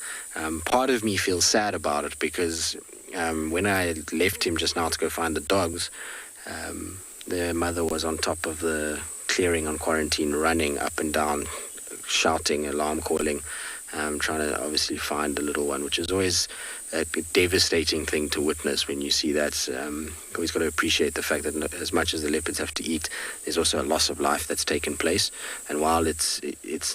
part of me feels sad about it, because when I left him just now to go find the dogs, their mother was on top of the clearing on quarantine, running up and down, shouting, alarm calling, trying to obviously find the little one, which is always a devastating thing to witness when you see that. You always got to appreciate the fact that as much as the leopards have to eat, there's also a loss of life that's taken place. And while it's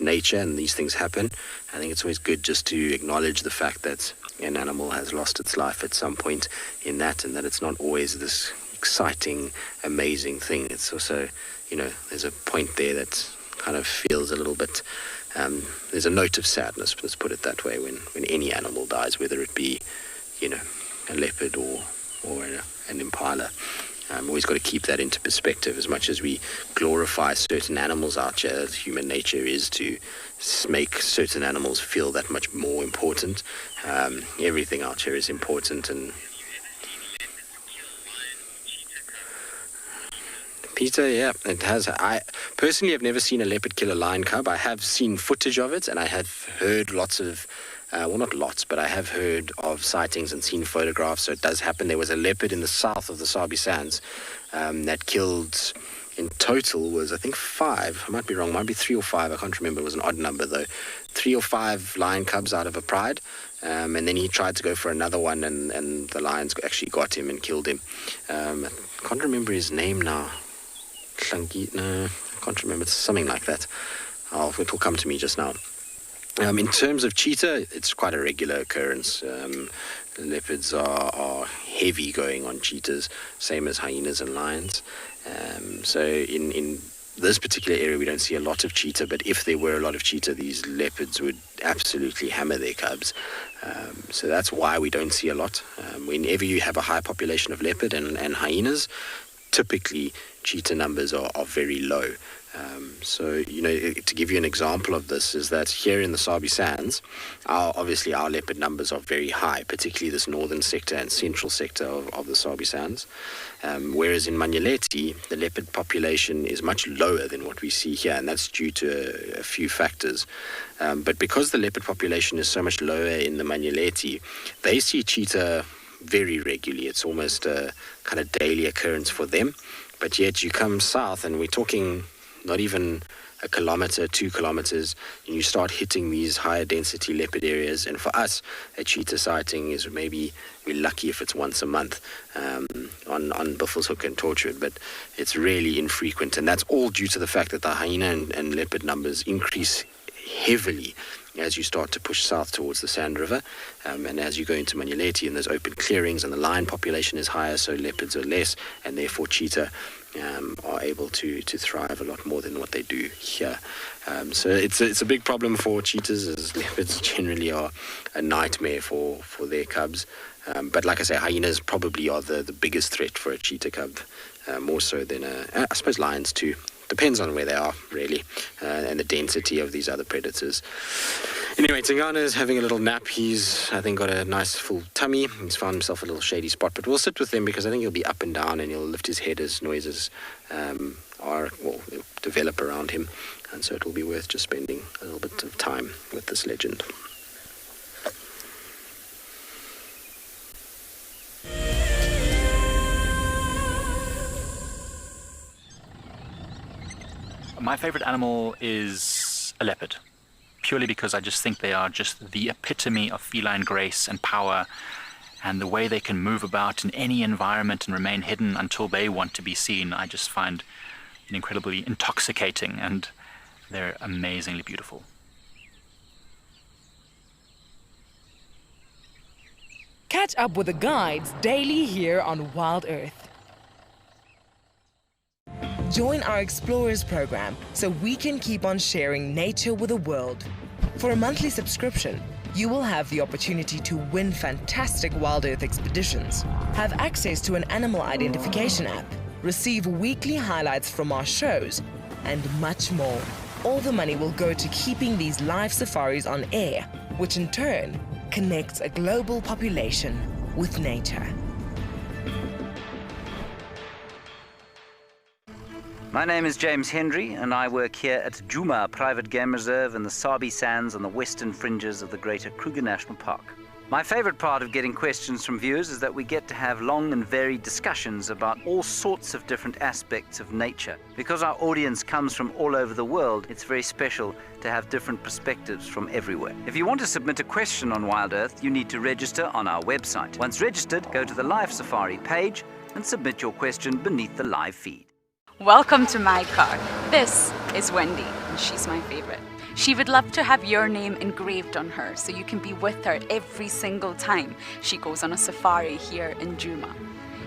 nature and these things happen, I think it's always good just to acknowledge the fact that an animal has lost its life at some point in that, and that it's not always this exciting, amazing thing. It's also, there's a point there that kind of feels a little bit, there's a note of sadness, let's put it that way, when any animal dies, whether it be, a leopard or an impala. Always got to keep that into perspective. As much as we glorify certain animals out here, human nature is to make certain animals feel that much more important. Everything out here is important, and Peter, yeah, it has. I personally have never seen a leopard kill a lion cub. I have seen footage of it, and I have heard lots of, well, not lots, but I have heard of sightings and seen photographs, so it does happen. There was a leopard in the south of the Sabi Sands that killed, in total, was, I think, 5. I might be wrong, might be 3 or 5. I can't remember. It was an odd number, though. 3 or 5 lion cubs out of a pride. And then he tried to go for another one, and the lions actually got him and killed him. I can't remember his name now. No, I can't remember. It's something like that. It will come to me just now. In terms of cheetah, it's quite a regular occurrence. Leopards are heavy going on cheetahs, same as hyenas and lions. So in this particular area, we don't see a lot of cheetah, but if there were a lot of cheetah, these leopards would absolutely hammer their cubs. So that's why we don't see a lot. Whenever you have a high population of leopard and hyenas, typically cheetah numbers are very low. So, to give you an example of this is that here in the Sabi Sands, obviously our leopard numbers are very high, particularly this northern sector and central sector of the Sabi Sands. Whereas in Manyeleti, the leopard population is much lower than what we see here, and that's due to a few factors. But because the leopard population is so much lower in the Manyeleti, they see cheetah very regularly. It's almost a kind of daily occurrence for them. But yet you come south, and we're talking not even a kilometer, 2 kilometers, and you start hitting these higher density leopard areas. And for us, a cheetah sighting is maybe, we're lucky if it's once a month on Buffelshoek and Torchwood, but it's really infrequent. And that's all due to the fact that the hyena and leopard numbers increase heavily as you start to push south towards the Sand River, and as you go into Manyeleti and there's open clearings, and the lion population is higher, so leopards are less, and therefore cheetah are able to thrive a lot more than what they do here. So it's a big problem for cheetahs, as leopards generally are a nightmare for their cubs. But like I say, hyenas probably are the biggest threat for a cheetah cub, more so than I suppose lions too. Depends on where they are, really, and the density of these other predators. Anyway, Tingana is having a little nap. He's, I think, got a nice full tummy. He's found himself a little shady spot, but we'll sit with him because I think he'll be up and down and he'll lift his head as noises develop around him. And so it will be worth just spending a little bit of time with this legend. My favorite animal is a leopard, purely because I just think they are just the epitome of feline grace and power, and the way they can move about in any environment and remain hidden until they want to be seen, I just find incredibly intoxicating, and they're amazingly beautiful. Catch up with the guides daily here on Wild Earth. Join our Explorers program so we can keep on sharing nature with the world. For a monthly subscription, you will have the opportunity to win fantastic Wild Earth expeditions, have access to an animal identification app, receive weekly highlights from our shows, and much more. All the money will go to keeping these live safaris on air, which in turn connects a global population with nature. My name is James Hendry, and I work here at Djuma Private Game Reserve in the Sabi Sands on the western fringes of the Greater Kruger National Park. My favorite part of getting questions from viewers is that we get to have long and varied discussions about all sorts of different aspects of nature. Because our audience comes from all over the world, it's very special to have different perspectives from everywhere. If you want to submit a question on Wild Earth, you need to register on our website. Once registered, go to the Live Safari page and submit your question beneath the live feed. Welcome to my car. This is Wendy, and she's my favorite. She would love to have your name engraved on her so you can be with her every single time she goes on a safari here in Djuma.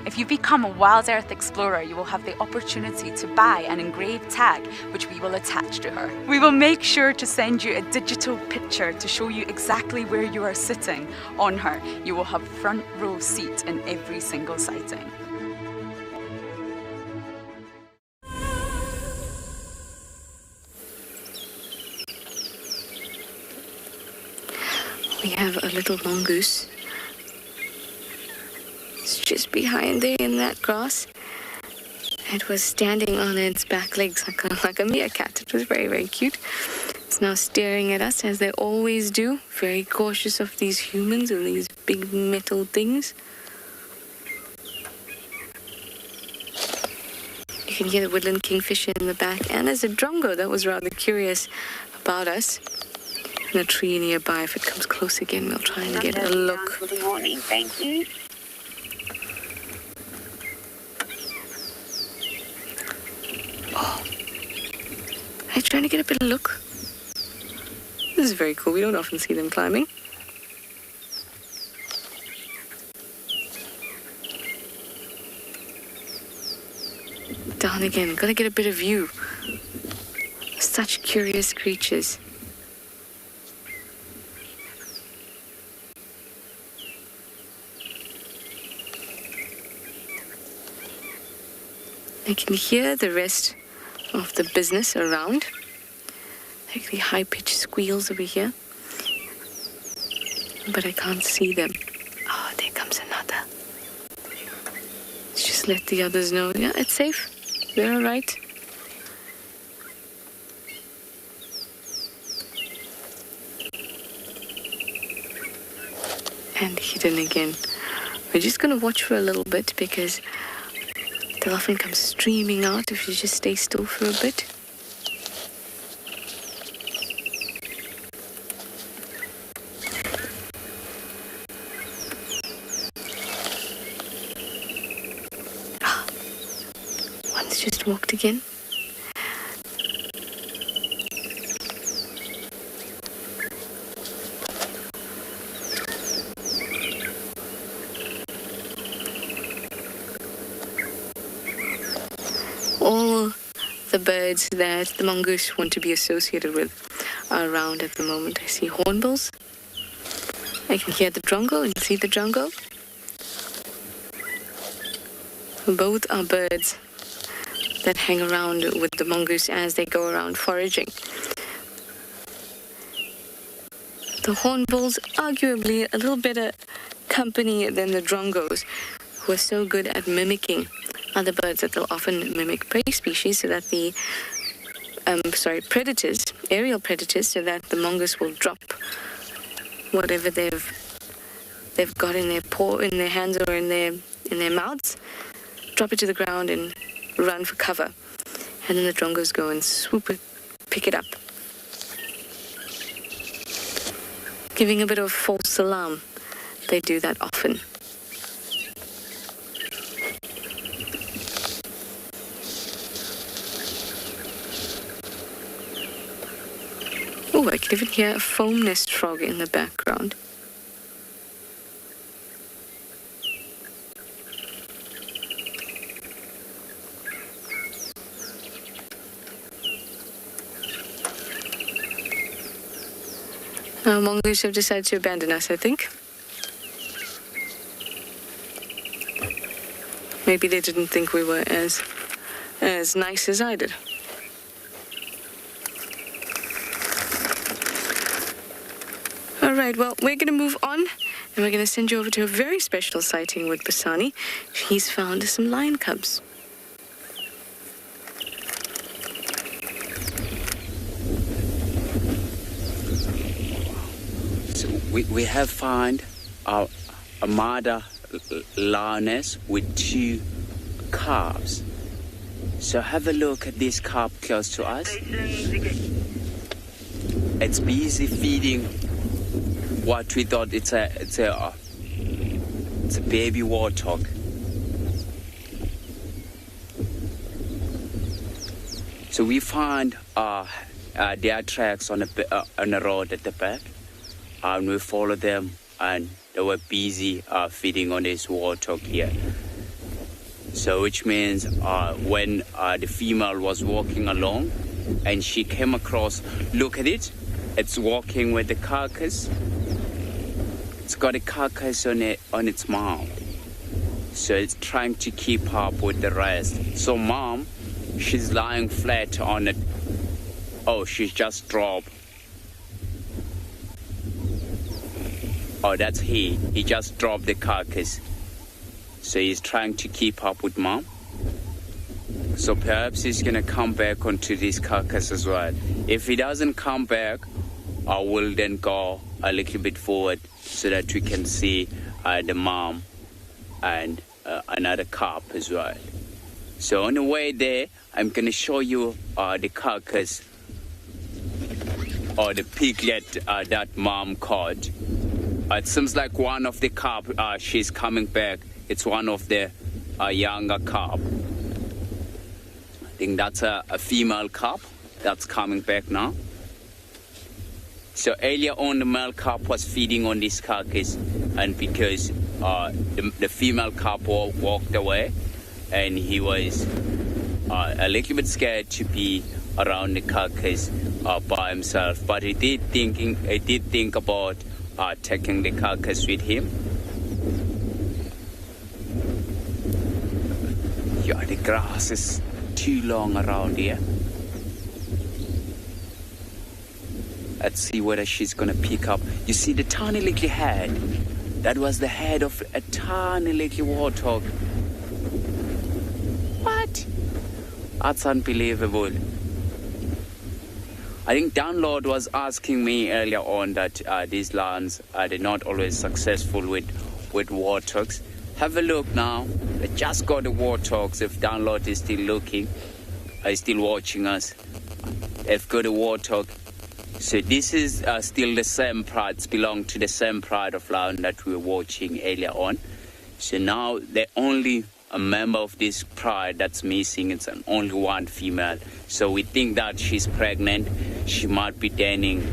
If you become a Wild Earth Explorer, you will have the opportunity to buy an engraved tag which we will attach to her. We will make sure to send you a digital picture to show you exactly where you are sitting on her. You will have front row seat in every single sighting. We have a little mongoose. It's just behind there in that grass. It was standing on its back legs like a meerkat. It was very, very cute. It's now staring at us as they always do, very cautious of these humans and these big metal things. You can hear the woodland kingfisher in the back, and there's a drongo that was rather curious about us. In a tree nearby. If it comes close again, we'll try and get a look. Good morning, thank you. Oh. Are you trying to get a better look? This is very cool. We don't often see them climbing. Down again. Gotta get a better view. Such curious creatures. I can hear the rest of the business around. Like the high-pitched squeals over here. But I can't see them. Oh, there comes another. Let's just let the others know. Yeah, it's safe. They're all right. And hidden again. We're just going to watch for a little bit because they'll often come streaming out if you just stay still for a bit. One's just walked again. other birds that the mongoose want to be associated with are around at the moment. I see hornbills. I can hear the drongo and see the drongo. Both are birds that hang around with the mongoose as they go around foraging. The hornbills, arguably a little better company than the drongos, who are so good at mimicking other birds that they'll often mimic prey species so that the predators, aerial predators, so that the mongoose will drop whatever they've got in their paw, in their hands or in their mouths, drop it to the ground and run for cover. And then the drongos go and swoop it, pick it up. Giving a bit of false alarm. They do that often. Oh, I can even hear a foam nest frog in the background. Mongoose have decided to abandon us, I think. Maybe they didn't think we were as nice as I did. All right, well, we're going to move on, and we're going to send you over to a very special sighting with Basani. He's found some lion cubs. We have found a mother lioness with 2 calves. So have a look at this calf close to us. It's busy feeding what we thought it's a baby warthog. So we found their tracks on a road at the back. And we followed them, and they were busy feeding on this warthog here. So which means when the female was walking along and she came across, look at it, it's walking with the carcass. It's got a carcass on its mouth. So it's trying to keep up with the rest. So mom, she's lying flat on it. Oh, she's just dropped. Oh, that's he. He just dropped the carcass. So he's trying to keep up with mom. So perhaps he's going to come back onto this carcass as well. If he doesn't come back, I will then go a little bit forward so that we can see the mom and another calf as well. So on the way there, I'm going to show you the carcass or the piglet that mom caught. It seems like one of the calf, she's coming back. It's one of the younger calf. I think that's a female calf that's coming back now. So earlier on, the male calf was feeding on this carcass, and because the female calf walked away, and he was a little bit scared to be around the carcass by himself. But he did think about taking the carcass with him. Yeah, the grass is too long around here. Let's see whether she's gonna pick up. You see the tiny little head? That was the head of a tiny little warthog. What? That's unbelievable. I think Download was asking me earlier on that these lions they're not always successful with warthogs. Have a look now. They just got the warthogs. If Download is still looking, is still watching us, they've got a warthog. So this is still the same pride. It's belong to the same pride of lion that we were watching earlier on. So now the only a member of this pride that's missing. It's only one female. So we think that she's pregnant. She might be denning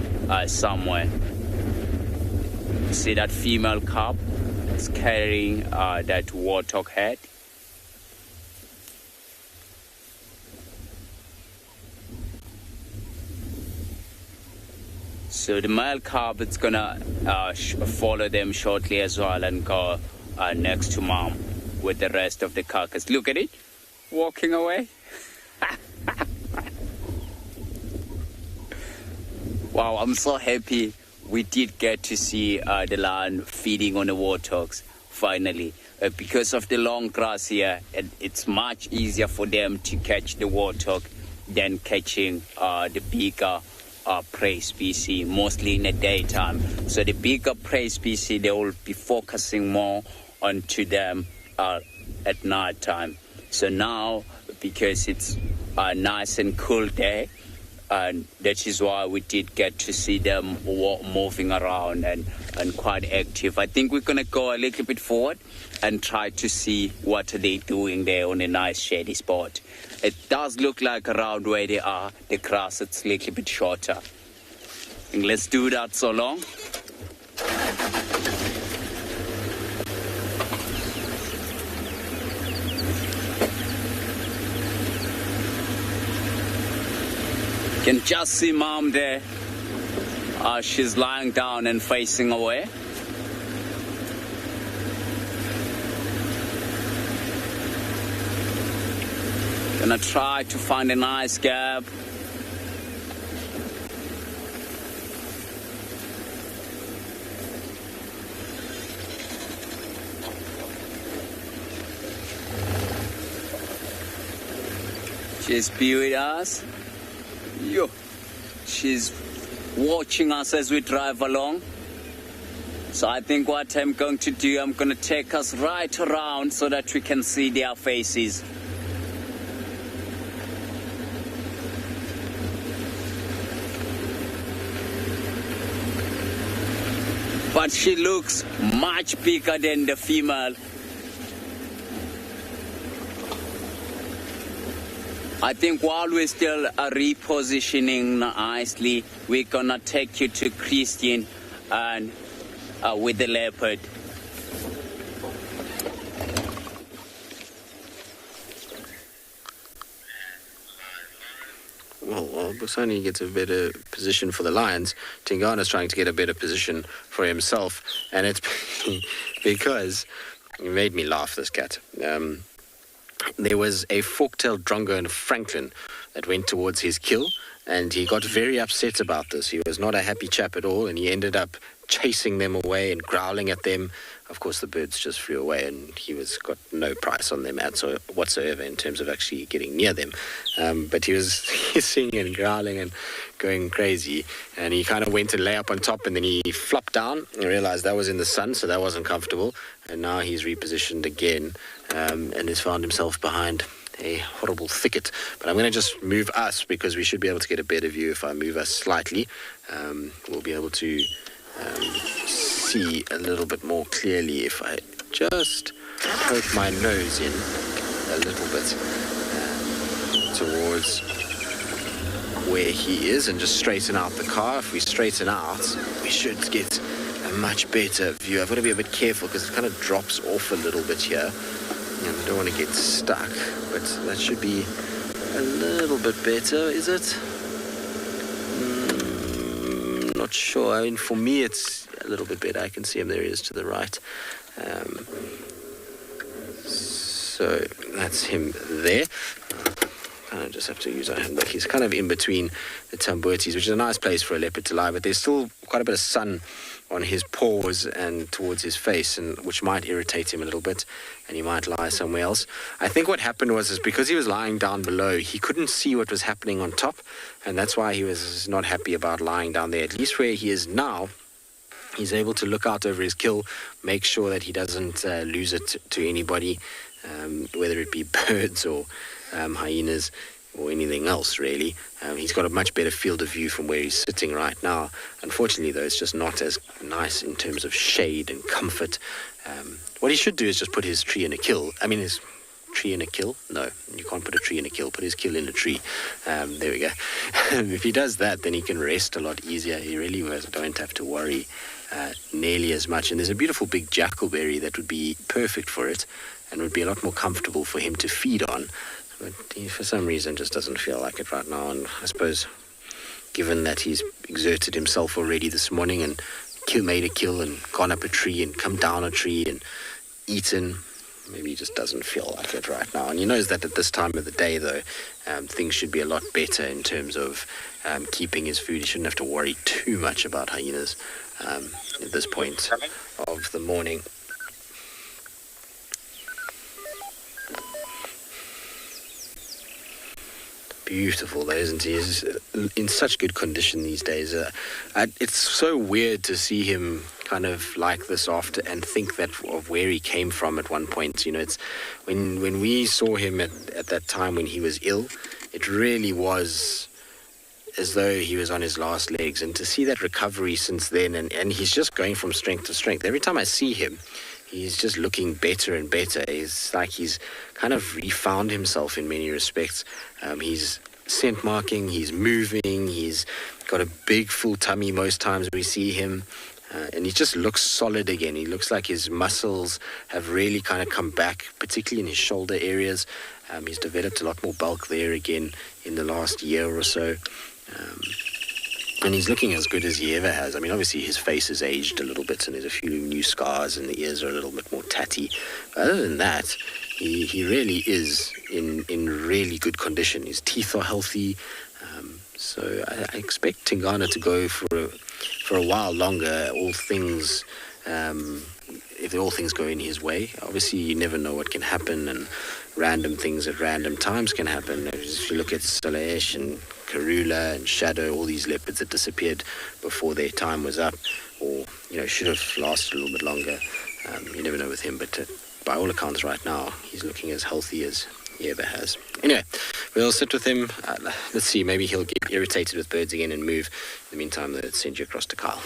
somewhere. See that female calf is carrying that warthog head. So the male calf is gonna follow them shortly as well and go next to mom with the rest of the carcass. Look at it, walking away. Wow, I'm so happy we did get to see the lion feeding on the warthogs finally. Because of the long grass here, it's much easier for them to catch the warthog than catching the bigger prey species, mostly in the daytime. So the bigger prey species, they will be focusing more onto them at night time. So now, because it's a nice and cool day, and that is why we did get to see them moving around and quite active. I think we're going to go a little bit forward and try to see what are they doing there on a nice shady spot. It does look like around where they are, the grass is a little bit shorter. And let's do that so long. You can just see mom there. She's lying down and facing away. Gonna try to find a nice gap. Just be with us. Yo, she's watching us as we drive along. So I think what I'm going to do, I'm going to take us right around so that we can see their faces. But she looks much bigger than the female. I think while we're still repositioning nicely, we're gonna take you to Christian and with the leopard. Well, Busani gets a better position for the lions. Tingana's trying to get a better position for himself, and it's because it made me laugh, this cat. There was a fork-tailed drongo in Franklin that went towards his kill, and he got very upset about this. He was not a happy chap at all, and he ended up chasing them away and growling at them. Of course, the birds just flew away, and he got no price on them whatsoever in terms of actually getting near them. But he was hissing and growling and going crazy, and he kind of went to lay up on top, and then he flopped down and realized that was in the sun, so that wasn't comfortable, and now he's repositioned again and has found himself behind a horrible thicket. But I'm going to just move us, because we should be able to get a better view. If I move us slightly, we'll be able to see a little bit more clearly if I just poke my nose in a little bit towards where he is and just straighten out the car. If we straighten out, we should get a much better view. I've got to be a bit careful because it kind of drops off a little bit here, and I don't want to get stuck, but that should be a little bit better, is it? Not sure. I mean, for me, it's a little bit better. I can see him. There he is to the right. So that's him there. I just have to use our hand. He's kind of in between the Tambuetis, which is a nice place for a leopard to lie, but there's still quite a bit of sun on his paws and towards his face, and which might irritate him a little bit, and he might lie somewhere else. I think what happened was because he was lying down below, he couldn't see what was happening on top, and that's why he was not happy about lying down there. At least where he is now, he's able to look out over his kill, make sure that he doesn't lose it to anybody, whether it be birds or hyenas or anything else, really. He's got a much better field of view from where he's sitting right now. Unfortunately, though, it's just not as nice in terms of shade and comfort. What he should do is just put his tree in a kill. I mean, his tree in a kill? No, you can't put a tree in a kill. Put his kill in a tree. There we go. If he does that, then he can rest a lot easier. He really don't have to worry nearly as much. And there's a beautiful big jackalberry that would be perfect for it and would be a lot more comfortable for him to feed on. But he, for some reason, just doesn't feel like it right now. And I suppose given that he's exerted himself already this morning and made a kill and gone up a tree and come down a tree and eaten. Maybe he just doesn't feel like it right now. And he knows that at this time of the day, though, things should be a lot better in terms of keeping his food. He shouldn't have to worry too much about hyenas at this point of the morning. Beautiful, though, isn't he? He's in such good condition these days. It's so weird to see him kind of like this after and think that of where he came from at one point. You know, it's when we saw him at that time when he was ill, it really was as though he was on his last legs. And to see that recovery since then, and he's just going from strength to strength. Every time I see him, he's just looking better and better. It's like he's kind of refound himself in many respects. He's scent marking, he's moving, he's got a big full tummy most times we see him. And he just looks solid again. He looks like his muscles have really kind of come back, particularly in his shoulder areas. He's developed a lot more bulk there again in the last year or so. And he's looking as good as he ever has. I mean, obviously his face has aged a little bit and there's a few new scars and the ears are a little bit more tatty. But other than that, he really is in really good condition. His teeth are healthy. So I expect Tingana to go for a while longer, all things, if all things go in his way. Obviously, you never know what can happen, and random things at random times can happen. If you look at Soleil and Karula and Shadow, all these leopards that disappeared before their time was up, or, you know, should have lasted a little bit longer. You never know with him, but by all accounts right now, he's looking as healthy as he ever has. Anyway, we'll sit with him. Let's see, maybe he'll get irritated with birds again and move. In the meantime, let's send you across to Kyle.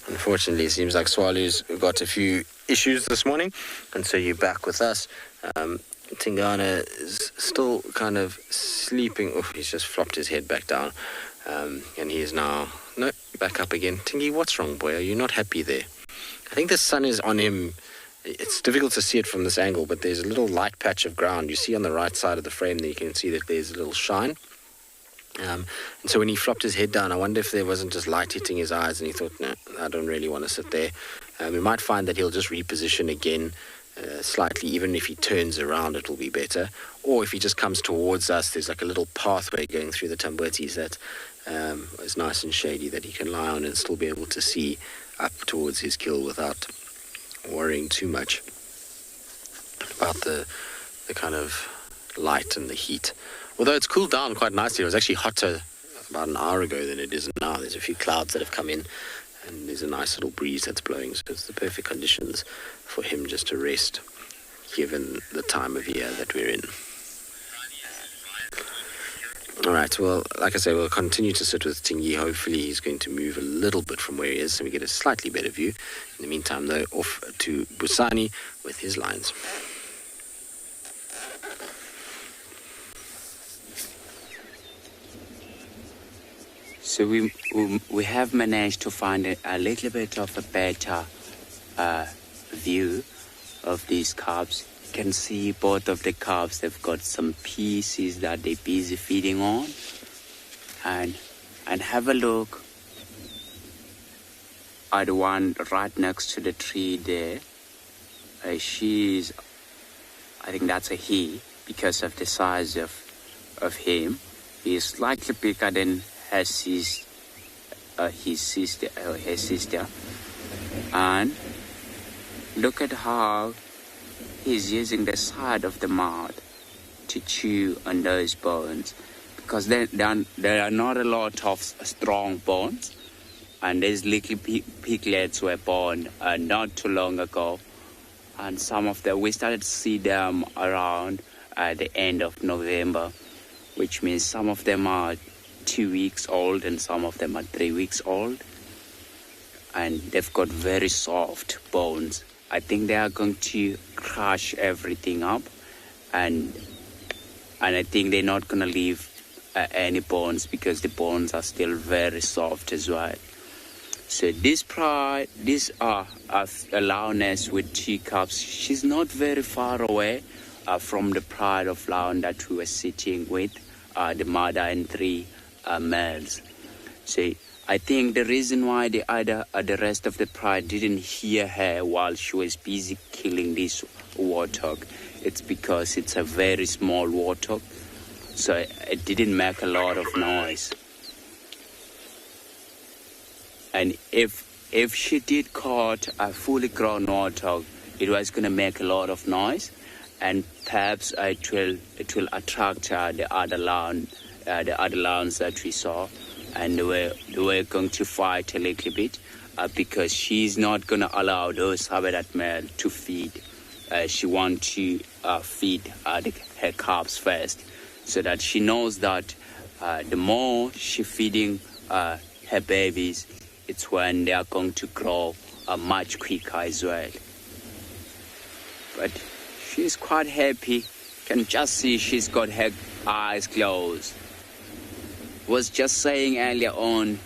Unfortunately, it seems like Tswalu's got a few issues this morning, and so you're back with us. Tingana is still kind of sleeping. Oh, he's just flopped his head back down, and he is now back up again. Tingy, what's wrong, boy? Are you not happy there? I think the sun is on him. It's difficult to see it from this angle, but there's a little light patch of ground. You see on the right side of the frame there, you can see that there's a little shine. And so when he flopped his head down, I wonder if there wasn't just light hitting his eyes and he thought, no, I don't really want to sit there. We might find that he'll just reposition again slightly. Even if he turns around, it will be better. Or if he just comes towards us, there's like a little pathway going through the tambuetis that is nice and shady that he can lie on and still be able to see up towards his kill without worrying too much about the kind of light and the heat. Although it's cooled down quite nicely. It was actually hotter about an hour ago than it is now. There's a few clouds that have come in and there's a nice little breeze that's blowing, so it's the perfect conditions for him just to rest given the time of year that we're in. Alright, well, like I say, we'll continue to sit with Tingy. Hopefully he's going to move a little bit from where he is so we get a slightly better view. In the meantime, though, off to Busani with his lines. So we have managed to find a little bit of a better view of these calves. You can see both of the calves, they've got some pieces that they're busy feeding on. And have a look at the one right next to the tree there. I think that's a he because of the size of him. He's slightly bigger than his sister, and look at how he's using the side of the mouth to chew on those bones, because there are not a lot of strong bones, and these little piglets were born not too long ago, and some of them we started to see them around the end of November. which means some of them are 2 weeks old and some of them are 3 weeks old. And they've got very soft bones. I think they are going to crush everything up, and I think they're not going to leave any bones because the bones are still very soft as well. So these are a lioness with 2 cubs. She's not very far away from the pride of lion that we were sitting with, the mother and 3 males. So I think the reason why the rest of the pride didn't hear her while she was busy killing this warthog, it's because it's a very small warthog, so it didn't make a lot of noise. And if she did caught a fully grown warthog, it was going to make a lot of noise, and perhaps it will attract the other lions that we saw, and they were going to fight a little bit because she's not going to allow those habitat male to feed. She wants to feed her cubs first, so that she knows that the more she feeding her babies, it's when they are going to grow much quicker as well. But she's quite happy. Can just see she's got her eyes closed. Was just saying earlier on,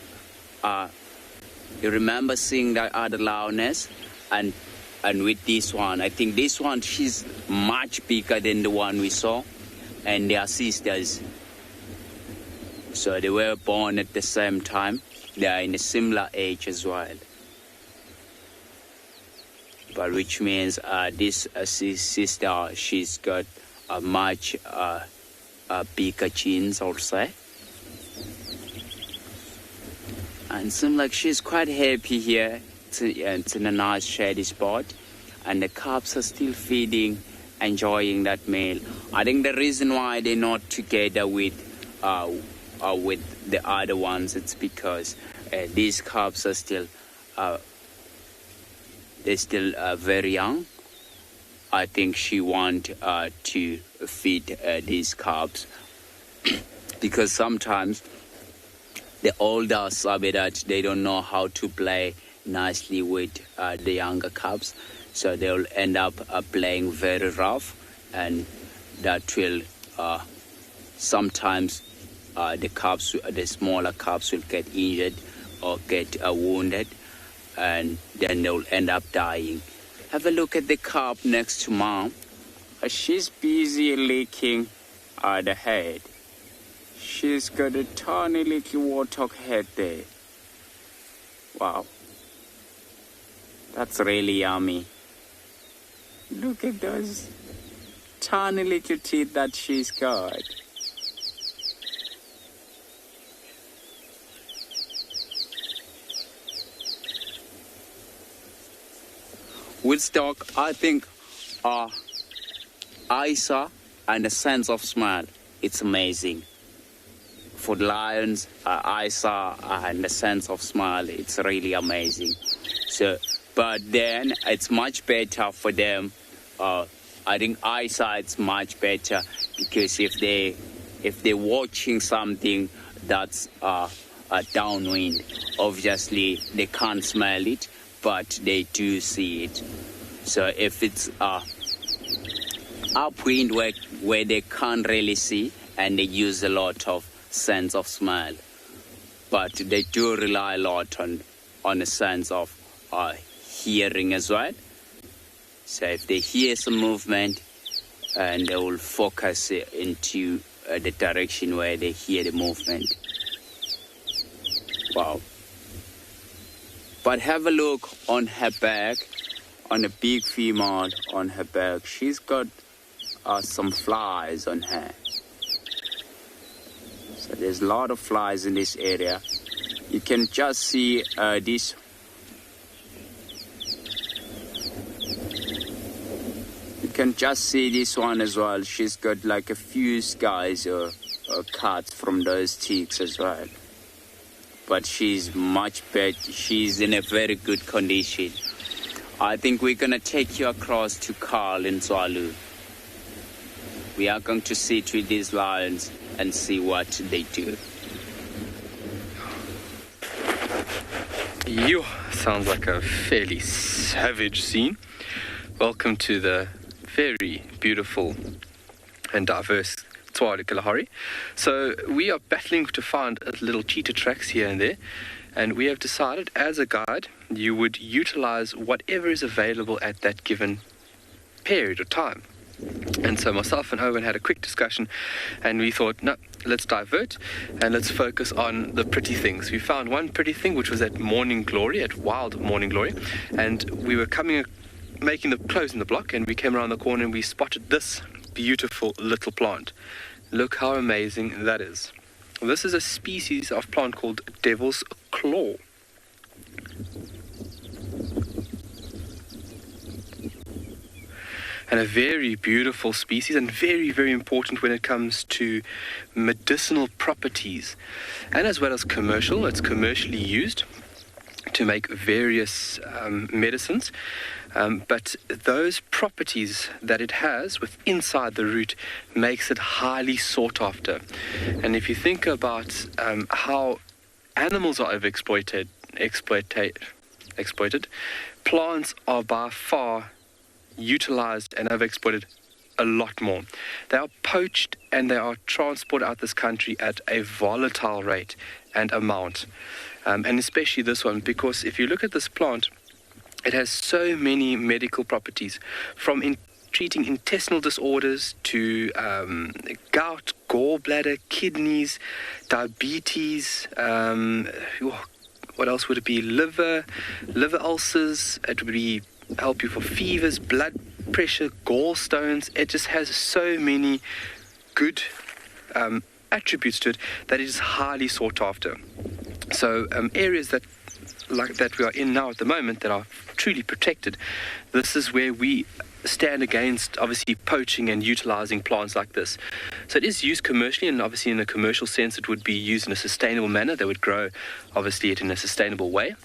you remember seeing the other lioness, and with this one, I think this one, she's much bigger than the one we saw, and they are sisters. So they were born at the same time. They are in a similar age as well. But which means this sister, she's got a much bigger genes also. And seems like she's quite happy here. It's in a nice shady spot. And the cubs are still feeding, enjoying that meal. I think the reason why they're not together with the other ones, it's because these cubs are still very young. I think she want to feed these cubs because sometimes the older habitat, they don't know how to play nicely with the younger cubs, so they'll end up playing very rough, and that will sometimes the smaller cubs will get injured or get wounded, and then they'll end up dying. Have a look at the cub next to mom. She's busy licking the head. She's got a tiny little warthog head there. Wow. That's really yummy. Look at those tiny little teeth that she's got. Woodstock, I think, eyesight and a sense of smell, it's amazing. For the lions, eyesight and the sense of smell, it's really amazing. So, but then it's much better for them. I think eyesight's much better because if they're watching something that's downwind, obviously they can't smell it, but they do see it. So if it's upwind where they can't really see, and they use a lot of sense of smell, but they do rely a lot on a sense of hearing as well. So if they hear some movement, and they will focus into the direction where they hear the movement. Wow. But have a look on her back, on a big female on her back. She's got some flies on her. So there's a lot of flies in this area. You can just see this. You can just see this one as well. She's got like a few scars or cuts from those cheeks as well. But she's much better. She's in a very good condition. I think we're going to take you across to Carl in Tswalu. We are going to sit with these lions and see what they do. You sounds like a fairly savage scene. Welcome to the very beautiful and diverse Tswalu Kalahari. So we are battling to find little cheetah tracks here and there, and we have decided as a guide you would utilize whatever is available at that given period of time. And so myself and Owen had a quick discussion, and we thought, no, let's divert and let's focus on the pretty things. We found one pretty thing, which was at Morning Glory, at Wild Morning Glory, and we were closing the block, and we came around the corner and we spotted this beautiful little plant. Look how amazing that is. This is a species of plant called Devil's Claw. And a very beautiful species, and very, very important when it comes to medicinal properties. And as well as commercial, it's commercially used to make various medicines. But those properties that it has inside the root makes it highly sought after. And if you think about how animals are exploited, plants are by far utilized and overexploited a lot more. They are poached and they are transported out this country at a volatile rate and amount. And especially this one, because if you look at this plant, it has so many medical properties, from treating intestinal disorders to gout, gallbladder, kidneys, diabetes, what else would it be? Liver ulcers. It would be help you for fevers, blood pressure, gallstones. It just has so many good attributes to it that it is highly sought after. So areas that we are in now at the moment that are truly protected, this is where we stand against obviously poaching and utilizing plants like this. So it is used commercially, and obviously in a commercial sense it would be used in a sustainable manner. They would grow obviously it in a sustainable way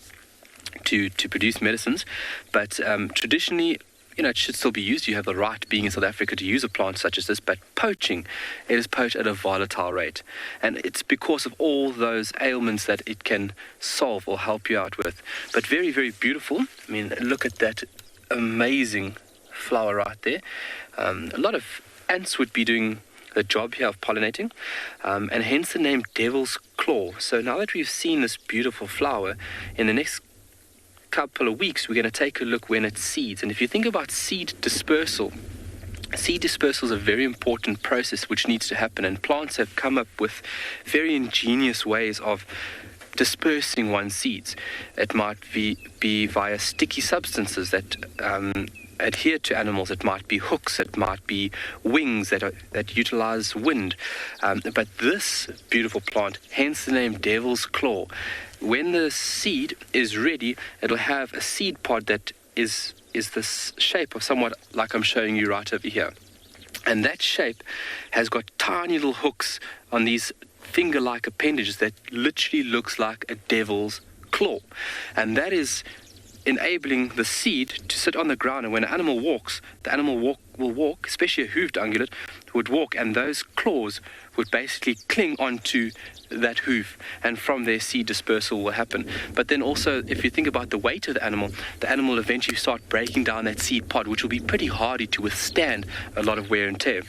to produce medicines, but traditionally, it should still be used. You have the right, being in South Africa, to use a plant such as this, but poaching, it is poached at a volatile rate. And it's because of all those ailments that it can solve or help you out with. But very, very beautiful. I mean, look at that amazing flower right there. A lot of ants would be doing the job here of pollinating, and hence the name Devil's Claw. So now that we've seen this beautiful flower, in the next couple of weeks we're going to take a look when it seeds. And if you think about seed dispersal is a very important process which needs to happen, and plants have come up with very ingenious ways of dispersing one's seeds. It might be via sticky substances that adhere to animals. It might be hooks, it might be wings that utilize wind. But this beautiful plant, hence the name Devil's Claw, when the seed is ready, it'll have a seed pod that is this shape of somewhat like I'm showing you right over here. And that shape has got tiny little hooks on these finger-like appendages that literally looks like a devil's claw. And that is enabling the seed to sit on the ground, and when an animal walks, the animal will walk, especially a hooved ungulate, would walk, and those claws would basically cling onto that hoof, and from there seed dispersal will happen. But then also, if you think about the weight of the animal will eventually start breaking down that seed pod, which will be pretty hardy to withstand a lot of wear and tear.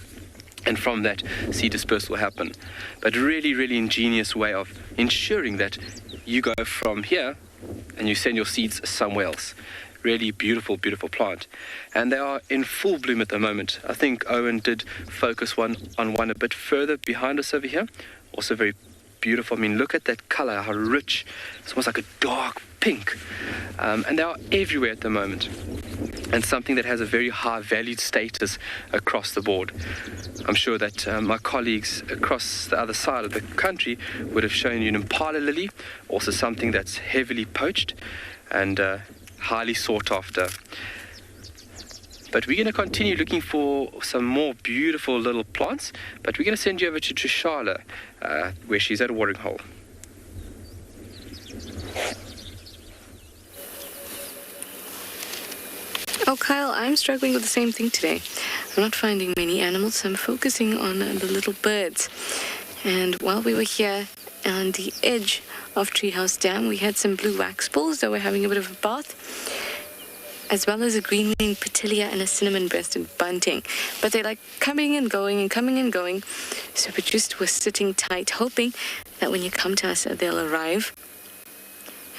And from that, seed dispersal will happen. But really, really ingenious way of ensuring that you go from here and you send your seeds somewhere else. Really beautiful, beautiful plant. And they are in full bloom at the moment. I think Owen did focus on one a bit further behind us over here. Also very beautiful. I mean, look at that color, how rich. It's almost like a dark pink. And they are everywhere at the moment. And something that has a very high valued status across the board. I'm sure that my colleagues across the other side of the country would have shown you an impala lily, also something that's heavily poached and highly sought after. But we're going to continue looking for some more beautiful little plants, but we're going to send you over to Tswalu, where she's at a watering hole. Oh, Kyle, I'm struggling with the same thing today. I'm not finding many animals, so I'm focusing on the little birds. And while we were here on the edge of Treehouse Dam, we had some blue wax bulls that were having a bit of a bath, as well as a green-winged petilia and a cinnamon-breasted bunting. But they're like coming and going and coming and going. So we just were sitting tight, hoping that when you come to us, they'll arrive.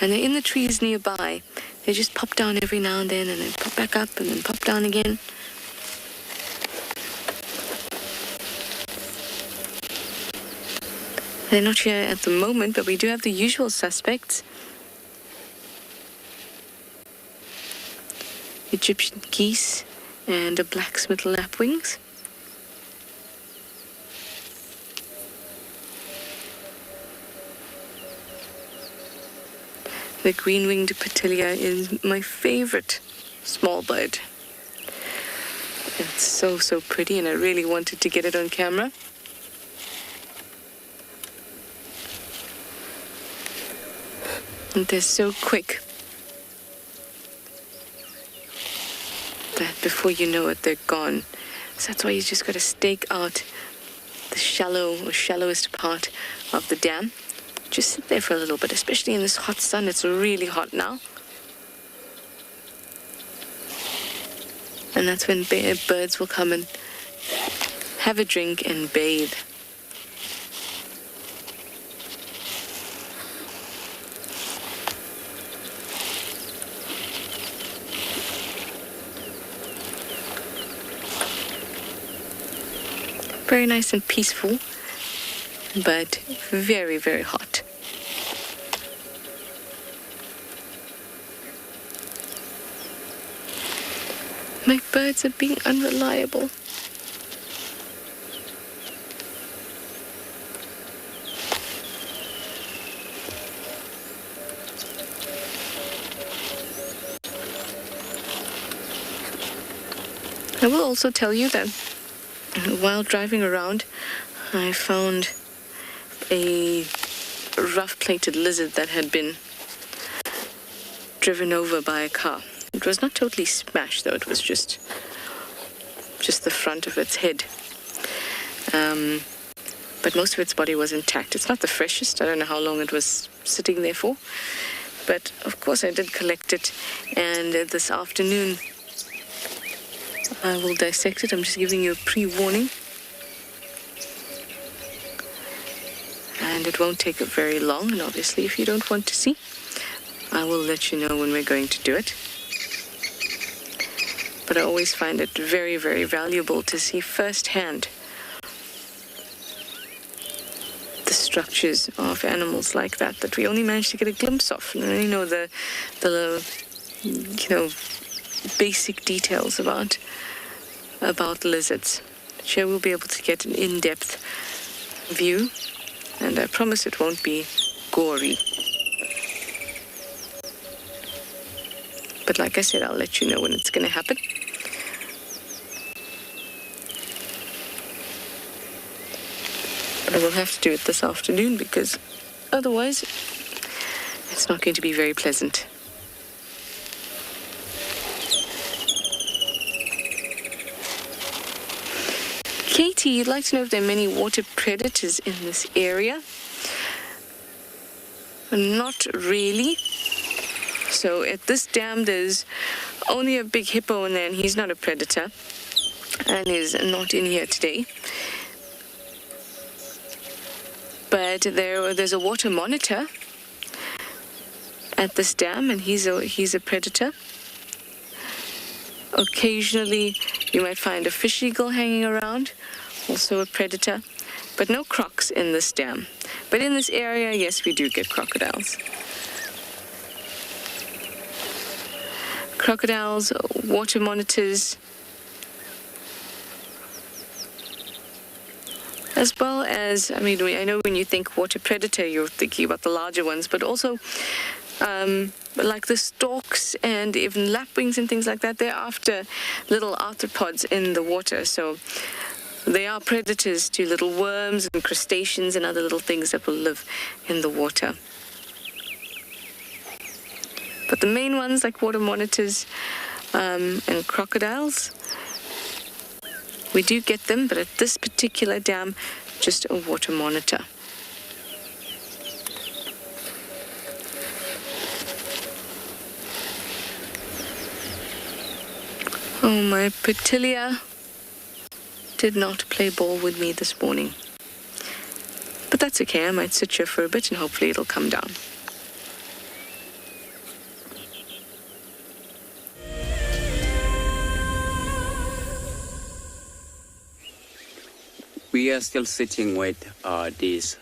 And they're in the trees nearby. They just pop down every now and then pop back up and then pop down again. They're not here at the moment, but we do have the usual suspects. Egyptian geese and a blacksmith lapwings. The green-winged petilia is my favorite small bird. It's so, so pretty, and I really wanted to get it on camera. And they're so quick that before you know it, they're gone. So that's why you just got to stake out the shallow or shallowest part of the dam. Just sit there for a little bit, especially in this hot sun. It's really hot now. And that's when birds will come and have a drink and bathe. Very nice and peaceful, but very, very hot. My birds are being unreliable. I will also tell you that while driving around, I found a rough-plated lizard that had been driven over by a car. It was not totally smashed, though. It was just the front of its head. But most of its body was intact. It's not the freshest. I don't know how long it was sitting there for. But, of course, I did collect it. And this afternoon, I will dissect it. I'm just giving you a pre-warning. And it won't take very long. And obviously, if you don't want to see, I will let you know when we're going to do it. But I always find it very, very valuable to see firsthand the structures of animals like that we only manage to get a glimpse of. And only know the basic details about lizards. But here we'll be able to get an in-depth view, and I promise it won't be gory. But like I said, I'll let you know when it's going to happen. But I will have to do it this afternoon because otherwise it's not going to be very pleasant. Katie, you'd like to know if there are many water predators in this area? Not really. So at this dam, there's only a big hippo in there, and he's not a predator, and is not in here today. But there's a water monitor at this dam, and he's a predator. Occasionally, you might find a fish eagle hanging around, also a predator, but no crocs in this dam. But in this area, yes, we do get crocodiles. Crocodiles, water monitors, as well as, I know when you think water predator, you're thinking about the larger ones, but also like the storks and even lapwings and things like that, they're after little arthropods in the water. So they are predators to little worms and crustaceans and other little things that will live in the water. But the main ones, like water monitors and crocodiles, we do get them, but at this particular dam, just a water monitor. Oh, my Petilia did not play ball with me this morning. But that's okay, I might sit here for a bit and hopefully it'll come down. We are still sitting with these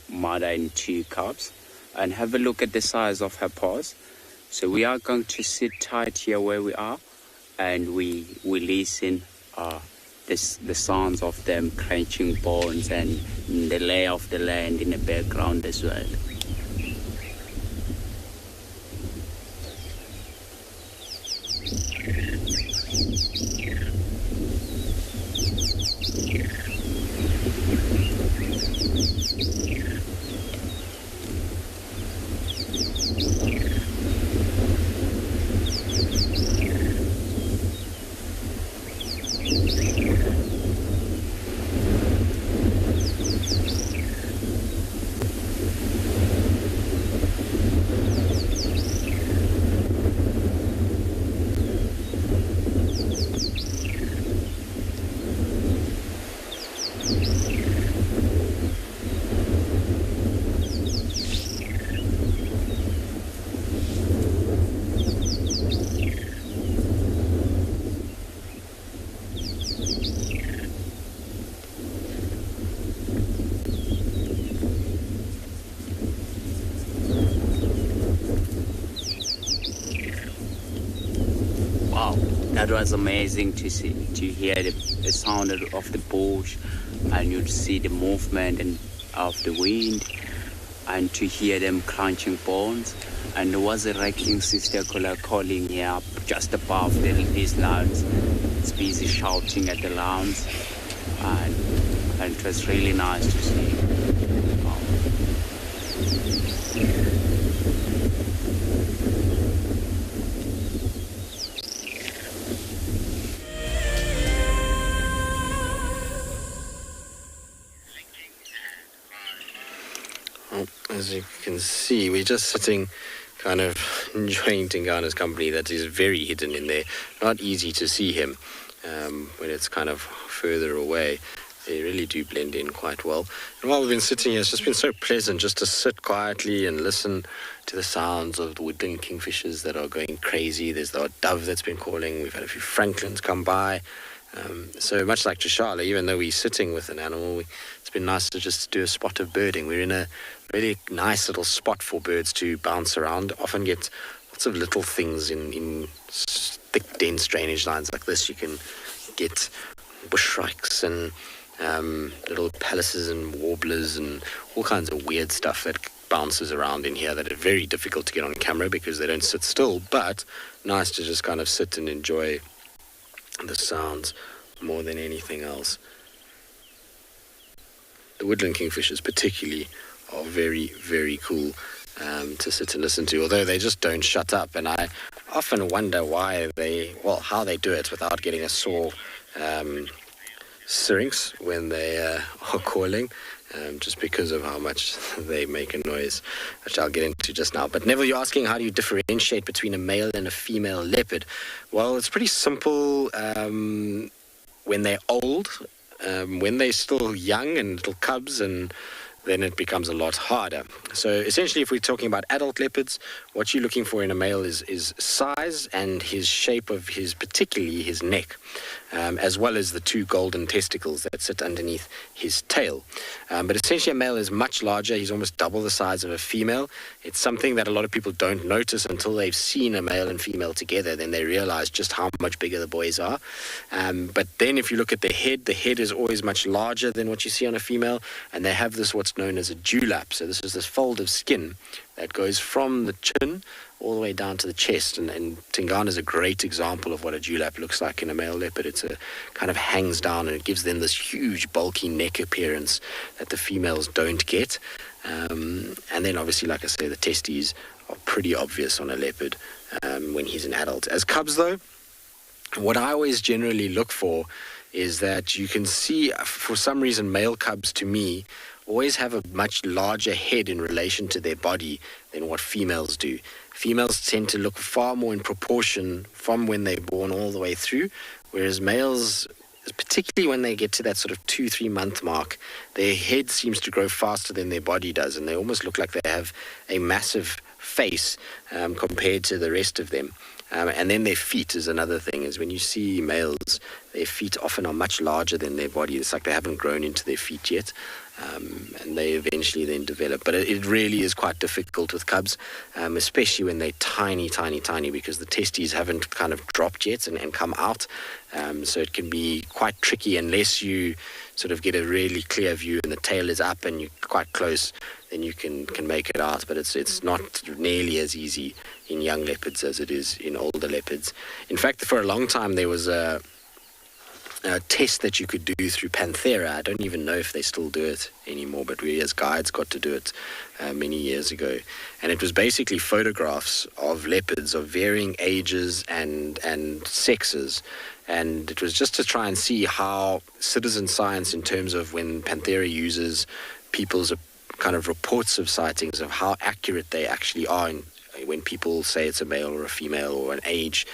mother and 2 cubs, and have a look at the size of her paws. So we are going to sit tight here where we are, and we listen the sounds of them crunching bones and the lay of the land in the background as well. That was amazing to see, to hear the sound of the bush, and you'd see the movement of the wind, and to hear them crunching bones. And there was a wrecking sister calling here just above these lawns. It's busy shouting at the lawns, and it was really nice to see. As you can see, we're just sitting kind of enjoying Tingana's company. That is very hidden in there. Not easy to see him when it's kind of further away. They really do blend in quite well. And while we've been sitting here, it's just been so pleasant just to sit quietly and listen to the sounds of the woodland kingfishers that are going crazy. There's the odd dove that's been calling. We've had a few francolins come by. So much like Tshala, even though we're sitting with an animal, it's been nice to just do a spot of birding. We're in a really nice little spot for birds to bounce around. Often get lots of little things in thick, dense drainage lines like this. You can get bushshrikes and little palaces and warblers and all kinds of weird stuff that bounces around in here that are very difficult to get on camera because they don't sit still, but nice to just kind of sit and enjoy the sounds more than anything else. The woodland kingfishers particularly are very, very cool to sit and listen to, although they just don't shut up, and I often wonder how they do it without getting a sore syrinx when they are calling, just because of how much they make a noise, which I'll get into just now. But Neville, you're asking how do you differentiate between a male and a female leopard? Well, it's pretty simple. When they're old, when they're still young and little cubs, and then it becomes a lot harder. So essentially, if we're talking about adult leopards, what you're looking for in a male is size and his shape of particularly his neck, as well as the 2 golden testicles that sit underneath his tail. But essentially a male is much larger. He's almost double the size of a female. It's something that a lot of people don't notice until they've seen a male and female together. Then they realize just how much bigger the boys are. But then if you look at the head is always much larger than what you see on a female, and they have this what's known as a dewlap. So this is this fold of skin that goes from the chin all the way down to the chest, and Tingana is a great example of what a dewlap looks like in a male leopard. It's a kind of hangs down, and it gives them this huge bulky neck appearance that the females don't get. And then obviously, like I say, the testes are pretty obvious on a leopard when he's an adult. As cubs though, what I always generally look for is that you can see, for some reason, male cubs to me always have a much larger head in relation to their body than what females do. Females tend to look far more in proportion from when they're born all the way through, whereas males, particularly when they get to that sort of 2-3 month mark, their head seems to grow faster than their body does, and they almost look like they have a massive face compared to the rest of them. And then their feet is another thing, is when you see males, their feet often are much larger than their body. It's like they haven't grown into their feet yet, and they eventually then develop. But it really is quite difficult with cubs, especially when they're tiny, because the testes haven't kind of dropped yet and come out. So it can be quite tricky unless you sort of get a really clear view and the tail is up and you're quite close, then you can make it out. But it's not nearly as easy in young leopards as it is in older leopards. In fact, for a long time there was a test that you could do through Panthera. I don't even know if they still do it anymore, but we as guides got to do it many years ago. And it was basically photographs of leopards of varying ages and sexes. And it was just to try and see how citizen science, in terms of when Panthera uses people's kind of reports of sightings, of how accurate they actually are when people say it's a male or a female or an age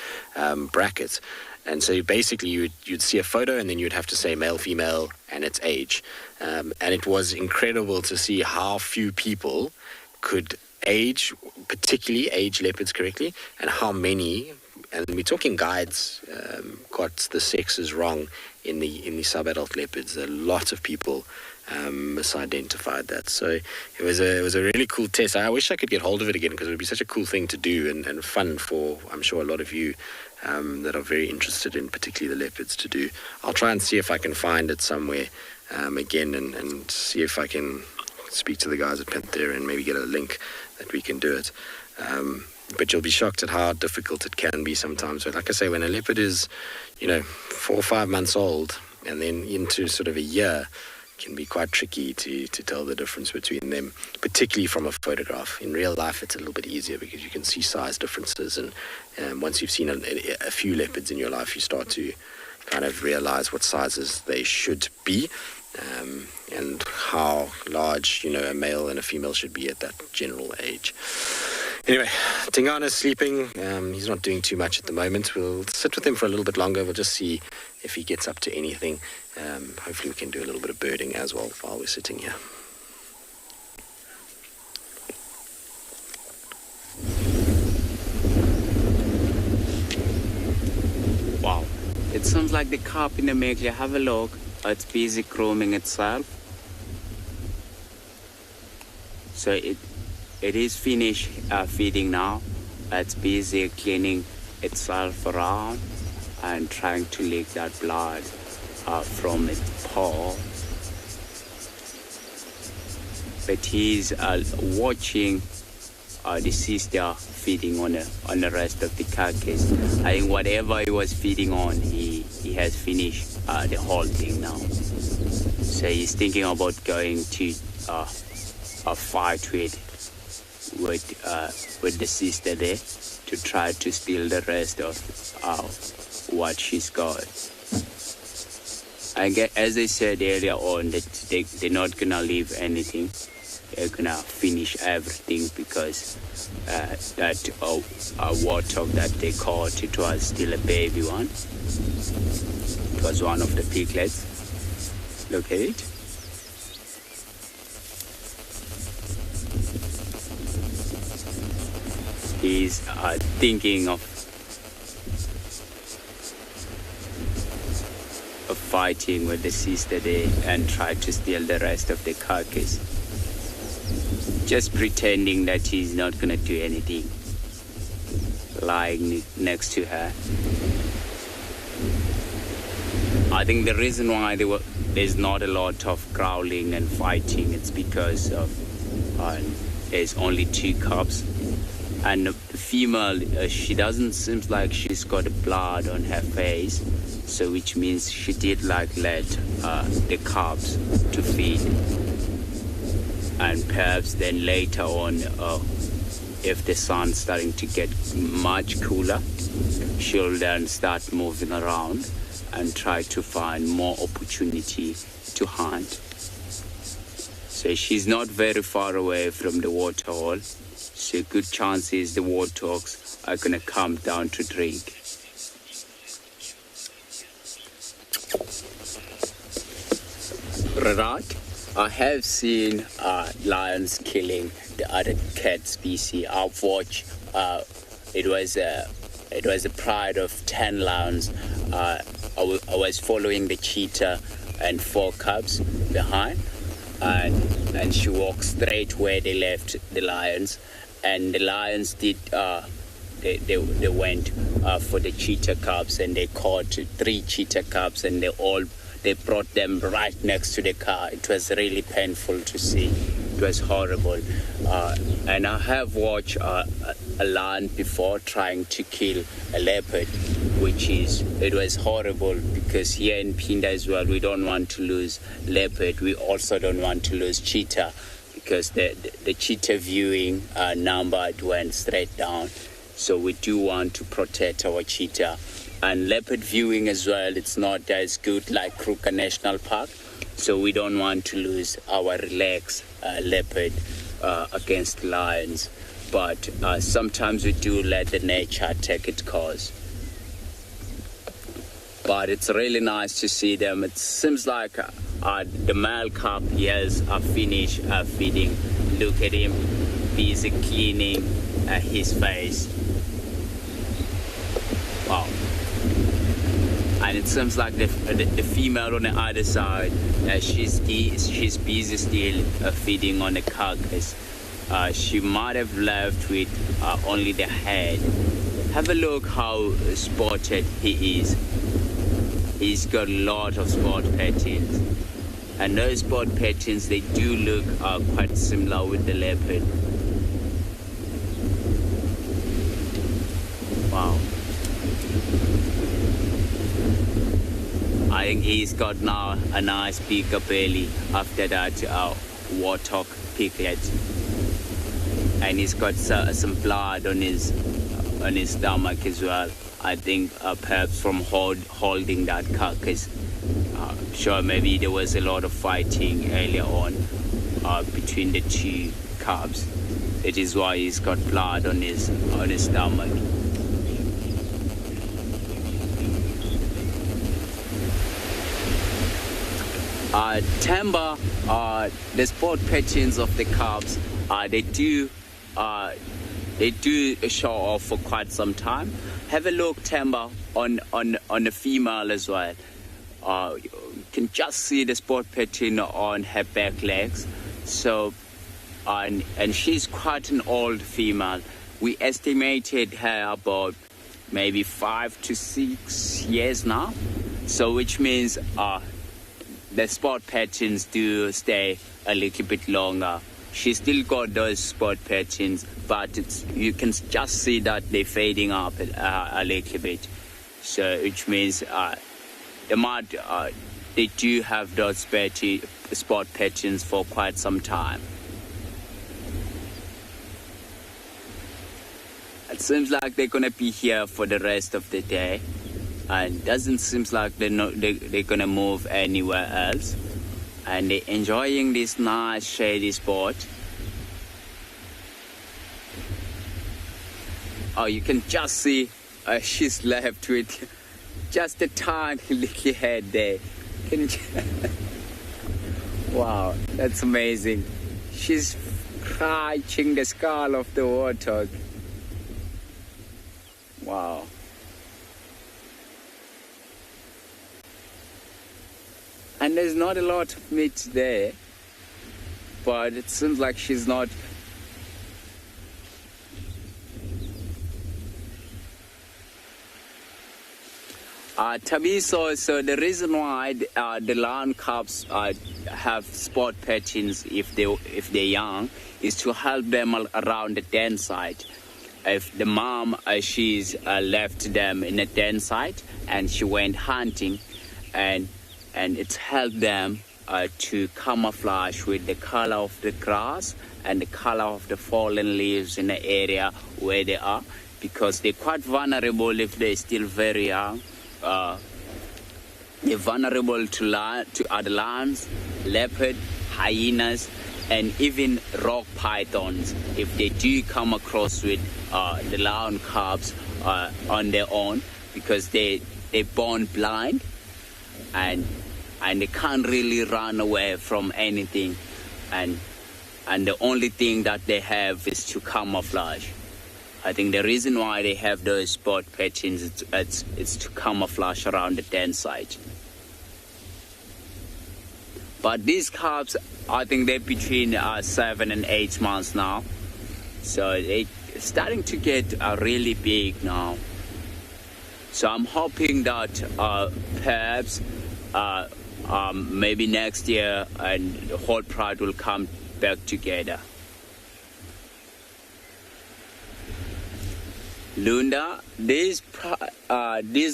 bracket. And so basically you'd see a photo and then you'd have to say male, female, and its age. And it was incredible to see how few people could particularly age leopards correctly, and how many, and we're talking guides, got the sexes wrong in the sub-adult leopards. A lot of people misidentified that. So it was a really cool test. I wish I could get hold of it again, because it would be such a cool thing to do and fun for, I'm sure, a lot of you that are very interested in particularly the leopards to do. I'll try and see if I can find it somewhere again and see if I can speak to the guys at Panthera and maybe get a link that we can do it. But you'll be shocked at how difficult it can be sometimes. But like I say, when a leopard is, 4 or 5 months old and then into sort of a year, it can be quite tricky to tell the difference between them, particularly from a photograph. In real life, it's a little bit easier because you can see size differences. And once you've seen a few leopards in your life, you start to kind of realize what sizes they should be, and how large, a male and a female should be at that general age. Anyway, Tingana's sleeping. He's not doing too much at the moment. We'll sit with him for a little bit longer. We'll just see if he gets up to anything. Hopefully we can do a little bit of birding as well while we're sitting here. Wow. It sounds like the carp in the Meglia. Have a look. It's busy grooming itself. So it is finished feeding now. It's busy cleaning itself around and trying to lick that blood from its paw. But he's watching the sister feeding on the rest of the carcass. I think whatever he was feeding on, he has finished the whole thing now. So he's thinking about going to a fight with the sister there to try to steal the rest of what she's got. As I said earlier on, that they're not gonna leave anything. They're gonna finish everything, because that warthog that they caught, it was still a baby one. It was one of the piglets. Look at it. He's thinking of fighting with the sister there and try to steal the rest of the carcass. Just pretending that he's not gonna do anything. Lying next to her. I think the reason why there's not a lot of growling and fighting, it's because of there's only 2 cubs. And the female, she doesn't seem like she's got blood on her face, so which means she did let the cubs to feed, and perhaps then later on if the sun's starting to get much cooler, she'll then start moving around and try to find more opportunity to hunt. So she's not very far away from the water hole, so good chances the warthogs are gonna come down to drink. Right, I have seen lions killing the other cat species. I've watched. It was a pride of 10 lions. I was following the cheetah and 4 cubs behind, and she walked straight where they left the lions, and the lions did. They went for the cheetah cubs, and they caught 3 cheetah cubs, and they brought them right next to the car. It was really painful to see. It was horrible. And I have watched a lion before trying to kill a leopard, it was horrible, because here in Pinda as well, we don't want to lose leopard. We also don't want to lose cheetah, because the cheetah viewing number went straight down. So we do want to protect our cheetah. And leopard viewing as well, it's not as good like Kruger National Park. So we don't want to lose our relaxed leopard against lions. But sometimes we do let the nature take its course. But it's really nice to see them. It seems like the male cub, yes, are finished feeding. Look at him, busy cleaning his face. Wow. And it seems like the female on the other side, she's busy still feeding on the carcass. She might have left with only the head. Have a look how spotted he is. He's got a lot of spot patterns. And those spot patterns, they do look quite similar with the leopard. Wow. I think he's got now a nice bigger belly after that warthog piglet, and he's got some blood on his stomach as well. I think perhaps from holding that carcass. Sure, maybe there was a lot of fighting earlier on between the 2 cubs. That is why he's got blood on his stomach. Timber, the spot patterns of the cubs, they do show off for quite some time. Have a look, Timber, on the female as well. You can just see the spot pattern on her back legs. So, and she's quite an old female. We estimated her about maybe 5 to 6 years now. So, which means the spot patterns do stay a little bit longer. She still got those spot patterns, but you can just see that they're fading up a little bit. So which means they do have those spot patterns for quite some time. It seems like they're gonna be here for the rest of the day. And doesn't seem like they're gonna move anywhere else, and they're enjoying this nice shady spot. Oh, you can just see she's left with just a tiny little head there. Wow, that's amazing. She's scratching the skull of the warthog. Wow. And there's not a lot of meat there, but it seems like she's not. Tabiso, so the reason why the lion cubs have spot patterns if they're young is to help them around the den site. If the mom she's left them in a den site and she went hunting, and it's helped them to camouflage with the color of the grass and the color of the fallen leaves in the area where they are, because they're quite vulnerable if they're still very young. They're vulnerable to other lions, leopard, hyenas, and even rock pythons if they do come across with the lion cubs on their own, because they're born blind and they can't really run away from anything, and the only thing that they have is to camouflage. I think the reason why they have those spot patterns it's to camouflage around the den site. But these cubs, I think they're between 7 and 8 months now, so they're starting to get really big now. So I'm hoping that perhaps maybe next year and the whole pride will come back together. Lunda, these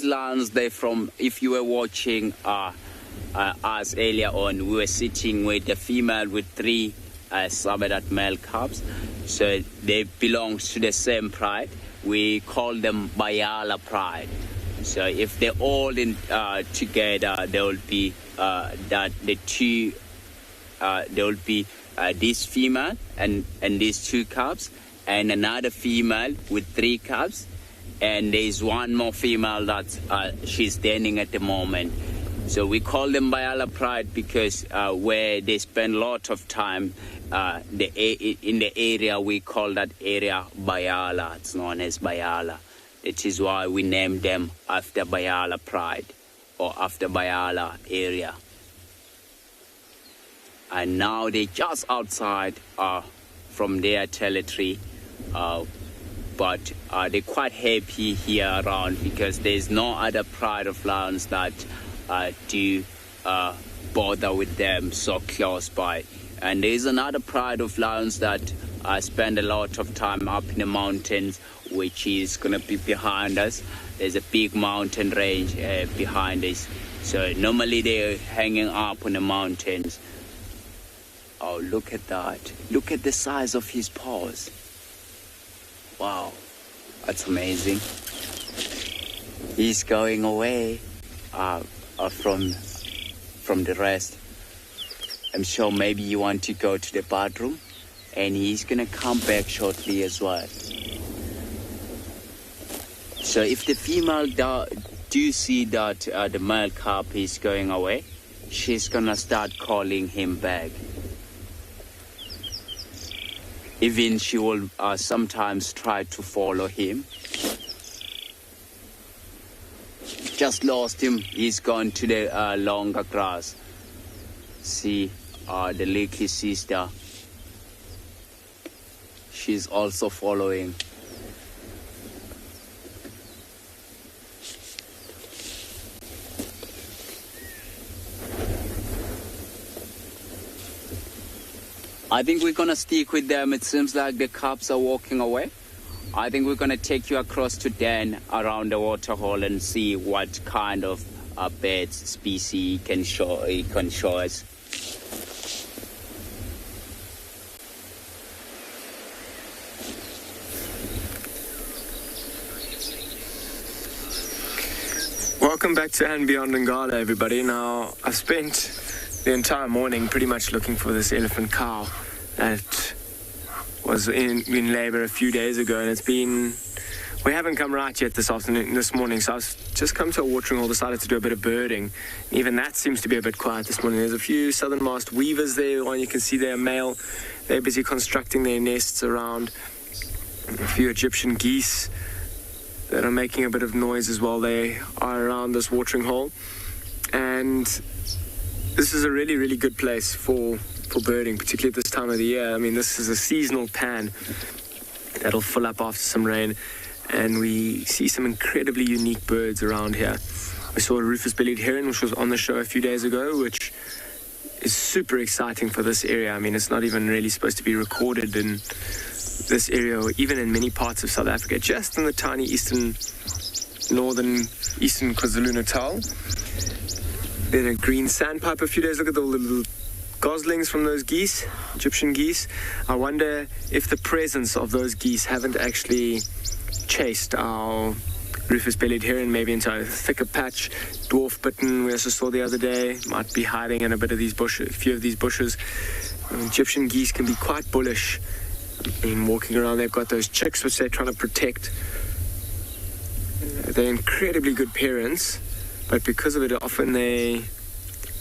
lions, they're from, if you were watching us earlier on, we were sitting with the female with 3 subadult male cubs. So they belong to the same pride. We call them Bayala pride. So if they're all in together, there will be this female and these 2 cubs, and another female with 3 cubs, and there's one more female that she's standing at the moment. So we call them Bayala pride because where they spend a lot of time in the area, we call that area Bayala. It's known as Bayala. It is why we named them after Bayala pride, or after Bayala area. And now they're just outside from their territory, but they're quite happy here around because there's no other pride of lions that do bother with them so close by. And there's another pride of lions that spend a lot of time up in the mountains, which is going to be behind us. There's a big mountain range behind us. So normally they're hanging up on the mountains. Oh, look at that. Look at the size of his paws. Wow, that's amazing. He's going away from the rest. I'm sure maybe you want to go to the bathroom, and he's gonna come back shortly as well. So if the female do see that the male cub is going away, she's gonna start calling him back. Even she will sometimes try to follow him. Just lost him. He's gone to the longer grass. See, the leaky sister. She's also following. I think we're going to stick with them. It seems like the cubs are walking away. I think we're going to take you across to den around the waterhole and see what kind of birds species he can show us. Welcome back to And Beyond Ngala, everybody. Now, I've spent the entire morning pretty much looking for this elephant cow that was in labor a few days ago, and we haven't come right yet this morning, so I've just come to a watering hole, decided to do a bit of birding. Even that seems to be a bit quiet this morning. There's a few southern-masked weavers there. One you can see there, male. They're busy constructing their nests around. A few Egyptian geese that are making a bit of noise as well. They are around this watering hole, and this is a really, really good place for birding, particularly at this time of the year. I mean, this is a seasonal pan that'll fill up after some rain, and we see some incredibly unique birds around here. We saw a rufous-bellied heron, which was on the show a few days ago, which is super exciting for this area. I mean, it's not even really supposed to be recorded in this area, or even in many parts of South Africa, just in the tiny eastern KwaZulu-Natal. Then a green sandpiper a few days. Look at all the little goslings from those geese, Egyptian geese. I wonder if the presence of those geese haven't actually chased our rufous-bellied heron maybe into a thicker patch. Dwarf bittern we also saw the other day, might be hiding in a few of these bushes. Egyptian geese can be quite bullish. I mean, walking around, they've got those chicks which they're trying to protect. They're incredibly good parents, but because of it, often they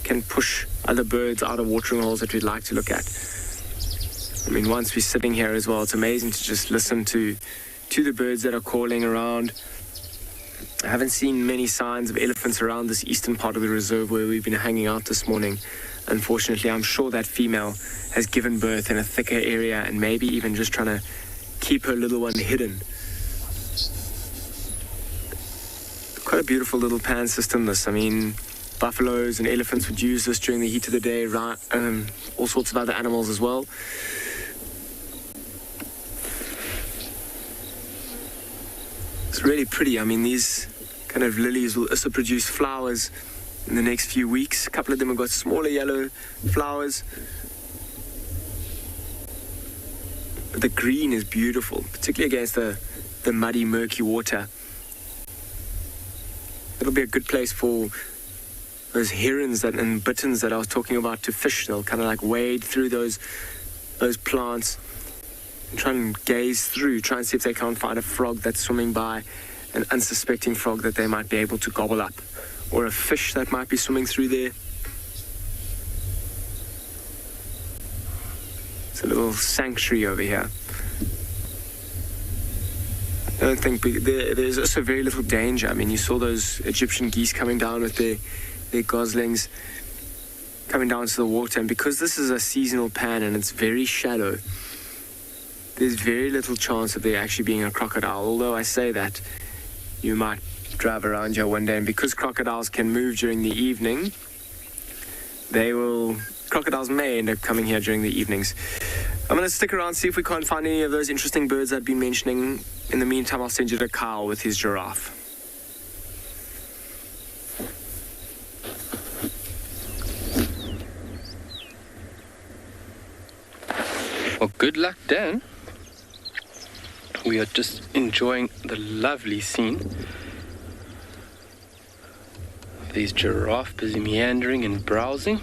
can push other birds out of watering holes that we'd like to look at. I mean, once we're sitting here as well, it's amazing to just listen to the birds that are calling around. I haven't seen many signs of elephants around this eastern part of the reserve where we've been hanging out this morning. Unfortunately, I'm sure that female has given birth in a thicker area and maybe even just trying to keep her little one hidden. Quite a beautiful little pan system, this. I mean, buffaloes and elephants would use this during the heat of the day, all sorts of other animals as well. It's really pretty. I mean, these kind of lilies will also produce flowers in the next few weeks. A couple of them have got smaller yellow flowers. But the green is beautiful, particularly against the muddy, murky water. It'll be a good place for those herons and bitterns that I was talking about to fish. They'll kind of like wade through those plants and try and gaze through, try and see if they can't find a frog that's swimming by, an unsuspecting frog that they might be able to gobble up, or a fish that might be swimming through there. It's a little sanctuary over here. I don't think there's also very little danger. I mean, you saw those Egyptian geese coming down with their goslings coming down to the water, and because this is a seasonal pan and it's very shallow, there's very little chance of there actually being a crocodile. Although I say that, you might drive around here one day, and because crocodiles can move during the evening, crocodiles may end up coming here during the evenings. I'm going to stick around, see if we can't find any of those interesting birds I've been mentioning. In the meantime, I'll send you to Kyle with his giraffe. Well, good luck, Dan. We are just enjoying the lovely scene. These giraffe busy meandering and browsing.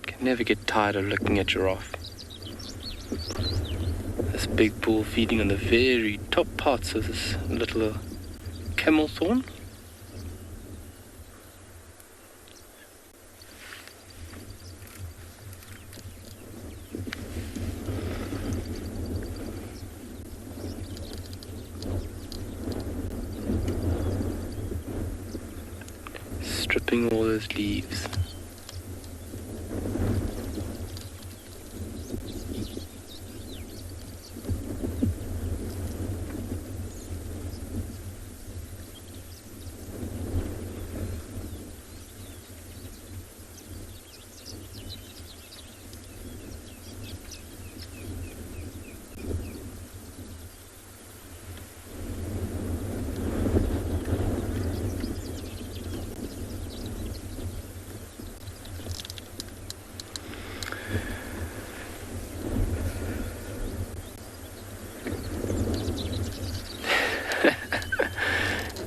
Can never get tired of looking at giraffe. This big bull feeding on the very top parts of this little camel thorn. Stripping all those leaves.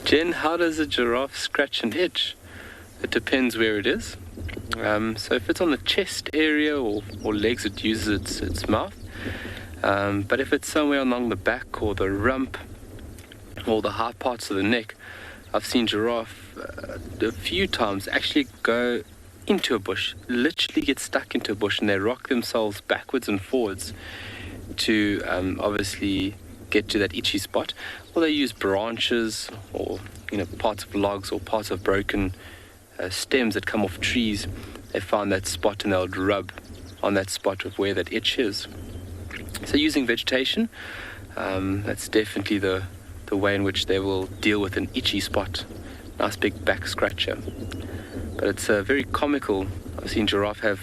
Jen, how does a giraffe scratch and itch? It depends where it is. So if it's on the chest area or legs, it uses its mouth. But if it's somewhere along the back or the rump or the high parts of the neck, I've seen giraffe a few times actually go into a bush, literally get stuck into a bush, and they rock themselves backwards and forwards to obviously get to that itchy spot. Or they use branches or parts of logs or parts of broken stems that come off trees. They find that spot and they'll rub on that spot of where that itch is. So using vegetation, that's definitely the way in which they will deal with an itchy spot. Nice big back scratcher. But it's very comical. I've seen giraffe have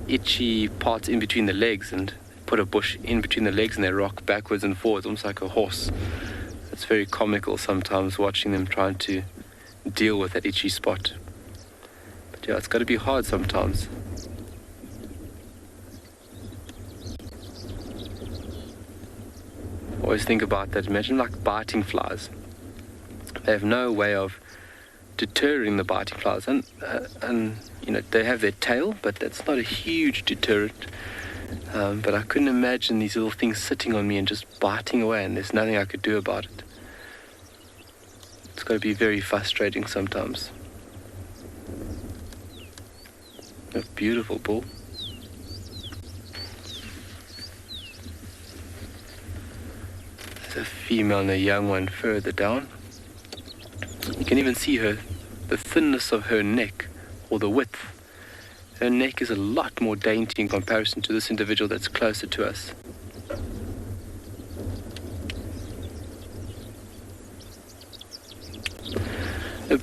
itchy parts in between the legs and put a bush in between the legs and they rock backwards and forwards, almost like a horse. It's very comical sometimes watching them trying to deal with that itchy spot. But yeah, it's got to be hard sometimes. Always think about that. Imagine like biting flies. They have no way of deterring the biting flies, and you know, they have their tail, but that's not a huge deterrent. But I couldn't imagine these little things sitting on me and just biting away, and there's nothing I could do about it. It's got to be very frustrating sometimes. A beautiful bull. There's a female and a young one further down. You can even see the thinness of her neck, or the width. Her neck is a lot more dainty in comparison to this individual that's closer to us.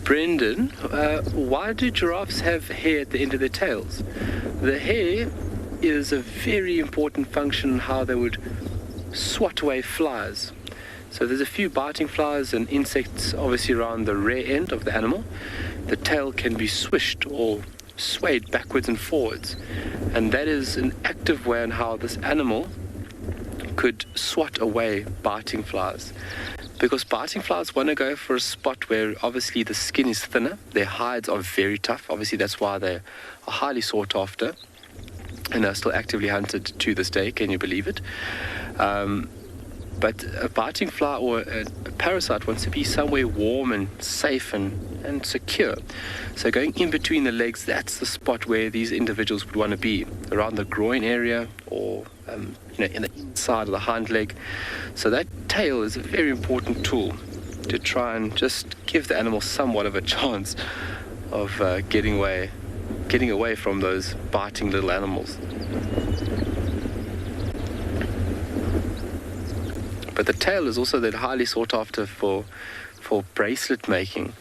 Brendan, why do giraffes have hair at the end of their tails? The hair is a very important function in how they would swat away flies. So there's a few biting flies and insects obviously around the rear end of the animal. The tail can be swished or swayed backwards and forwards, and that is an active way on how this animal could swat away biting flies, because biting flies want to go for a spot where obviously the skin is thinner, their hides are very tough. Obviously that's why they are highly sought after and are still actively hunted to this day. Can you believe it? But a biting fly or a parasite wants to be somewhere warm and safe and secure. So going in between the legs, that's the spot where these individuals would want to be, around the groin area, or in the inside of the hind leg. So that tail is a very important tool to try and just give the animal somewhat of a chance of getting away from those biting little animals. But the tail is also then highly sought after for bracelet making.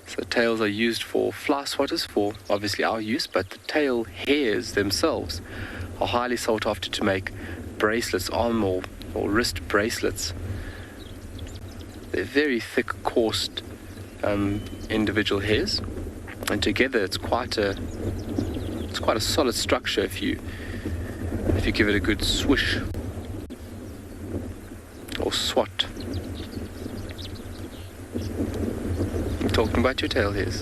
So tails are used for fly swatters, for obviously our use, but the tail hairs themselves are highly sought after to make bracelets, arm or wrist bracelets. They're very thick, coursed individual hairs, and together it's quite a solid structure if you give it a good swish or swat. I'm talking about your tail hairs.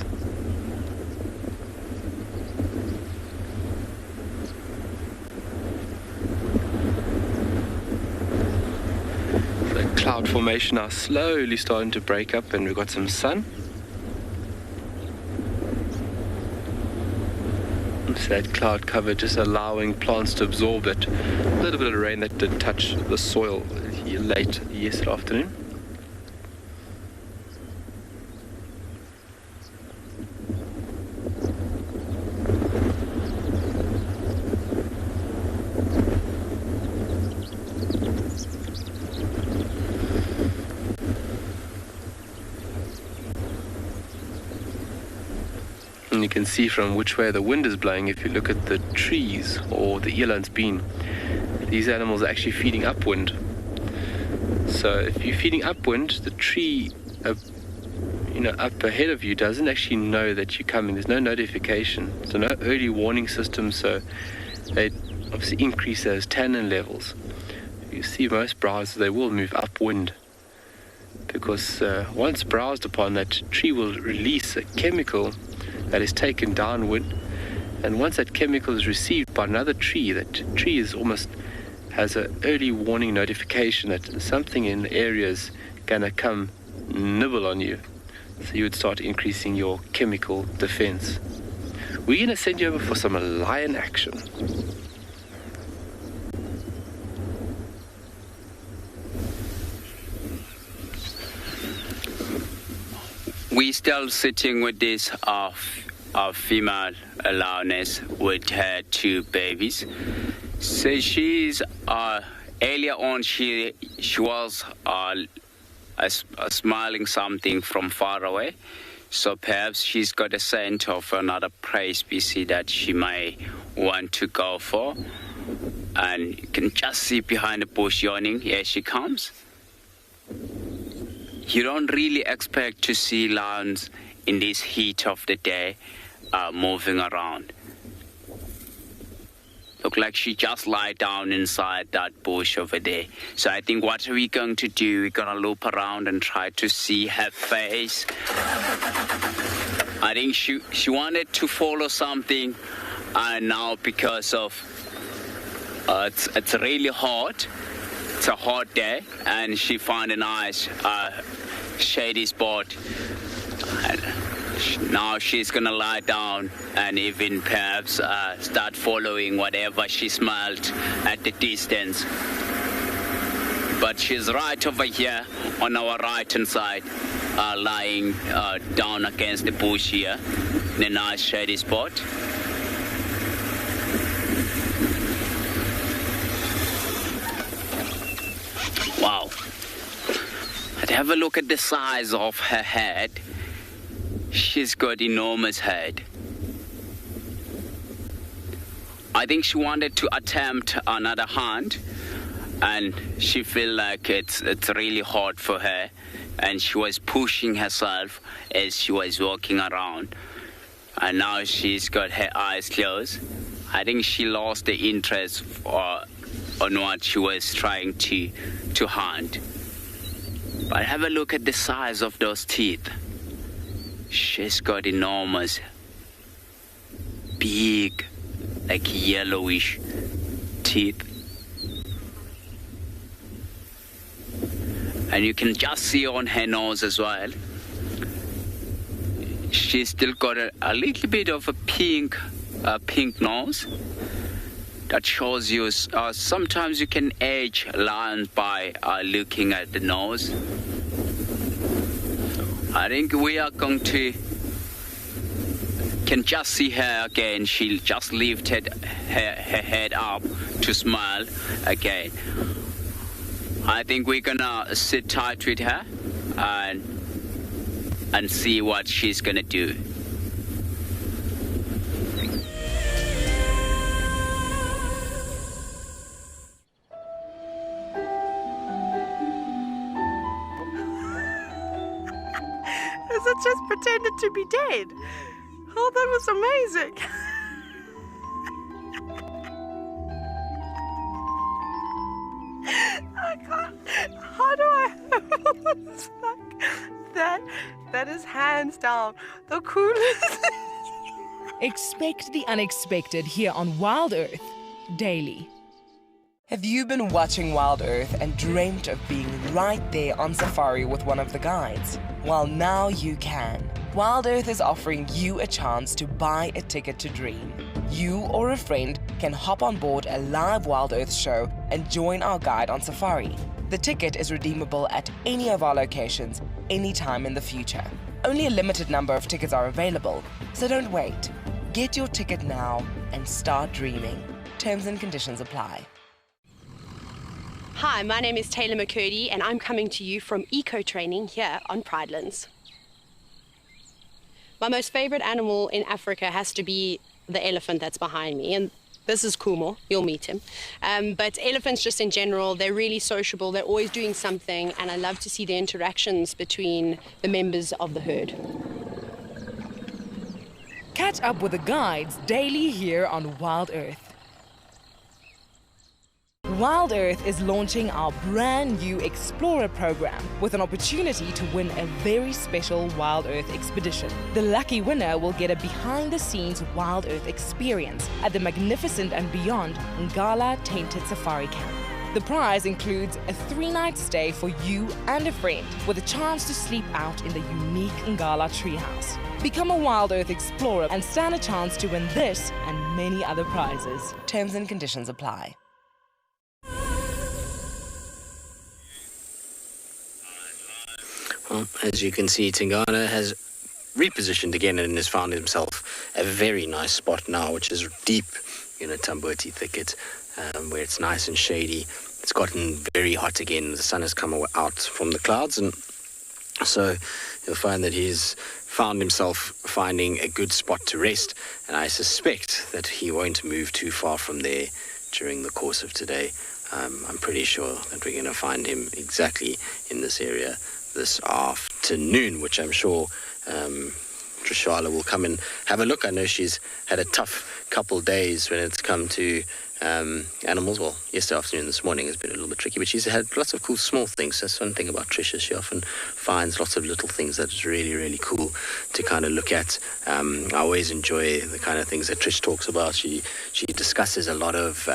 The cloud formation now slowly starting to break up, and we've got some sun. So that cloud cover just allowing plants to absorb that little bit of rain that did touch the soil late yesterday afternoon. And you can see from which way the wind is blowing if you look at the trees or the eland's bean. These animals are actually feeding upwind. So if you're feeding upwind, the tree up ahead of you doesn't actually know that you're coming. There's no notification, so no early warning system, so they obviously increase those tannin levels. You see most browsers, they will move upwind, because once browsed upon, that tree will release a chemical that is taken downwind, and once that chemical is received by another tree, that tree is almost has an early warning notification that something in the area is going to come nibble on you. So you would start increasing your chemical defense. We're going to send you over for some lion action. We still sitting with this female lioness with her two babies. So she's earlier on she was smiling something from far away. So perhaps she's got a scent of another prey species that she may want to go for. And you can just see behind the bush yawning. Here she comes. You don't really expect to see lions in this heat of the day, moving around. Look like she just lied down inside that bush over there. So I think what are we going to do? We're going to loop around and try to see her face. I think she wanted to follow something, and now because of it's really hot. It's a hot day, and she found a nice shady spot. And now she's gonna lie down and even perhaps start following whatever she smelled at the distance. But she's right over here on our right hand side, lying down against the bush here in a nice shady spot. Wow. And have a look at the size of her head. She's got enormous head. I think she wanted to attempt another hunt, and she felt like it's really hard for her, and she was pushing herself as she was walking around, and now she's got her eyes closed. I think she lost the interest on what she was trying to hunt. But have a look at the size of those teeth. She's got enormous, big, like yellowish teeth. And you can just see on her nose as well. She's still got a little bit of a pink nose. That shows you sometimes you can age lions by looking at the nose. I think we are going to can just see her again. She just lifted her head up to smile again. I think we're gonna sit tight with her and see what she's gonna do. It just pretended to be dead. Oh, that was amazing. I can't. How do I it's like that is hands down the coolest. Expect the unexpected here on Wild Earth daily. Have you been watching Wild Earth and dreamt of being right there on safari with one of the guides? Well, now you can. Wild Earth is offering you a chance to buy a ticket to dream. You or a friend can hop on board a live Wild Earth show and join our guide on safari. The ticket is redeemable at any of our locations, anytime in the future. Only a limited number of tickets are available, so don't wait. Get your ticket now and start dreaming. Terms and conditions apply. Hi, my name is Taylor McCurdy and I'm coming to you from Eco Training here on Pridelands. My most favorite animal in Africa has to be the elephant that's behind me, and this is Kumo, you'll meet him. But elephants just in general, they're really sociable, they're always doing something, and I love to see the interactions between the members of the herd. Catch up with the guides daily here on Wild Earth. Wild Earth is launching our brand new Explorer program with an opportunity to win a very special Wild Earth expedition. The lucky winner will get a behind-the-scenes Wild Earth experience at the magnificent and beyond Ngala Tainted Safari Camp. The prize includes a 3-night stay for you and a friend with a chance to sleep out in the unique Ngala treehouse. Become a Wild Earth Explorer and stand a chance to win this and many other prizes. Terms and conditions apply. Well, as you can see, Tingana has repositioned again and has found himself a very nice spot now, which is deep in a Tamboti thicket, where it's nice and shady. It's gotten very hot again. The sun has come out from the clouds, and so you'll find that he's found himself finding a good spot to rest, and I suspect that he won't move too far from there during the course of today. I'm pretty sure that we're going to find him exactly in this area this afternoon, which I'm sure Trishala will come and have a look. I know she's had a tough couple days when it's come to animals. Well, yesterday afternoon, this morning has been a little bit tricky, but she's had lots of cool small things. That's one thing about Trisha. She often finds lots of little things that is really, really cool to kind of look at. I always enjoy the kind of things that Trish talks about. She discusses a lot of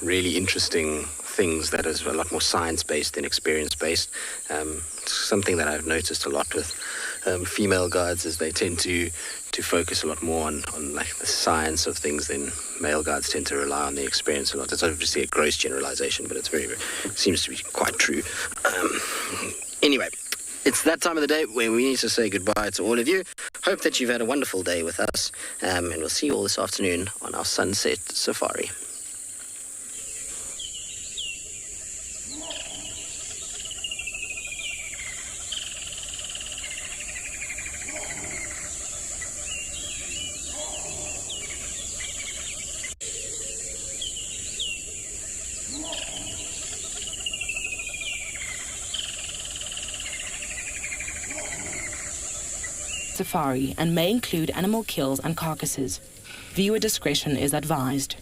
really interesting things that is a lot more science-based than experience-based. Something that I've noticed a lot with female guides is they tend to focus a lot more on like the science of things than male guides tend to rely on the experience a lot. It's obviously a gross generalization, but it's seems to be quite true. Anyway, it's that time of the day where we need to say goodbye to all of you. Hope that you've had a wonderful day with us, and we'll see you all this afternoon on our sunset safari. Safari and may include animal kills and carcasses. Viewer discretion is advised.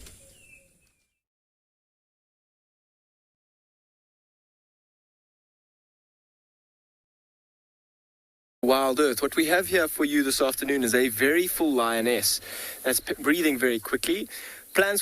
Wild Earth. What we have here for you this afternoon is a very full lioness that's breathing very quickly. Plans